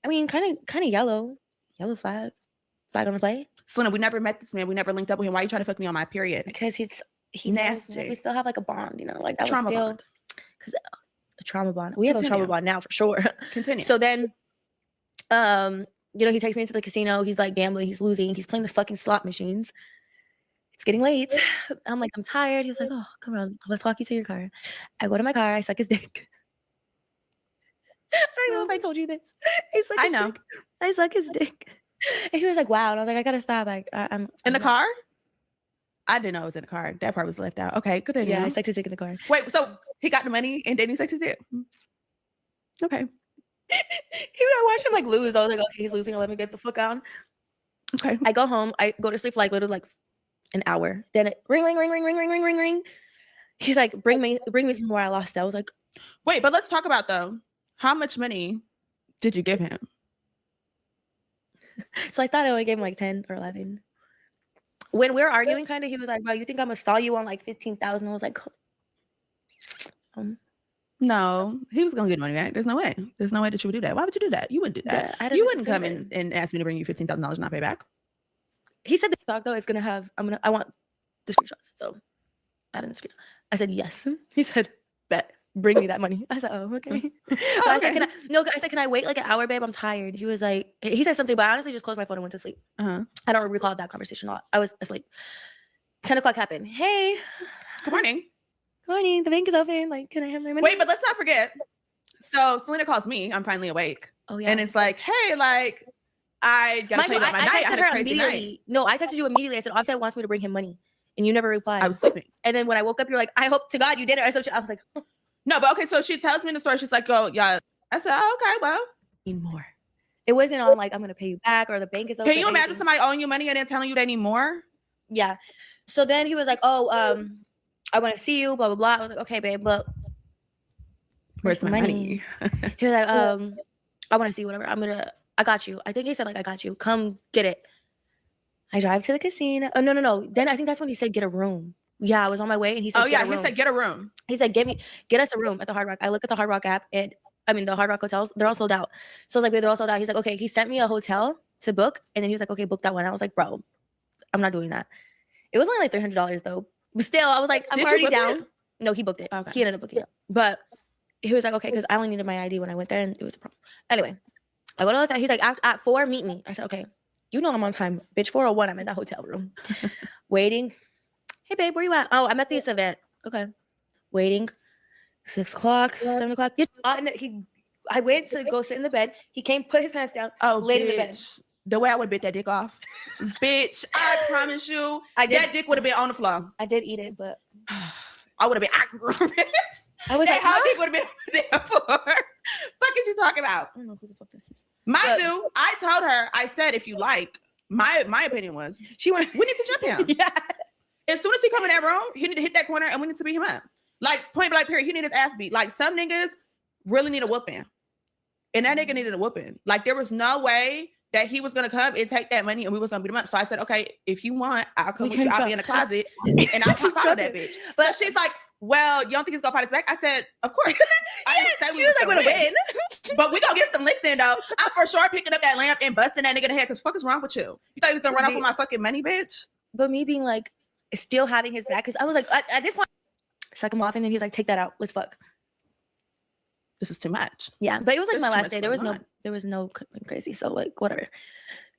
I mean, kind of yellow flag on the play. Selena, we never met this man. We never linked up with him. Why are you trying to fuck me on my period? Because he's nasty. We still have like a bond, like that trauma was still because a trauma bond. We have a trauma bond now for sure. Continue. So then, he takes me into the casino. He's like gambling. He's losing. He's playing the fucking slot machines. It's getting late. I'm like, I'm tired. He was like, oh, come on. Let's walk you to your car. I go to my car. I suck his dick. I don't know if I told you this. I know. I suck his dick. And he was like, wow. And I was like, I gotta stop. Like, I'm in the car? I didn't know it was in the car. That part was left out. Okay, good. Yeah, I sucked his dick in the car. Wait, so he got the money and then he sucked his dick? Okay. I watched him like lose. I was like, okay, he's losing. Let me get the fuck on. Okay. I go home. I go to sleep for like literally like an hour. Then it ring. He's like, bring me some more. I lost it. I was like, wait, but let's talk about though. How much money did you give him? So I thought I only gave him like 10 or 11. When we were arguing, kind of, he was like, bro, you think I'm gonna stall you on like 15,000? I was like, no, he was gonna get money back. There's no way. There's no way that you would do that. Why would you do that? You wouldn't do that. Yeah, you wouldn't come in and ask me to bring you $15,000 and not pay back. He said the talk though, it's gonna have, I want the screenshots. So I didn't screenshot. I said, yes. He said, bet. Bring me that money. I said, oh, okay. I said, can I wait like an hour, babe? I'm tired. He was like, he said something, but I honestly just closed my phone and went to sleep. I don't recall that conversation a lot. I was asleep. 10 o'clock happened. Hey. Good morning. Good morning. The bank is open. Like, can I have my money? Wait, but let's not forget. So Selena calls me. I'm finally awake. Oh, yeah. And it's like, hey, like, I gotta tell you about my night. I had a crazy night. No, I texted you immediately. I said, Offset wants me to bring him money. And you never replied. I was sleeping. And then when I woke up, you're like, I hope to God you did it. Or something. I was like, oh. No, but okay, so she tells me the story. She's like, oh, yeah. I said, oh, okay, well. Need more. It wasn't on like, I'm going to pay you back or the bank is open. Can you imagine somebody owing you money and then telling you they need more? Yeah. So then he was like, oh, I want to see you, blah, blah, blah. I was like, okay, babe, but where's my money? He was like, I want to see whatever. I got you. I think he said like, I got you. Come get it. I drive to the casino. Oh, no. Then I think that's when he said, get a room. Yeah, I was on my way and he said, he said, get a room. He said, get us a room at the Hard Rock. I look at the Hard Rock app and the Hard Rock hotels, they're all sold out. So I was like, babe, they're all sold out. He's like, okay. He sent me a hotel to book. And then he was like, okay, book that one. I was like, bro, I'm not doing that. It was only like $300 though. But still, I was like, I'm already down. No, he booked it. Okay. He ended up booking it. But he was like, okay, because I only needed my ID when I went there and it was a problem. Anyway, I go to the hotel. He's like, at 4, meet me. I said, okay, you know I'm on time. Bitch, 4:01, I'm in that hotel room. Waiting. Hey, babe, where you at? Oh, I'm at this event. Okay. Waiting. 6 o'clock, 7 o'clock. I went to go sit in the bed. He came, put his pants down, laid in the bed. The way I would have bit that dick off. Bitch, I promise you, that dick would have been on the floor. I did eat it, but I would have been. I was like, how dick would have been there for? Fuck is you talking about? I don't know who the fuck this is. Mind you, I told her, I said, if you like, my opinion was, we need to jump him. Yeah. As soon as he come in that room, he need to hit that corner and we need to beat him up. Like, point blank period. He need his ass beat. Like, some niggas really need a whooping. And that nigga needed a whooping. Like, there was no way that he was going to come and take that money and we was going to beat him up. So I said, okay, if you want, I'll come with you. I'll be in the closet and I'll pop out of that bitch. But she's like, well, you don't think he's going to fight us back? I said, of course. I didn't say she was like, we're going to win. But we going to get some licks in, though. I'm for sure picking up that lamp and busting that nigga in the head because fuck is wrong with you? You thought he was going to run off with my fucking money, bitch? But me being like, still having his back, because I was like, at this point, suck him off, and then he's like, take that out, let's fuck. This is too much. Yeah, but it was like my last day. There was no crazy, so like whatever.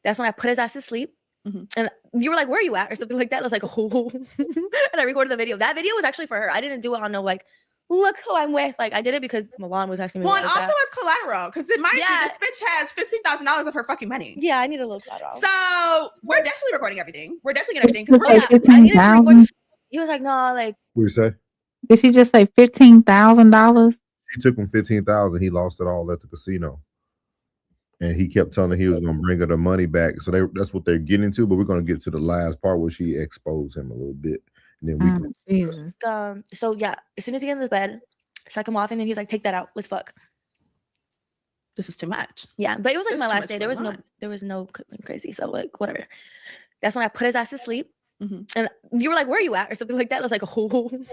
That's when I put his ass to sleep, and you were like, where are you at, or something like that. I was like, oh, and I recorded the video. That video was actually for her. I didn't do it on no like, look who I'm with. Like I did it because Milan was asking me. Well, and also as collateral, because it might be this bitch has $15,000 of her fucking money. Yeah, I need a little collateral. So we're definitely recording everything. We're definitely getting everything. I needed to record. He was like, no, like. What you say? Did she just say $15,000? She took him $15,000. He lost it all at the casino, and he kept telling her he was going to bring her the money back. So that's what they're getting to. But we're going to get to the last part where she exposed him a little bit, and then we can. So yeah, as soon as he gets in the bed, suck him off, and then he's like, take that out, let's fuck. This is too much. Yeah, but it was like my last day. There was no crazy. So like whatever. That's when I put his ass to sleep. And you were like, where are you at, or something like that. I was like, oh, and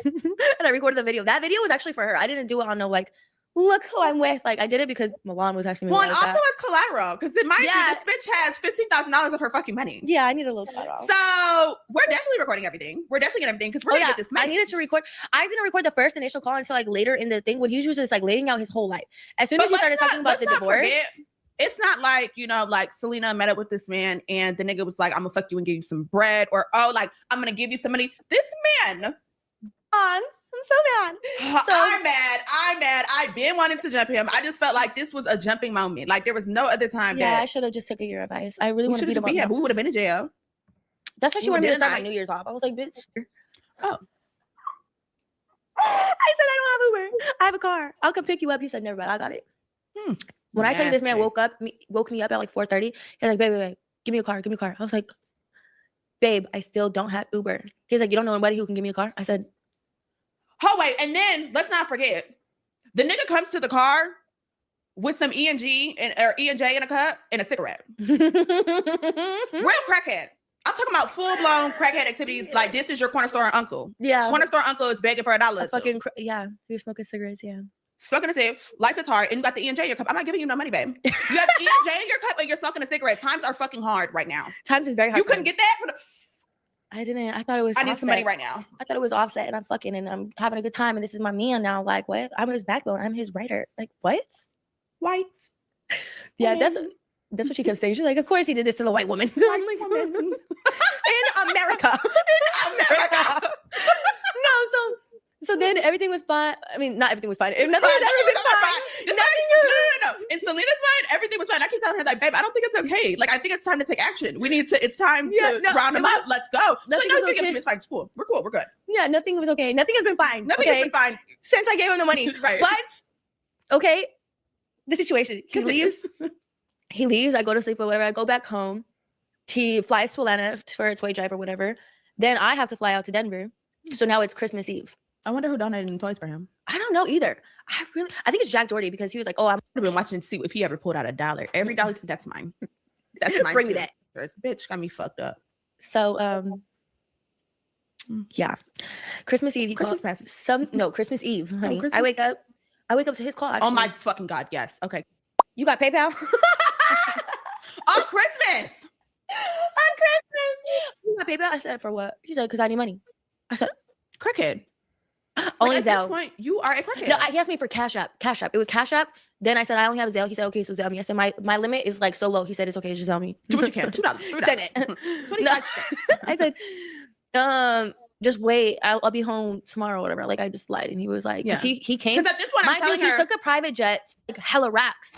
I recorded the video. That video was actually for her. I didn't do it on no like, look who I'm with. Like I did it because Milan was asking me. Well, and also as collateral, because it might be this bitch has $15,000 of her fucking money. Yeah, I need a little collateral. So we're definitely recording everything. We're definitely getting everything because we're gonna get this money. I needed to record. I didn't record the first initial call until like later in the thing when he was just like laying out his whole life. As soon as he started talking about the divorce. It's not like, you know, like Selena met up with this man and the nigga was like, I'm gonna fuck you and give you some bread, or oh, like I'm gonna give you some money. This man, I'm so mad. I'm mad. I've been wanting to jump him. I just felt like this was a jumping moment. Like there was no other time. Yeah, I should have just taken your advice. I really want to beat him up. Yeah, we would have been in jail. That's why she wanted me to start my New Year's off. I was like, bitch. Oh. I said I don't have Uber. I have a car. I'll come pick you up. He said, never mind. I got it. When I tell you this man woke me up at like 4:30, he's like, babe, give me a car. I was like, babe, I still don't have Uber. He's like, you don't know anybody who can give me a car? I said, Oh wait, and then let's not forget, the nigga comes to the car with some E&J in a cup and a cigarette. Real crackhead. I'm talking about full-blown crackhead activities. Like, this is your corner store uncle. Yeah. Corner store uncle is begging for $1. Fucking yeah. He was smoking cigarettes. Yeah. Smoking a cig, life is hard, and you got the E&J in your cup. I'm not giving you no money, babe. You have E&J in your cup and you're smoking a cigarette. Times are fucking hard right now. Times is very hard. You couldn't get that for the... I didn't. I thought it was. I need Offset. some money right now. I thought it was Offset, and I'm fucking, and I'm having a good time, and this is my man now. Like, what? I'm his backbone. I'm his writer. Like, what? White. Yeah, that's what she kept saying. She's like, of course he did this to the white woman. I'm like, in America. In America. No, so then everything was fine. I mean, not everything was fine. Nothing has ever been fine. No. In Selena's mind, everything was fine. I keep telling her, like, babe, I don't think it's okay. Like, I think it's time to take action. It's time to round them up. Let's go. Like, no, it's fine. It's cool. We're cool. We're good. Yeah, nothing was okay. Nothing has been fine. Nothing has been fine. Since I gave him the money. Right. But, okay, the situation. He leaves. I go to sleep or whatever. I go back home. He flies to Atlanta for a toy drive or whatever. Then I have to fly out to Denver. So now it's Christmas Eve. I wonder who donated toys for him. I don't know either. I think it's Jack Doherty because he was like, "Oh, I've been watching to see if he ever pulled out $1. Every dollar, that's mine. That's mine. Bring me that. This bitch got me fucked up." So, yeah, Christmas Eve. Christmas passes. Christmas Eve, honey. Christmas. I wake up to his call. Actually. Oh my fucking God! Yes. Okay. You got PayPal on Christmas. On Christmas. You got PayPal. I said, for what? He said, because I need money. I said, crackhead. Only at Zelle. This point, you are a crackhead. No, he asked me for Cash App. It was Cash App. Then I said I only have Zelle. He said, okay, so Zelle me. I said my limit is like so low. He said it's okay, just Zelle me. Do what you can. $2. Send it. No, I said, just wait. I'll be home tomorrow or whatever. Like I just lied, and he was like, because he came. Because at this point, I'm telling her, he took a private jet, like hella racks.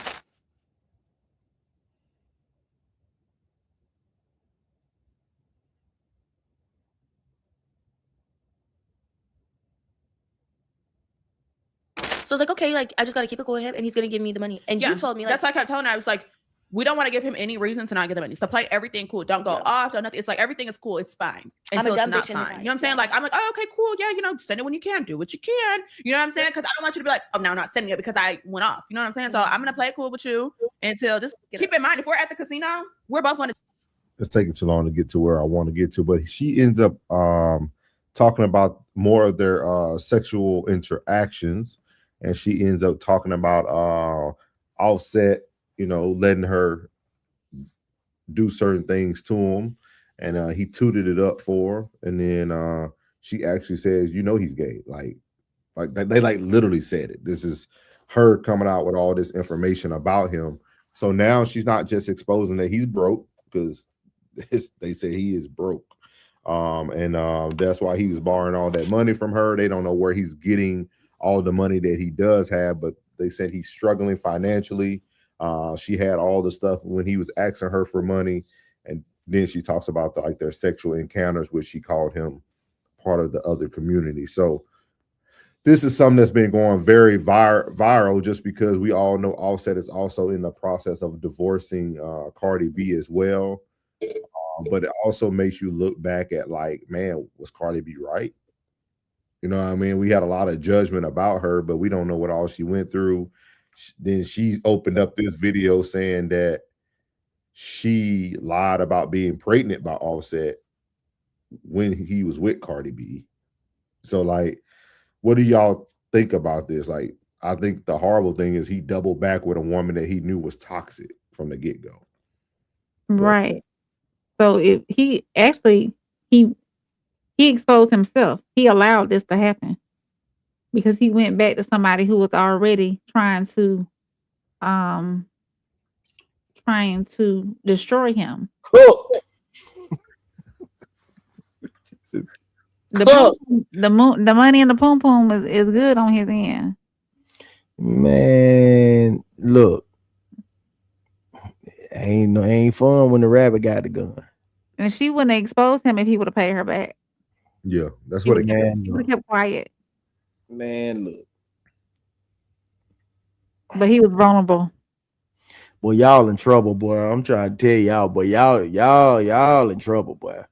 So I was like, okay, like I just gotta keep it cool with him, and he's gonna give me the money. And you told me, like, that's why I kept telling her. I was like, we don't want to give him any reason to not get the money. So play everything cool. Don't go off. Don't nothing. It's like everything is cool. It's fine until it's not fine. You know what I'm saying? Like I'm like, oh, okay, cool. Yeah, send it when you can. Do what you can. You know what I'm saying? Because I don't want you to be like, oh, no, I'm not sending it because I went off. You know what I'm saying? So I'm gonna play it cool with you until just keep in mind if we're at the casino, we're both going to. It's taking too long to get to where I want to get to, but she ends up talking about more of their sexual interactions. And she ends up talking about Offset, letting her do certain things to him. And he tooted it up for her. And then she actually says, he's gay. Like they literally said it. This is her coming out with all this information about him. So now she's not just exposing that he's broke, because they say he is broke. And that's why he was borrowing all that money from her. They don't know where he's getting all the money that he does have, but they said he's struggling financially. She had all the stuff when he was asking her for money. And then she talks about their sexual encounters, which she called him part of the other community. So this is something that's been going very viral just because we all know Offset is also in the process of divorcing Cardi B as well. But it also makes you look back at man, was Cardi B right? You know what I mean? We had a lot of judgment about her, but we don't know what all she went through. Then she opened up this video saying that she lied about being pregnant by Offset when he was with Cardi B. So, what do y'all think about this? I think the horrible thing is he doubled back with a woman that he knew was toxic from the get-go. Right. So if he exposed himself. He allowed this to happen because he went back to somebody who was already trying to destroy him. The money and the pom pom is good on his end. Man, look, ain't fun when the rabbit got the gun. And she wouldn't have exposed him if he would have paid her back. Yeah, that's what it He would have kept quiet. Man, look. But he was vulnerable. Boy, y'all in trouble, boy. I'm trying to tell y'all, boy. Y'all in trouble, boy.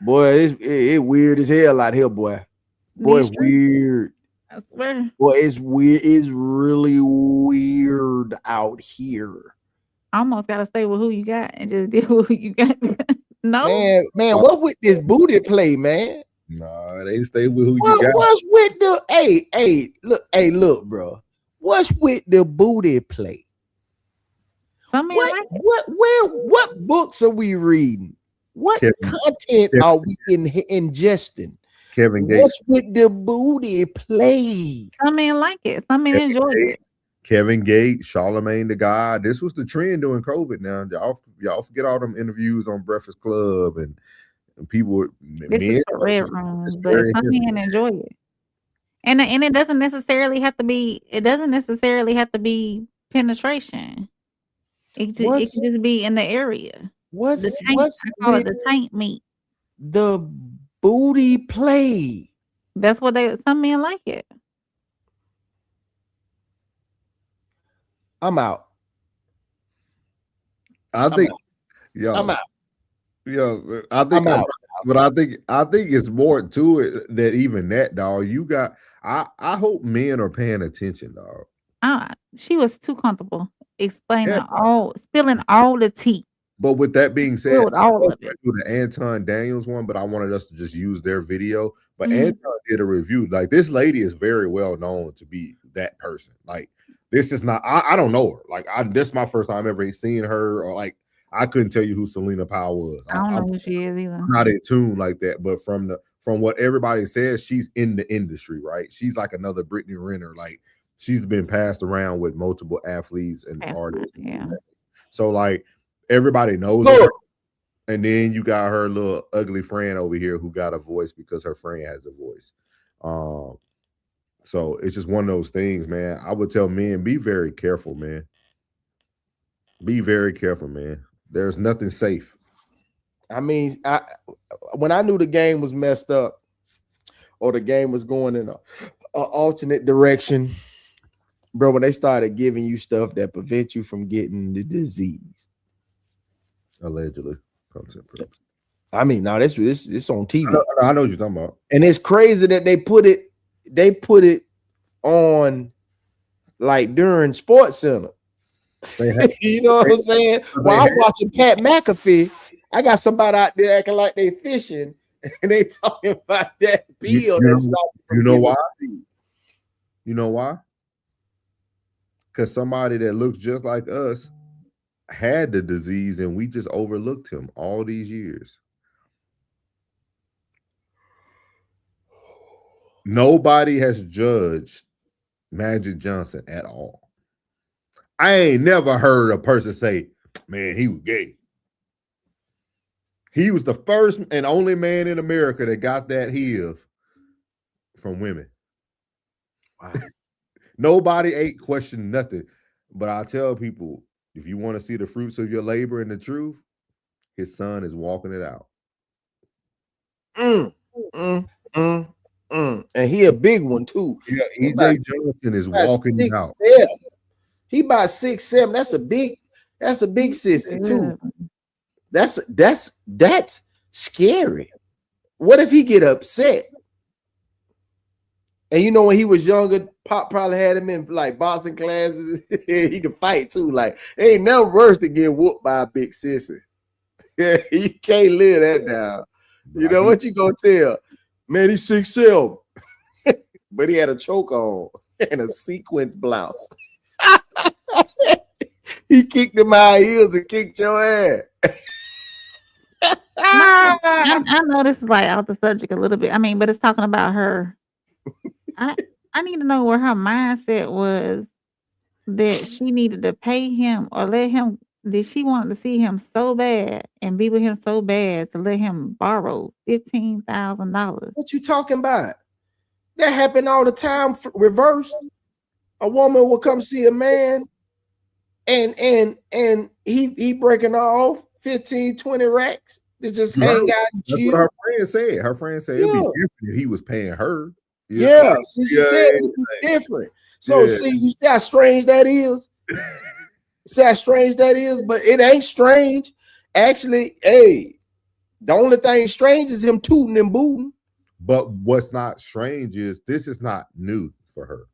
Boy, it weird as hell out here, boy. Boy, it's weird. I swear. Boy, it's weird. It's really weird out here. I almost gotta stay with who you got and just deal with who you got. No, man, what with this booty play, man? Nah, they stay with who you got. What's with the look, bro. What's with the booty play? What books are we reading? What content are we ingesting? Kevin Gates. What's with the booty play? Some men like it. Some men enjoy it. Kevin Gates, Charlemagne the God. This was the trend during COVID. Now y'all forget all them interviews on Breakfast Club and people. This is the red room, but some men enjoy it, and it doesn't necessarily have to be. It doesn't necessarily have to be penetration. It can just be in the area. What's the taint? I call it the taint meat. The booty play. That's what some men like it. I'm out. I think, I'm out. I think, but I think it's more to it than even that, dog. I hope men are paying attention, dog. She was too comfortable explaining spilling all the tea. But with that being said, all of it. Do the Anton Daniels one, but I wanted us to just use their video. But Anton did a review. Like, this lady is very well known to be that person. Like, this is not. I don't know her. Like, this is my first time ever seeing her. Or like, I couldn't tell you who Selena Powell was. I don't know who she is either. I'm not in tune like that. But from what everybody says, she's in the industry, right? She's like another Brittany Renner. Like, she's been passed around with multiple athletes and artists. Yeah. So like, everybody knows her. And then you got her little ugly friend over here who got a voice because her friend has a voice. So it's just one of those things, man. I would tell men, be very careful, man. Be very careful, man. There's nothing safe. I mean, when I knew the game was messed up or the game was going in an alternate direction, bro, when they started giving you stuff that prevents you from getting the disease. Allegedly. Content purpose. I mean, now this on TV. I know what you're talking about. And it's crazy that they put it on like during Sports Center. You know what I'm saying? While I'm watching Pat McAfee, I got somebody out there acting like they fishing and they talking about that bill. You know why? You know why? Because somebody that looks just like us had the disease and we just overlooked him all these years. Nobody has judged Magic Johnson at all. I ain't never heard a person say, man, he was gay. He was the first and only man in America that got that HIV from women. Wow. Nobody ain't questioned nothing. But I tell people, if you want to see the fruits of your labor and the truth, his son is walking it out. And he a big one too. Yeah, EJ Johnson is walking it out. He about 6'7". That's a big sissy too. That's scary. What if he get upset? And you know, when he was younger, Pop probably had him in like boxing classes. He could fight too. Like, ain't nothing worse than getting whooped by a big sissy. Yeah, you can't live that down. You know what you gonna tell? Man, he's 6'7", but he had a choke on and a sequence blouse. He kicked him high heels and kicked your ass. I know this is like off the subject a little bit. I mean, but it's talking about her. I need to know where her mindset was that she needed to pay him or let him. Did she want to see him so bad and be with him so bad to let him borrow $15,000? What you talking about? That happened all the time. Reversed. A woman will come see a man, and he breaking off 15, 20 racks to just hang out and chill. That's what her friend said. Her friend said it'd be different if he was paying her. Yeah, she said it's different. So see, you see how strange that is? See how strange that is? But it ain't strange. Actually, hey, the only thing strange is him tooting and booting. But what's not strange is this is not new for her.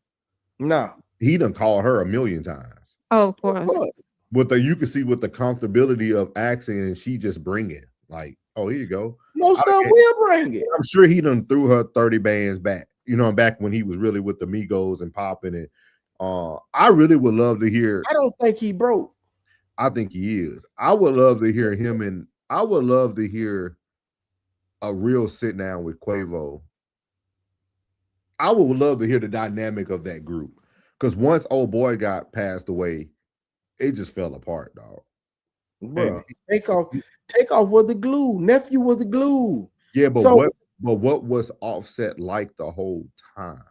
No. He done called her a million times. Oh, of course. With the, you can see with the comfortability of accent, and she just bring it. Like, oh, here you go. Most of them will bring it. I'm sure he done threw her 30 bands back. You know, back when he was really with the Migos and popping it. I really would love to hear. I don't think he broke. I think he is. I would love to hear him, and I would love to hear a real sit down with Quavo. I would love to hear the dynamic of that group, because once old boy got passed away, it just fell apart, dog. Bro, take off was the glue. Nephew was the glue. Yeah, but so, what was Offset like the whole time?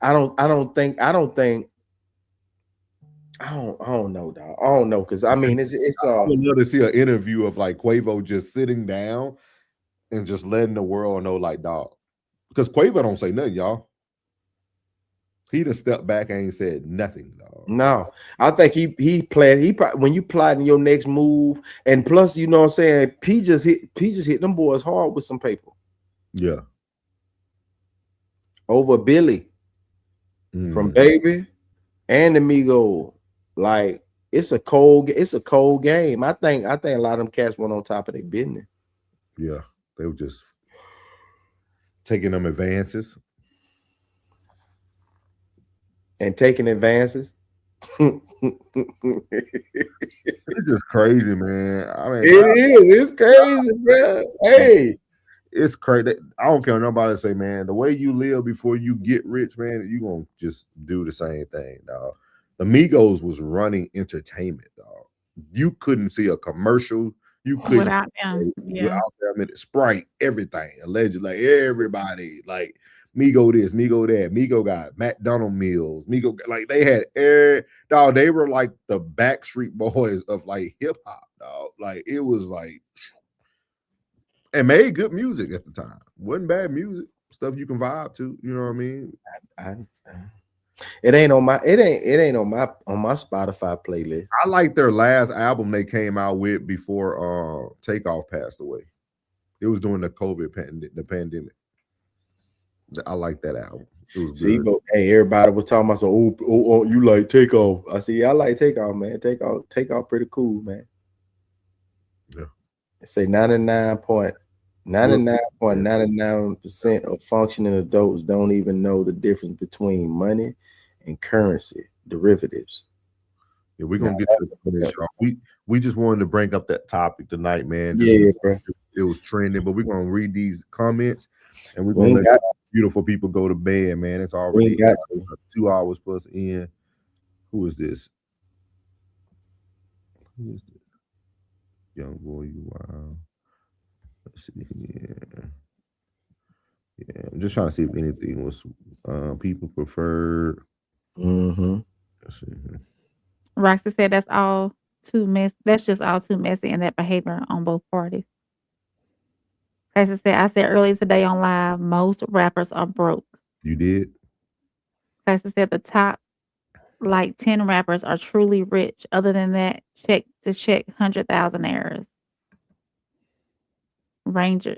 I don't think I don't know, dog. I don't know, because I mean it's I would love to see an interview of like Quavo just sitting down and just letting the world know, like, dog, because Quavo don't say nothing, y'all. He just stepped back and ain't said nothing, dog. No, I think he planned. He probably, when you plotting your next move, and plus, you know what I'm saying, P just hit them boys hard with some paper. Yeah. Over Billy from Baby and the Migos. Like, it's a cold game. I think a lot of them cats went on top of their business. Yeah, they were just taking them advances. And taking advances. It's just crazy, man. I mean, it's crazy, bro. Hey, it's crazy. I don't care what nobody say, man. The way you live before you get rich, man, you gonna just do the same thing, dog. The Migos was running entertainment, dog. You couldn't see a commercial. You couldn't without them. Yeah. Sprite, everything. Allegedly, like everybody, like Migo this, Migo that, Migo got McDonald meals, Migo, like they had dog, they were like the Backstreet Boys of like hip hop, dog. Like it was like, and made good music at the time. Wasn't bad music, stuff you can vibe to, you know what I mean? It ain't on my Spotify playlist. I like their last album they came out with before Takeoff passed away. It was during the COVID pandemic. I like that album. It was good. But hey, everybody was talking about, so oh, you like Takeoff. I see, I like Takeoff, man. Takeoff pretty cool, man. Yeah. They say 99.99% of functioning adults don't even know the difference between money and currency derivatives. Yeah, we're gonna get to this, y'all. We just wanted to bring up that topic tonight, man. Bro. It was trending, but we're gonna read these comments and we're gonna let beautiful people go to bed, man. It's already 2 hours plus in. Who is this? Young boy, you wow. Let's see here. Yeah, I'm just trying to see if anything was people preferred. Let's see here. Roxy said that's all too messy. That's just all too messy in that behavior on both parties. As I said earlier today on live, most rappers are broke. You did? As I said, the top like 10 rappers are truly rich. Other than that, check 100,000 Ranger,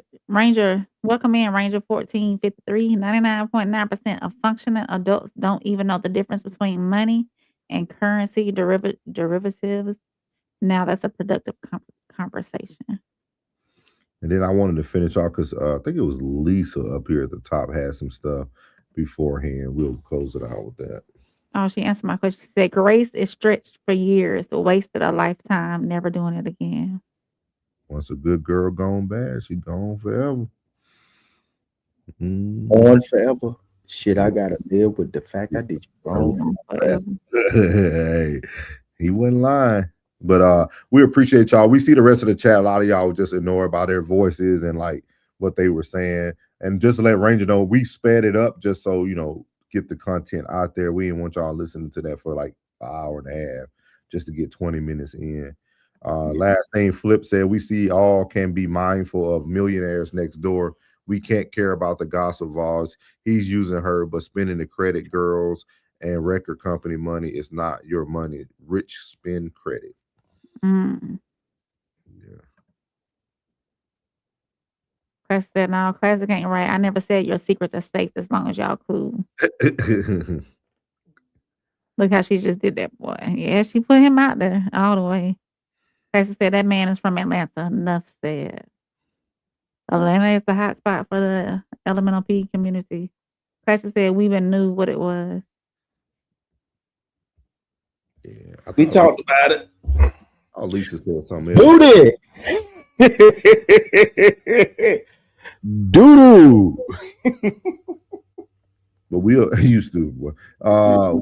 welcome in, Ranger 1453. 99.9% of functioning adults don't even know the difference between money and currency derivatives. Now that's a productive conversation. And then I wanted to finish off because I think it was Lisa up here at the top had some stuff beforehand. We'll close it out with that. Oh, she answered my question. She said, Grace is stretched for years, wasted a lifetime, never doing it again. Once a good girl gone bad, she gone forever. On forever. Shit, I gotta live with the fact I did you wrong forever. Hey, he wasn't lying. But we appreciate y'all. We see the rest of the chat. A lot of y'all just ignore about their voices and like what they were saying. And just to let Ranger know, we sped it up just so, you know, get the content out there. We didn't want y'all listening to that for like an hour and a half just to get 20 minutes in. Last thing Flip said, we see all can be mindful of millionaires next door. We can't care about the gossip Voss. He's using her, but spending the credit girls and record company money is not your money. Rich spend credit. Yeah. Classic said, no, Classic ain't right. I never said your secrets are safe as long as y'all cool. Look how she just did that, boy. Yeah, she put him out there all the way. Classic said, that man is from Atlanta. Enough said. Atlanta is the hot spot for the Elemental P community. Classic said, we even knew what it was. Yeah, we talked about it. Oh, Lisa said something else. Booty. Doo-doo. But we used to.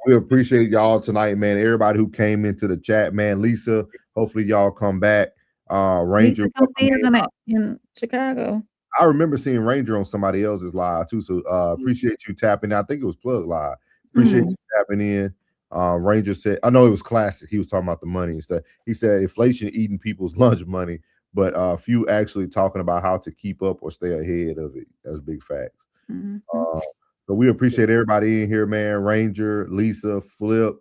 We appreciate y'all tonight, man. Everybody who came into the chat, man. Lisa, hopefully y'all come back. Ranger, Lisa, come see us in Chicago. I remember seeing Ranger on somebody else's live too. So appreciate you tapping in. I think it was Plug Live. Appreciate you tapping in. Ranger said, I know it was Classic. He was talking about the money and stuff. He said inflation eating people's lunch money, but few actually talking about how to keep up or stay ahead of it. That's big facts. So we appreciate everybody in here, man. Ranger, Lisa, Flip,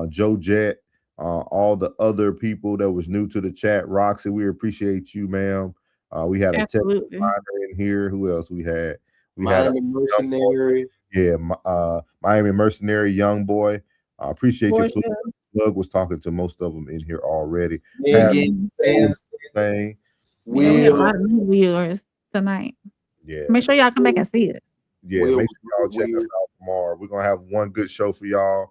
Joe Jet, all the other people that was new to the chat. Roxy, we appreciate you, ma'am. We had a tech in here. Who else we had? We Miami Mercenary. Yeah, Miami Mercenary, Young Boy. I appreciate you. Plug was talking to most of them in here already. We have a lot of new viewers tonight. Yeah. Make sure y'all come back and see it. Yeah, make sure y'all check us out tomorrow. We're gonna have one good show for y'all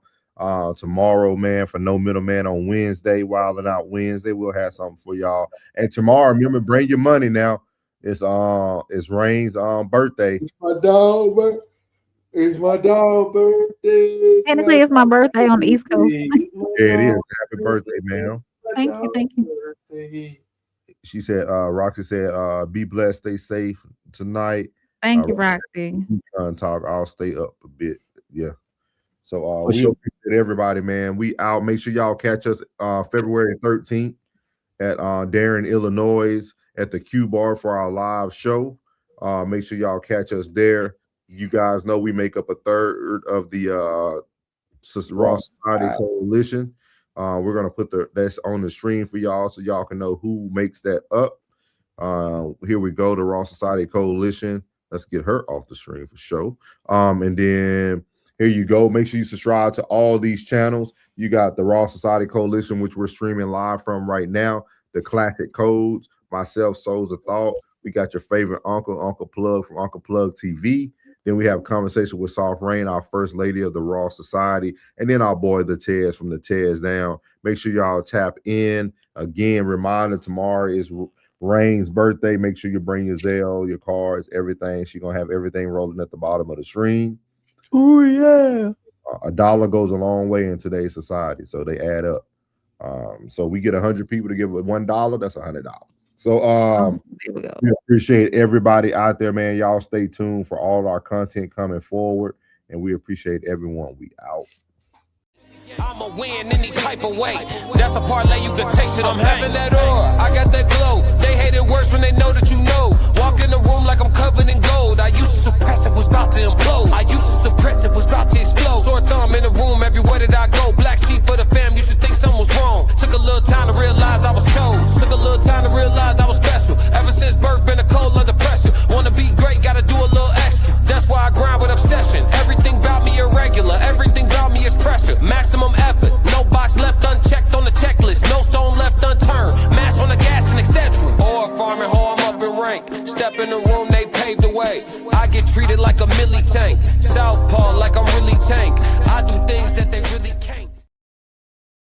tomorrow, man. For No Middleman on Wednesday, Wilding Out Wednesday, we'll have something for y'all. And tomorrow, remember, bring your money now. It's Rain's birthday. It's my dog birthday. It's my dog birthday. Technically, it's my birthday on the East Coast. Yeah, it is. Happy birthday, man. Thank you. She said, Roxy said, be blessed, stay safe tonight. Thank you, Roxy. Talk. I'll stay up a bit. Yeah. So we appreciate everybody, man. We out. Make sure y'all catch us February 13th at Darren, Illinois at the Q Bar for our live show. Make sure y'all catch us there. You guys know we make up a third of the Raw Society Coalition. We're gonna put that's on the stream for y'all so y'all can know who makes that up. Here we go, the Raw Society Coalition. Let's get her off the stream for sure. And then here you go. Make sure you subscribe to all these channels. You got the Raw Society Coalition, which we're streaming live from right now. The Classic Codes, myself, Souls of Thought. We got your favorite Uncle Plug from Uncle Plug TV. Then we have conversation with Soft Rain, our first lady of the Raw Society. And then our boy, the Tez from the Tez Down. Make sure y'all tap in. Again, reminder, tomorrow is Rain's birthday. Make sure you bring your Zelle, your cards, everything. She's going to have everything rolling at the bottom of the stream. Oh, yeah. $1 goes a long way in today's society, so they add up. So we get 100 people to give $1, that's $100. So we appreciate everybody out there, man. Y'all stay tuned for all our content coming forward, and we appreciate everyone. We out. I'ma win any type of way. That's a parlay you could take to them. I'm having that aura, I got that glow. They hate it worse when they know that you know. Walk in the room like I'm covered in gold. I used to suppress it, was about to implode. I used to suppress it, was about to explode. Sore thumb in the room, everywhere that I go. Black sheep for the fam, used to think something was wrong. Took a little time to realize I was chose. Took a little time to realize I was special. Ever since birth, been a cold under pressure. Wanna be great, gotta do a little extra. That's why I grind with obsession. Everything about me irregular, everything about me is pressure. Maximum effort, no box left unchecked on the checklist, no stone left unturned, mash on the gas and etc. Or farming, ho, I'm up in rank. Step in the room, they paved the way. I get treated like a milli tank, southpaw like I'm really tank. I do things that they really can't.